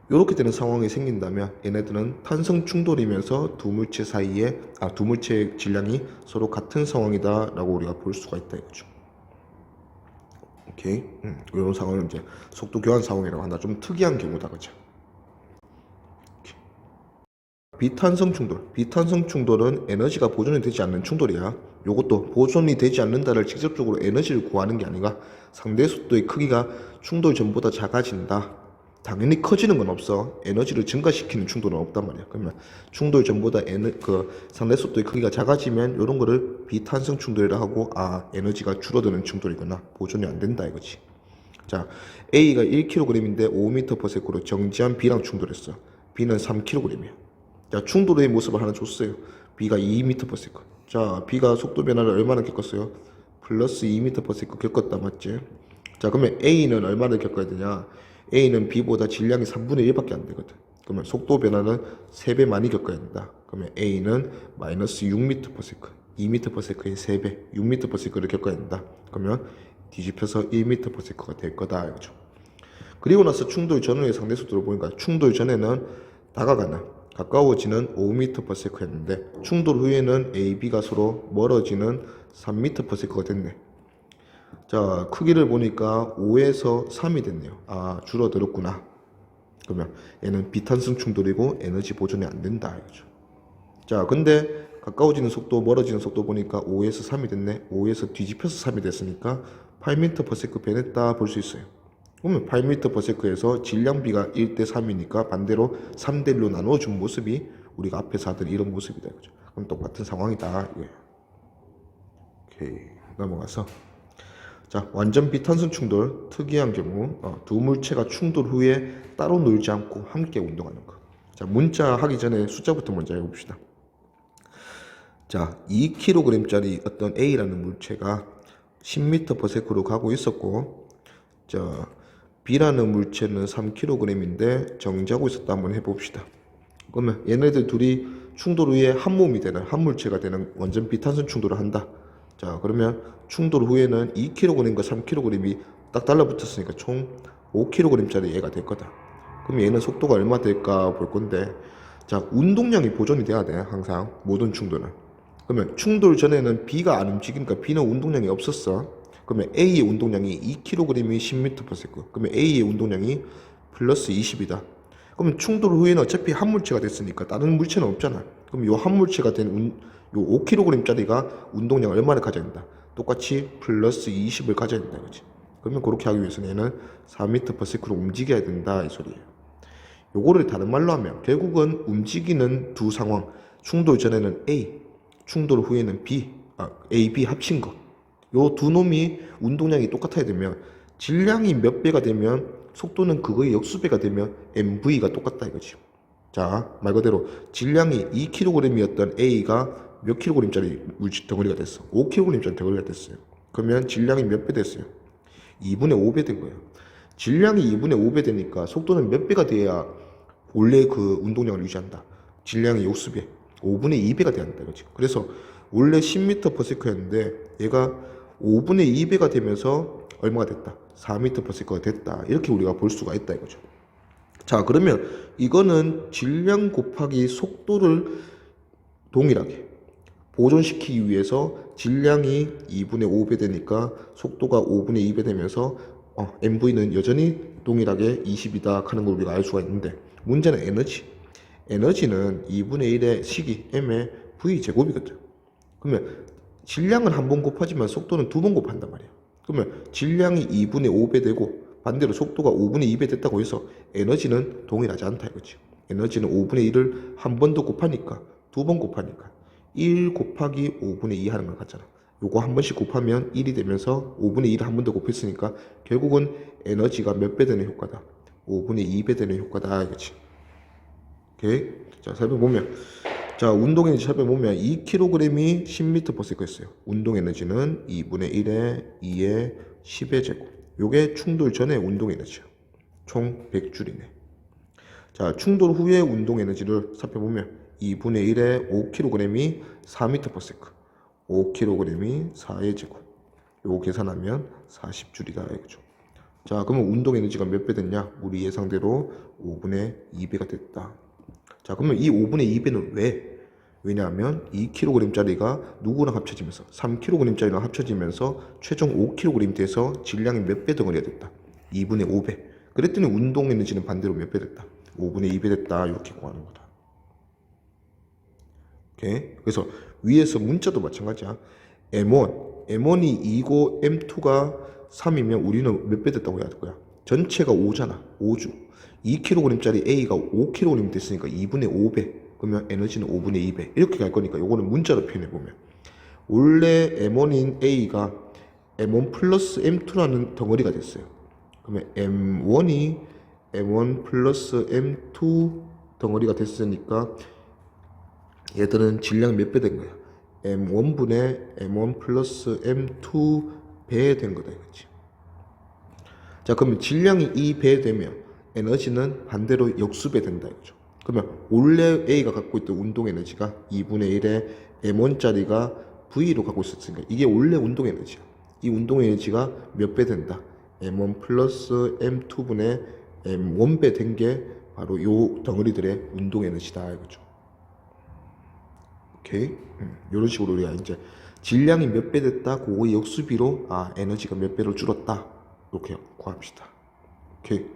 Speaker 1: 이렇게 되는 상황이 생긴다면 얘네들은 탄성 충돌이면서 두 물체 사이에 두 물체의 질량이 서로 같은 상황이다 라고 우리가 볼 수가 있다 이거죠. 오케이. 이런 상황을 이제 속도 교환 상황이라고 한다. 좀 특이한 경우다 그죠. 비탄성 충돌. 비탄성 충돌은 에너지가 보존이 되지 않는 충돌이야. 이것도 보존이 되지 않는다를 직접적으로 에너지를 구하는 게 아니라 상대 속도의 크기가 충돌 전보다 작아진다. 당연히 커지는 건 없어. 에너지를 증가시키는 충돌은 없단 말이야. 그러면 충돌 전보다 상대 속도의 크기가 작아지면 이런 거를 비탄성 충돌이라 하고 에너지가 줄어드는 충돌이구나. 보존이 안 된다 이거지. 자, A가 1kg인데 5m/s로 정지한 B랑 충돌했어. B는 3kg이야. 자, 충돌의 모습을 하나 줬어요. B가 2m/s. 자, B가 속도 변화를 얼마나 겪었어요? 플러스 2m/s 겪었다 맞지? 자, 그러면 A는 얼마나 겪어야 되냐? A는 B보다 질량이 3분의 1밖에 안 되거든. 그러면 속도 변화는 3배 많이 겪어야 된다. 그러면 A는 마이너스 6m/s, 2m/s의 3배, 6m/s를 겪어야 된다. 그러면 뒤집혀서 1m/s가 될 거다. 이거죠. 그리고 나서 충돌 전후의 상대 속도를 보니까 충돌 전에는 가까워지는 5m/s였는데 충돌 후에는 A, B가 서로 멀어지는 3m/s가 됐네. 자, 크기를 보니까 5에서 3이 됐네요. 줄어들었구나. 그러면 얘는 비탄성 충돌이고 에너지 보존이 안 된다 이거죠. 자, 근데 가까워지는 속도, 멀어지는 속도 보니까 5에서 3이 됐네. 5에서 뒤집혀서 3이 됐으니까 8m/s 변했다 볼 수 있어요. 그러면 8m/s에서 질량비가 1대3이니까 반대로 3대1로 나누어준 모습이 우리가 앞에서 하던 이런 모습이다 이거죠. 그럼 똑같은 상황이다. 오케이, 넘어가서 자, 완전 비탄성 충돌 특이한 경우 두 물체가 충돌 후에 따로 놀지 않고 함께 운동하는 거. 자, 문자 하기 전에 숫자부터 먼저 해봅시다. 자, 2kg짜리 어떤 A라는 물체가 10m/s로 가고 있었고, 자, B라는 물체는 3kg인데 정지하고 있었다. 한번 해봅시다. 그러면 얘네들 둘이 충돌 후에 한 몸이 되는, 한 물체가 되는 완전 비탄성 충돌을 한다. 자, 그러면 충돌 후에는 2kg과 3kg이 딱 달라붙었으니까 총 5kg짜리 얘가 될 거다. 그럼 얘는 속도가 얼마 될까 볼 건데, 자, 운동량이 보존이 돼야 돼. 항상 모든 충돌은. 그러면 충돌 전에는 B가 안 움직이니까 B는 운동량이 없었어. 그러면 A의 운동량이 2kg이 10m/s. 그러면 A의 운동량이 플러스 20이다. 그러면 충돌 후에는 어차피 한 물체가 됐으니까 다른 물체는 없잖아. 그럼 요 한 물체가 된 요 5kg짜리가 운동량 얼마를 가져야 된다? 똑같이 플러스 20을 가져야 된다 이거지. 그러면 그렇게 하기 위해서는 얘는 4m/s로 움직여야 된다 이 소리예요. 요거를 다른 말로 하면 결국은 움직이는 두 상황, 충돌 전에는 A, 충돌 후에는 B, A, B 합친 거. 요 두 놈이 운동량이 똑같아야 되면 질량이 몇 배가 되면 속도는 그거의 역수배가 되면 MV가 똑같다 이거지. 자, 말 그대로 질량이 2kg이었던 A가 몇 kg짜리 물질 덩어리가 됐어? 5kg짜리 덩어리가 됐어요. 그러면 질량이 몇 배 됐어요? 2분의 5배 된 거예요. 질량이 2분의 5배 되니까 속도는 몇 배가 돼야 원래 그 운동량을 유지한다. 질량이 역수배 5분의 2배가 돼야 한다 이거지. 그래서 원래 10m/s였는데 얘가 5분의 2배가 되면서 얼마가 됐다? 4m/s가 됐다. 이렇게 우리가 볼 수가 있다 이거죠. 자, 그러면 이거는 질량 곱하기 속도를 동일하게 보존시키기 위해서 질량이 2분의 5배 되니까 속도가 5분의 2배 되면서 MV는 여전히 동일하게 20이다 하는 걸 우리가 알 수가 있는데, 문제는 에너지는 2분의 1의 식이 m의 v제곱이거든. 그러면 질량은 한 번 곱하지만 속도는 두 번 곱한단 말이야. 그러면 질량이 2분의 5배 되고 반대로 속도가 5분의 2배 됐다고 해서 에너지는 동일하지 않다 이거지. 에너지는 5분의 1을 한 번 더 곱하니까 두 번 곱하니까 1 곱하기 5분의 2 하는 것 같잖아. 요거 한 번씩 곱하면 1이 되면서 5분의 1을 한 번 더 곱했으니까 결국은 에너지가 몇 배 되는 효과다? 5분의 2배 되는 효과다 이거지. 오케이? 자, 살펴보면, 자, 운동 에너지 살펴보면 2kg이 10m/s였어요. 운동 에너지는 2분의 1에 2의 10의 제곱. 요게 충돌 전의 운동 에너지야. 총 100줄이네. 자, 충돌 후의 운동 에너지를 살펴보면 2분의 1에 5kg이 4m/s. 5kg이 4의 제곱. 요거 계산하면 40줄이다 이거죠. 자, 그러면 운동 에너지가 몇 배 됐냐? 우리 예상대로 5분의 2배가 됐다. 자, 그러면 이 5분의 2배는 왜? 왜냐하면 2kg짜리가 누구랑 합쳐지면서 3kg짜리랑 합쳐지면서 최종 5kg 돼서 질량이 몇 배 덩어리가 됐다. 2분의 5배. 그랬더니 운동 에너지는 반대로 몇 배 됐다. 5분의 2배 됐다. 이렇게 구하는 거다. 오케이? 그래서 위에서 문자도 마찬가지야. M1이 2고 M2가 3이면 우리는 몇 배 됐다고 해야 될 거야? 전체가 5잖아. 5주. 2kg짜리 A가 5kg 됐으니까 2분의 5배. 그러면 에너지는 5분의 2배. 이렇게 갈 거니까 요거는 문자로 표현해 보면, 원래 M1인 A가 M1 플러스 M2라는 덩어리가 됐어요. 그러면 M1이 M1 플러스 M2 덩어리가 됐으니까 얘들은 질량이 몇 배 된 거야? M1분의 M1 플러스 M2 배 된 거다 이거지. 자, 그러면 질량이 2배 되면 에너지는 반대로 역수배 된다 이거죠. 그러면 원래 A가 갖고 있던 운동 에너지가 2분의 1의 M1짜리가 V로 갖고 있었으니까 이게 원래 운동 에너지야. 이 운동 에너지가 몇 배 된다? M1 플러스 M2분의 M1배 된 게 바로 요 덩어리들의 운동 에너지다 이거죠. 오케이? 이런 식으로 우리가 이제 질량이 몇 배 됐다, 그거의 역수비로 에너지가 몇 배로 줄었다, 이렇게 구합시다. 오케이?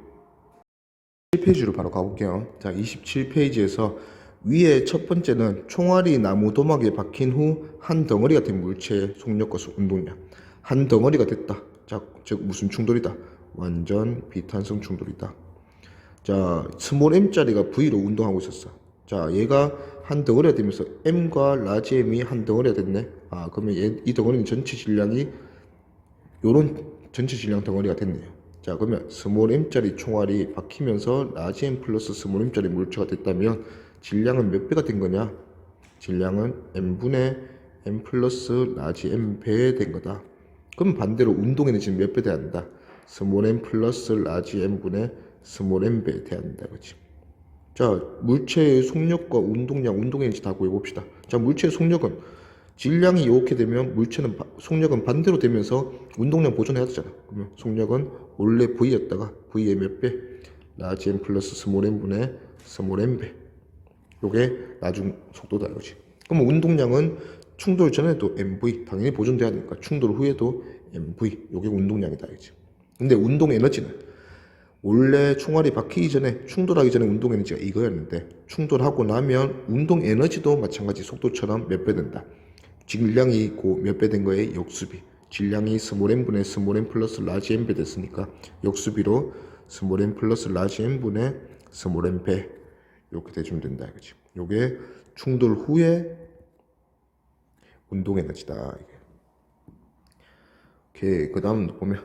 Speaker 1: 27페이지로 바로 가볼게요. 자, 27페이지에서 위에 첫 번째는 총알이 나무 도막에 박힌 후 한 덩어리가 된 물체의 속력과 운동량. 한 덩어리가 됐다. 자, 즉 무슨 충돌이다? 완전 비탄성 충돌이다. 자, 스몰 m짜리가 V로 운동하고 있었어. 자, 얘가 한 덩어리가 되면서 M과 라지 M이 한 덩어리가 됐네. 그러면 이 덩어리는 전체 질량이 요런 전체 질량 덩어리가 됐네요. 자, 그러면 스몰 m짜리 총알이 박히면서 라지 M 플러스 스몰 m짜리 물체가 됐다면 질량은 몇 배가 된 거냐? 질량은 m분의 m 플러스 라지 M 배 된 거다. 그럼 반대로 운동 에너지는 몇 배 돼야 한다? 스몰 m 플러스 라지 m분의 스몰 m 배 돼야 한다. 그렇지? 자, 물체의 속력과 운동량, 운동 에너지 다 구해봅시다. 자, 물체의 속력은 질량이 이렇게 되면 물체는 속력은 반대로 되면서 운동량 보존해야 되잖아. 그러면 속력은 원래 V였다가 V의 몇 배? 라지 M 플러스 스몰 m분의 스몰 m 배. 요게 나중 속도다 이거지. 그럼 운동량은 충돌 전에도 mv 당연히 보존돼야 되니까 충돌 후에도 mv, 요게 운동량이다 이거지. 근데 운동 에너지는 원래 총알이 박히기 전에, 충돌하기 전에 운동 에너지가 이거였는데 충돌하고 나면 운동 에너지도 마찬가지 속도처럼 몇 배 된다. 질량이 있고 몇 배 된 거에 역수비. 질량이 스몰 m분의 스몰 m 플러스 라지 m배 됐으니까 역수비로 스몰 m 플러스 라지 m분의 스몰 m배 이렇게 대주면 된다 이거지. 요게 충돌 후에 운동 에너지다 이게. 오케이. 그 다음 보면,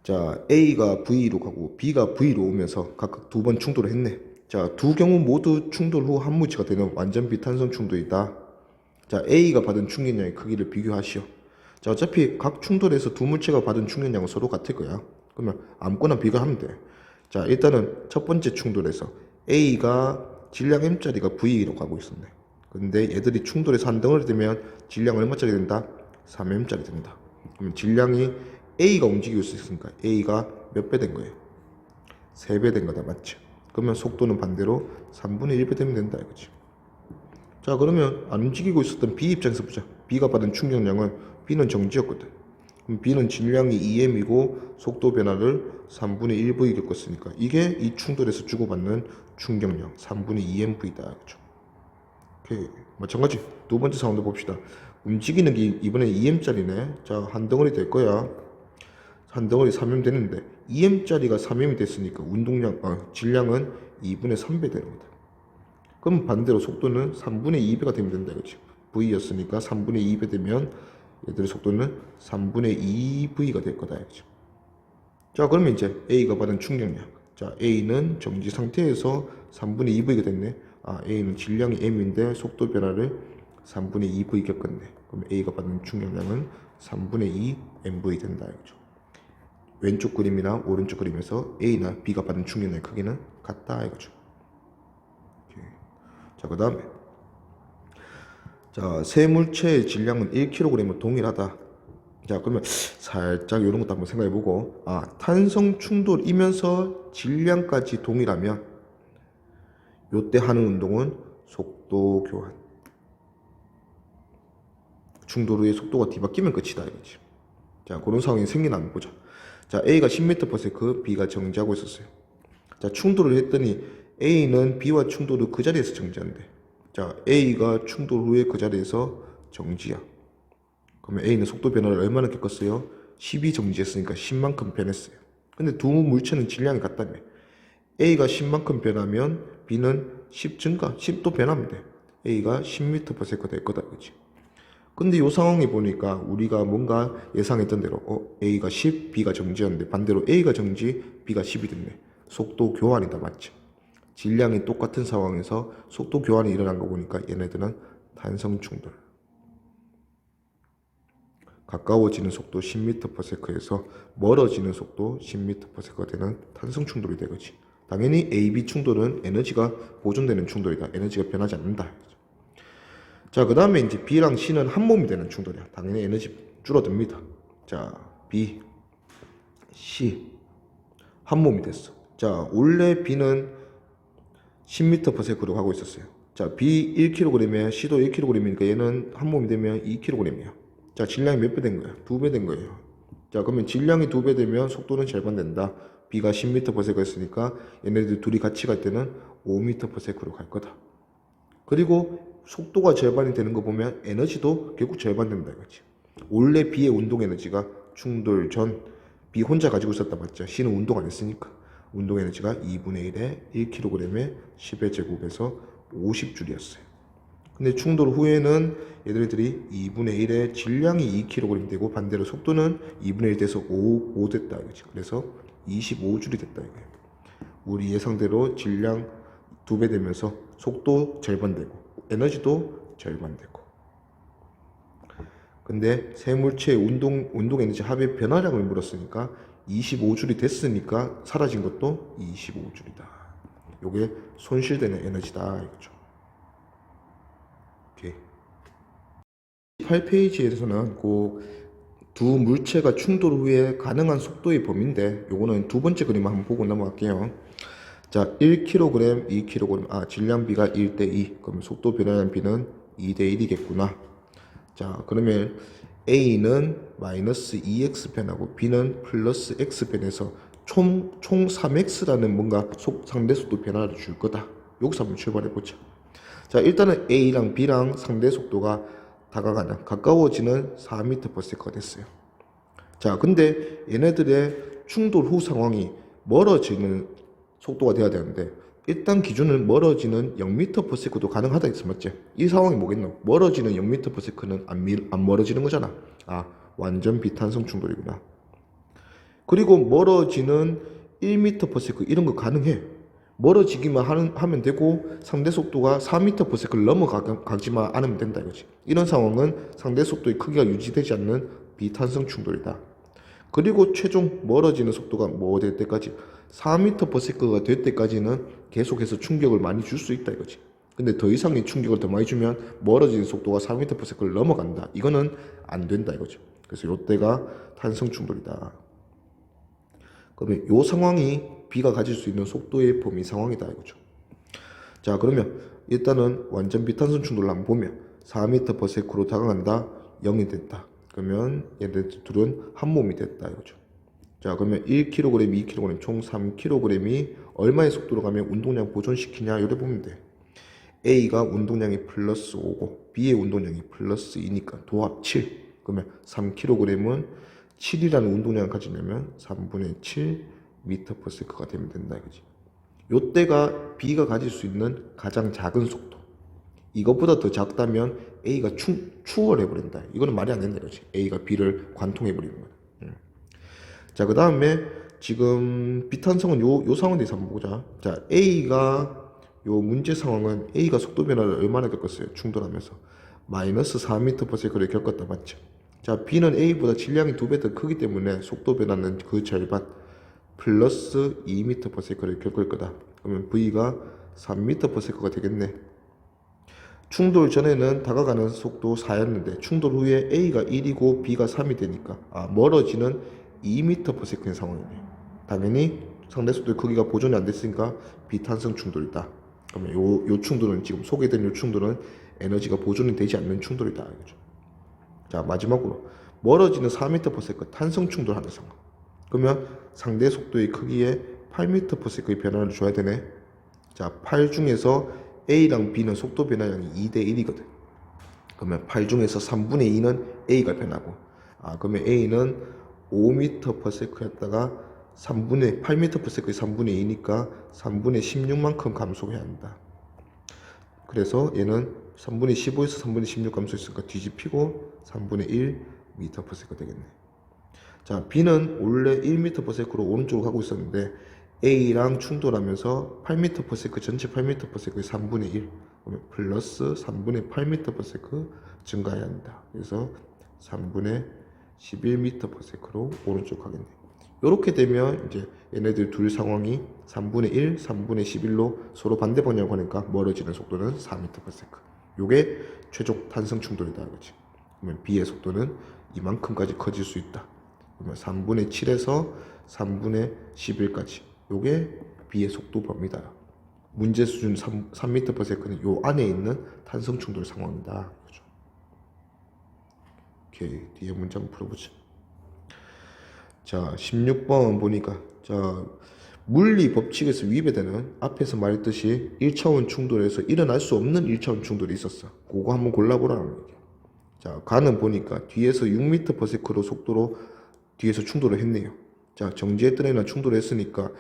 Speaker 1: 자, A가 V로 가고 B가 V로 오면서 각각 두 번 충돌을 했네. 자, 두 경우 모두 충돌 후 한 물체가 되는 완전 비탄성 충돌이다. 자, A가 받은 충격량의 크기를 비교하시오. 자, 어차피 각 충돌에서 두 물체가 받은 충격량은 서로 같을 거야. 그러면 아무거나 비교하면 돼. 자, 일단은 첫 번째 충돌에서 A가 질량 M짜리가 V로 가고 있었네. 근데 얘들이 충돌해서 한 덩어리 되면 질량 얼마짜리 된다? 3M짜리 된다. 그러면 질량이 A가 움직이고 있으니까 A가 몇 배 된 거예요? 3배 된 거다, 맞죠? 그러면 속도는 반대로 3분의 1배 되면 된다 이거지. 자, 그러면 안 움직이고 있었던 B 입장에서 보자. B가 받은 충격량은 B는 정지였거든. 그럼 B는 질량이 2m이고 속도 변화를 3분의 1v 겪었으니까 이게 이 충돌에서 주고받는 충격량 3분의 2mv다. 그죠? 오케이. 마찬가지 두 번째 상황도 봅시다. 움직이는 게 이번에 2m짜리네. 자, 한 덩어리 될 거야. 한 덩어리 3m 되는데 2m짜리가 3m이 됐으니까 질량은 2분의 3배 되는 거다. 그럼 반대로 속도는 3분의 2배가 되면 된다 이거지. V였으니까 3분의 2배 되면 얘들의 속도는 3분의 2V가 될 거다 이거지. 자, 그러면 이제 A가 받은 충격량. 자, A는 정지 상태에서 3분의 2V가 됐네. A는 질량이 M인데 속도 변화를 3분의 2V 겪었네. 그럼 A가 받은 충격량은 3분의 2 MV 된다 이거죠. 왼쪽 그림이나 오른쪽 그림에서 A나 B가 받은 충격량의 크기는 같다 이거죠. 자, 그 다음에 자, 세 물체의 질량은 1kg은 동일하다. 자, 그러면 살짝 이런 것도 한번 생각해보고, 탄성 충돌이면서 질량까지 동일하면 요때 하는 운동은 속도 교환. 충돌 후에 속도가 뒤바뀌면 끝이다 이거지. 자, 그런 상황이 생기나 한번 보자. 자, A가 10m/s, B가 정지하고 있었어요. 자, 충돌을 했더니 A는 B와 충돌 후 그 자리에서 정지한대. 자, A가 충돌 후에 그 자리에서 정지야. 그러면 A는 속도 변화를 얼마나 겪었어요? 10이 정지했으니까 10만큼 변했어요. 근데 두 물체는 질량이 같다며. A가 10만큼 변하면 B는 10 증가, 10도 변하면 돼. A가 10m/s 될 거다, 그치? 근데 이 상황에 보니까 우리가 뭔가 예상했던 대로 A가 10, B가 정지였는데 반대로 A가 정지, B가 10이 됐네. 속도 교환이다, 맞죠? 질량이 똑같은 상황에서 속도 교환이 일어난 거 보니까 얘네들은 탄성 충돌. 가까워지는 속도 10m/s에서 멀어지는 속도 10m/s가 되는 탄성 충돌이 되겠지. 당연히 A, B 충돌은 에너지가 보존되는 충돌이다. 에너지가 변하지 않는다. 자, 그 다음에 이제 B랑 C는 한 몸이 되는 충돌이야. 당연히 에너지 줄어듭니다. 자, B, C 한 몸이 됐어. 자, 원래 B는 10m/s로 가고 있었어요. 자, B 1kg에 C도 1kg이니까 얘는 한 몸이 되면 2kg이야. 자, 질량이 몇 배 된 거야? 2배 된 거예요. 자, 그러면 질량이 2배 되면 속도는 절반된다. B가 10m/s가 있으니까 얘네들 둘이 같이 갈 때는 5m/s로 갈 거다. 그리고 속도가 절반이 되는 거 보면 에너지도 결국 절반 된다 이거지. 원래 B의 운동 에너지가 충돌 전 B 혼자 가지고 있었다 맞죠? C는 운동 안 했으니까 운동 에너지가 2분의 1에 1kg에 10의 제곱에서 50줄이었어요. 근데 충돌 후에는 얘들이 2분의 1의 질량이 2kg 되고 반대로 속도는 2분의 1 돼서 5 됐다 이거지. 그래서 25줄이 됐다 이거예요. 우리 예상대로 질량 2배 되면서 속도 절반 되고 에너지도 절반 되고. 근데 세 물체의 운동 에너지 합의 변화량을 물었으니까 25줄이 됐으니까 사라진 것도 25줄이다. 요게 손실되는 에너지다 이거죠. 오케이. 18페이지에서는 그 두 물체가 충돌 후에 가능한 속도의 범위인데 요거는 두 번째 그림을 한번 보고 넘어갈게요. 자, 1kg, 2kg, 질량비가 1대2. 그러면 속도 변화량 B는 2대1이겠구나. 자, 그러면 A는 마이너스 2x 변하고 B는 플러스 x 변해서 총 3x라는 뭔가 상대 속도 변화를 줄 거다. 여기서 한번 출발해 보자. 자, 일단은 A랑 B랑 상대 속도가 가까워지는 4m/s가 됐어요. 자, 근데 얘네들의 충돌 후 상황이 멀어지는 속도가 돼야 되는데 일단 기준은 멀어지는 0m/s도 가능하다 했어, 맞지? 이 상황이 뭐겠노? 멀어지는 0m/s는 안 멀어지는 거잖아. 완전 비탄성 충돌이구나. 그리고 멀어지는 1m/s 이런 거 가능해. 멀어지기만 하면 되고 상대 속도가 4m/s를 넘어가지만 않으면 된다 이거지. 이런 상황은 상대 속도의 크기가 유지되지 않는 비탄성 충돌이다. 그리고 최종 멀어지는 속도가 뭐 될 때까지 4ms가 될 때까지는 계속해서 충격을 많이 줄 수 있다 이거지. 근데 더 이상의 충격을 더 많이 주면 멀어지는 속도가 4ms를 넘어간다. 이거는 안 된다 이거죠. 그래서 요때가 탄성 충돌이다. 그러면 요 상황이 B가 가질 수 있는 속도의 범위 상황이다 이거죠. 자, 그러면 일단은 완전 비탄성 충돌을 한번 보면 4ms로 다가간다. 0이 됐다. 그러면 얘들 둘은 한 몸이 됐다 이거죠. 자, 그러면 1kg, 2kg, 총 3kg이 얼마의 속도로 가면 운동량 보존시키냐 이래 보면 돼. A가 운동량이 플러스 5고 B의 운동량이 플러스 2니까 도합 7. 그러면 3kg은 7이라는 운동량을 가지려면 3분의 7 m/s가 되면 된다 이거지. 요때가 B가 가질 수 있는 가장 작은 속도. 이것보다 더 작다면 A가 추월해버린다. 이거는 말이 안 된다 이거지. A가 B를 관통해버리는 거야. 자, 그 다음에 지금 비탄성은 요 상황에 대해서 한번 보자. 자, A가 요 문제 상황은 A가 속도 변화를 얼마나 겪었어요? 충돌하면서 마이너스 4m/s를 겪었다 맞죠? 자, B는 A보다 질량이 2배 더 크기 때문에 속도 변화는 그 절반 플러스 2m/s를 겪을 거다. 그러면 V가 3m/s가 되겠네. 충돌 전에는 다가가는 속도 4였는데 충돌 후에 A가 1이고 B가 3이 되니까 멀어지는 2m/s인 상황이네. 당연히 상대 속도의 크기가 보존이 안 됐으니까 비탄성 충돌이다. 그러면 요 충돌은 지금 소개된 요 충돌은 에너지가 보존이 되지 않는 충돌이다. 이거죠. 자, 마지막으로 멀어지는 4m/s 탄성 충돌하는 상황. 그러면 상대 속도의 크기에 8m/s의 변화를 줘야 되네. 자, 8 중에서 A랑 B는 속도 변화량이 2대 1이거든. 그러면 8 중에서 3분의 2는 A가 변하고, 그러면 A는 5m/s였다가 8m/s의 3분의 2니까 3분의 16만큼 감소해야 한다. 그래서 얘는 3분의 15에서 3분의 16 감소했으니까 뒤집히고 3분의 1 m/s가 되겠네. 자, B는 원래 1m/s로 오른쪽으로 가고 있었는데 A랑 충돌하면서 8m/s 전체 8m/s의 3분의 1 그러면 플러스 3분의 8m/s 증가해야 한다. 그래서 3분의 11m/s로 오른쪽 가겠네. 이렇게 되면 이제 얘네들 둘 상황이 3분의 1, 3분의 11로 서로 반대 방향으로 가니까 멀어지는 속도는 4m/s. 요게 최종 탄성 충돌이다. 그렇지? 그러면 B의 속도는 이만큼까지 커질 수 있다. 그러면 3분의 7에서 3분의 11까지. 요게 B의 속도 범위다. 문제 수준 3m/s는 요 안에 있는 탄성 충돌 상황이다. 그렇죠? 오케이, 뒤에 문제 한번 풀어보자. 자, 16번 보니까 자, 물리 법칙에서 위배되는 앞에서 말했듯이 1차원 충돌에서 일어날 수 없는 1차원 충돌이 있었어. 그거 한번 골라보라는 얘기야. 자, 가는 보니까 뒤에서 6m/s로 속도로 뒤에서 충돌을 했네요. 자, 정지했던 애랑 충돌을 했으니까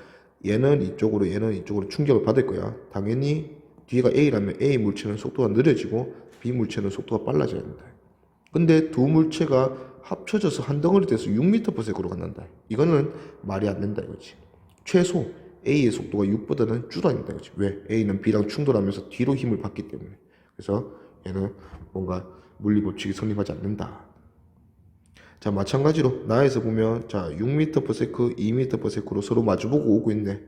Speaker 1: 얘는 이쪽으로 얘는 이쪽으로 충격을 받을 거야. 당연히 뒤가 A라면 A 물체는 속도가 느려지고 B 물체는 속도가 빨라져야 된다. 근데 두 물체가 합쳐져서 한 덩어리 돼서 6m/s로 간단다. 이거는 말이 안 된다 이거지. 최소 A의 속도가 6보다는 줄어야 된다 이거지. 왜? A는 B랑 충돌하면서 뒤로 힘을 받기 때문에. 그래서 얘는 뭔가 물리 법칙이 성립하지 않는다. 자, 마찬가지로 나에서 보면 자 6m/s, 2m/s로 서로 마주보고 오고 있네.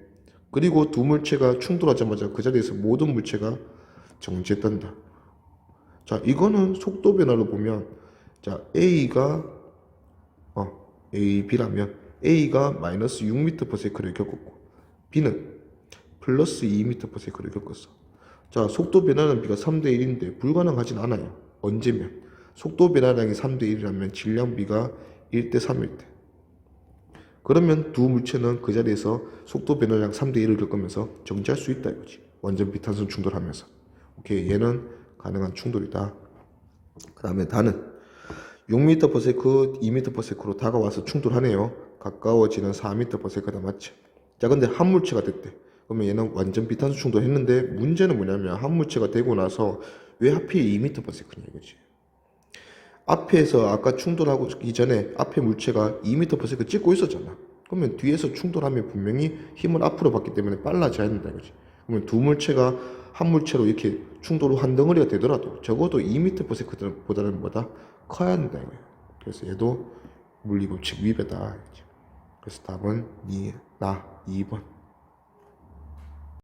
Speaker 1: 그리고 두 물체가 충돌하자마자 그 자리에서 모든 물체가 정지했단다. 자, 이거는 속도 변화로 보면 자 A가 B라면 A가 마이너스 6m/s를 겪었고 B는 플러스 2m/s를 겪었어. 자, 속도 변화는 B가 3대 1인데 불가능하진 않아요. 언제면 속도 변화량이 3대 1이라면 질량 B가 1대 3일 때. 그러면 두 물체는 그 자리에서 속도 변화량 3대 1을 겪으면서 정지할 수 있다 이거지. 완전 비탄성 충돌하면서. 오케이, 얘는 가능한 충돌이다. 그 다음에 다는 6m/s, 2m/s로 다가와서 충돌하네요. 가까워지는 4m/s다 맞죠? 자, 근데 한 물체가 됐대. 그러면 얘는 완전 비탄성 충돌했는데 문제는 뭐냐면 한 물체가 되고 나서 왜 하필 2m/s냐 이거지. 앞에서 아까 충돌하기 전에 앞에 물체가 2m/s 찍고 있었잖아. 그러면 뒤에서 충돌하면 분명히 힘을 앞으로 받기 때문에 빨라져야 된다 이거지. 그러면 두 물체가 한 물체로 이렇게 충돌 한 덩어리가 되더라도 적어도 2m/s보다는 뭐다? 커야 한다 이거야. 그래서 얘도 물리 법칙 위배다. 그래서 답은 2번.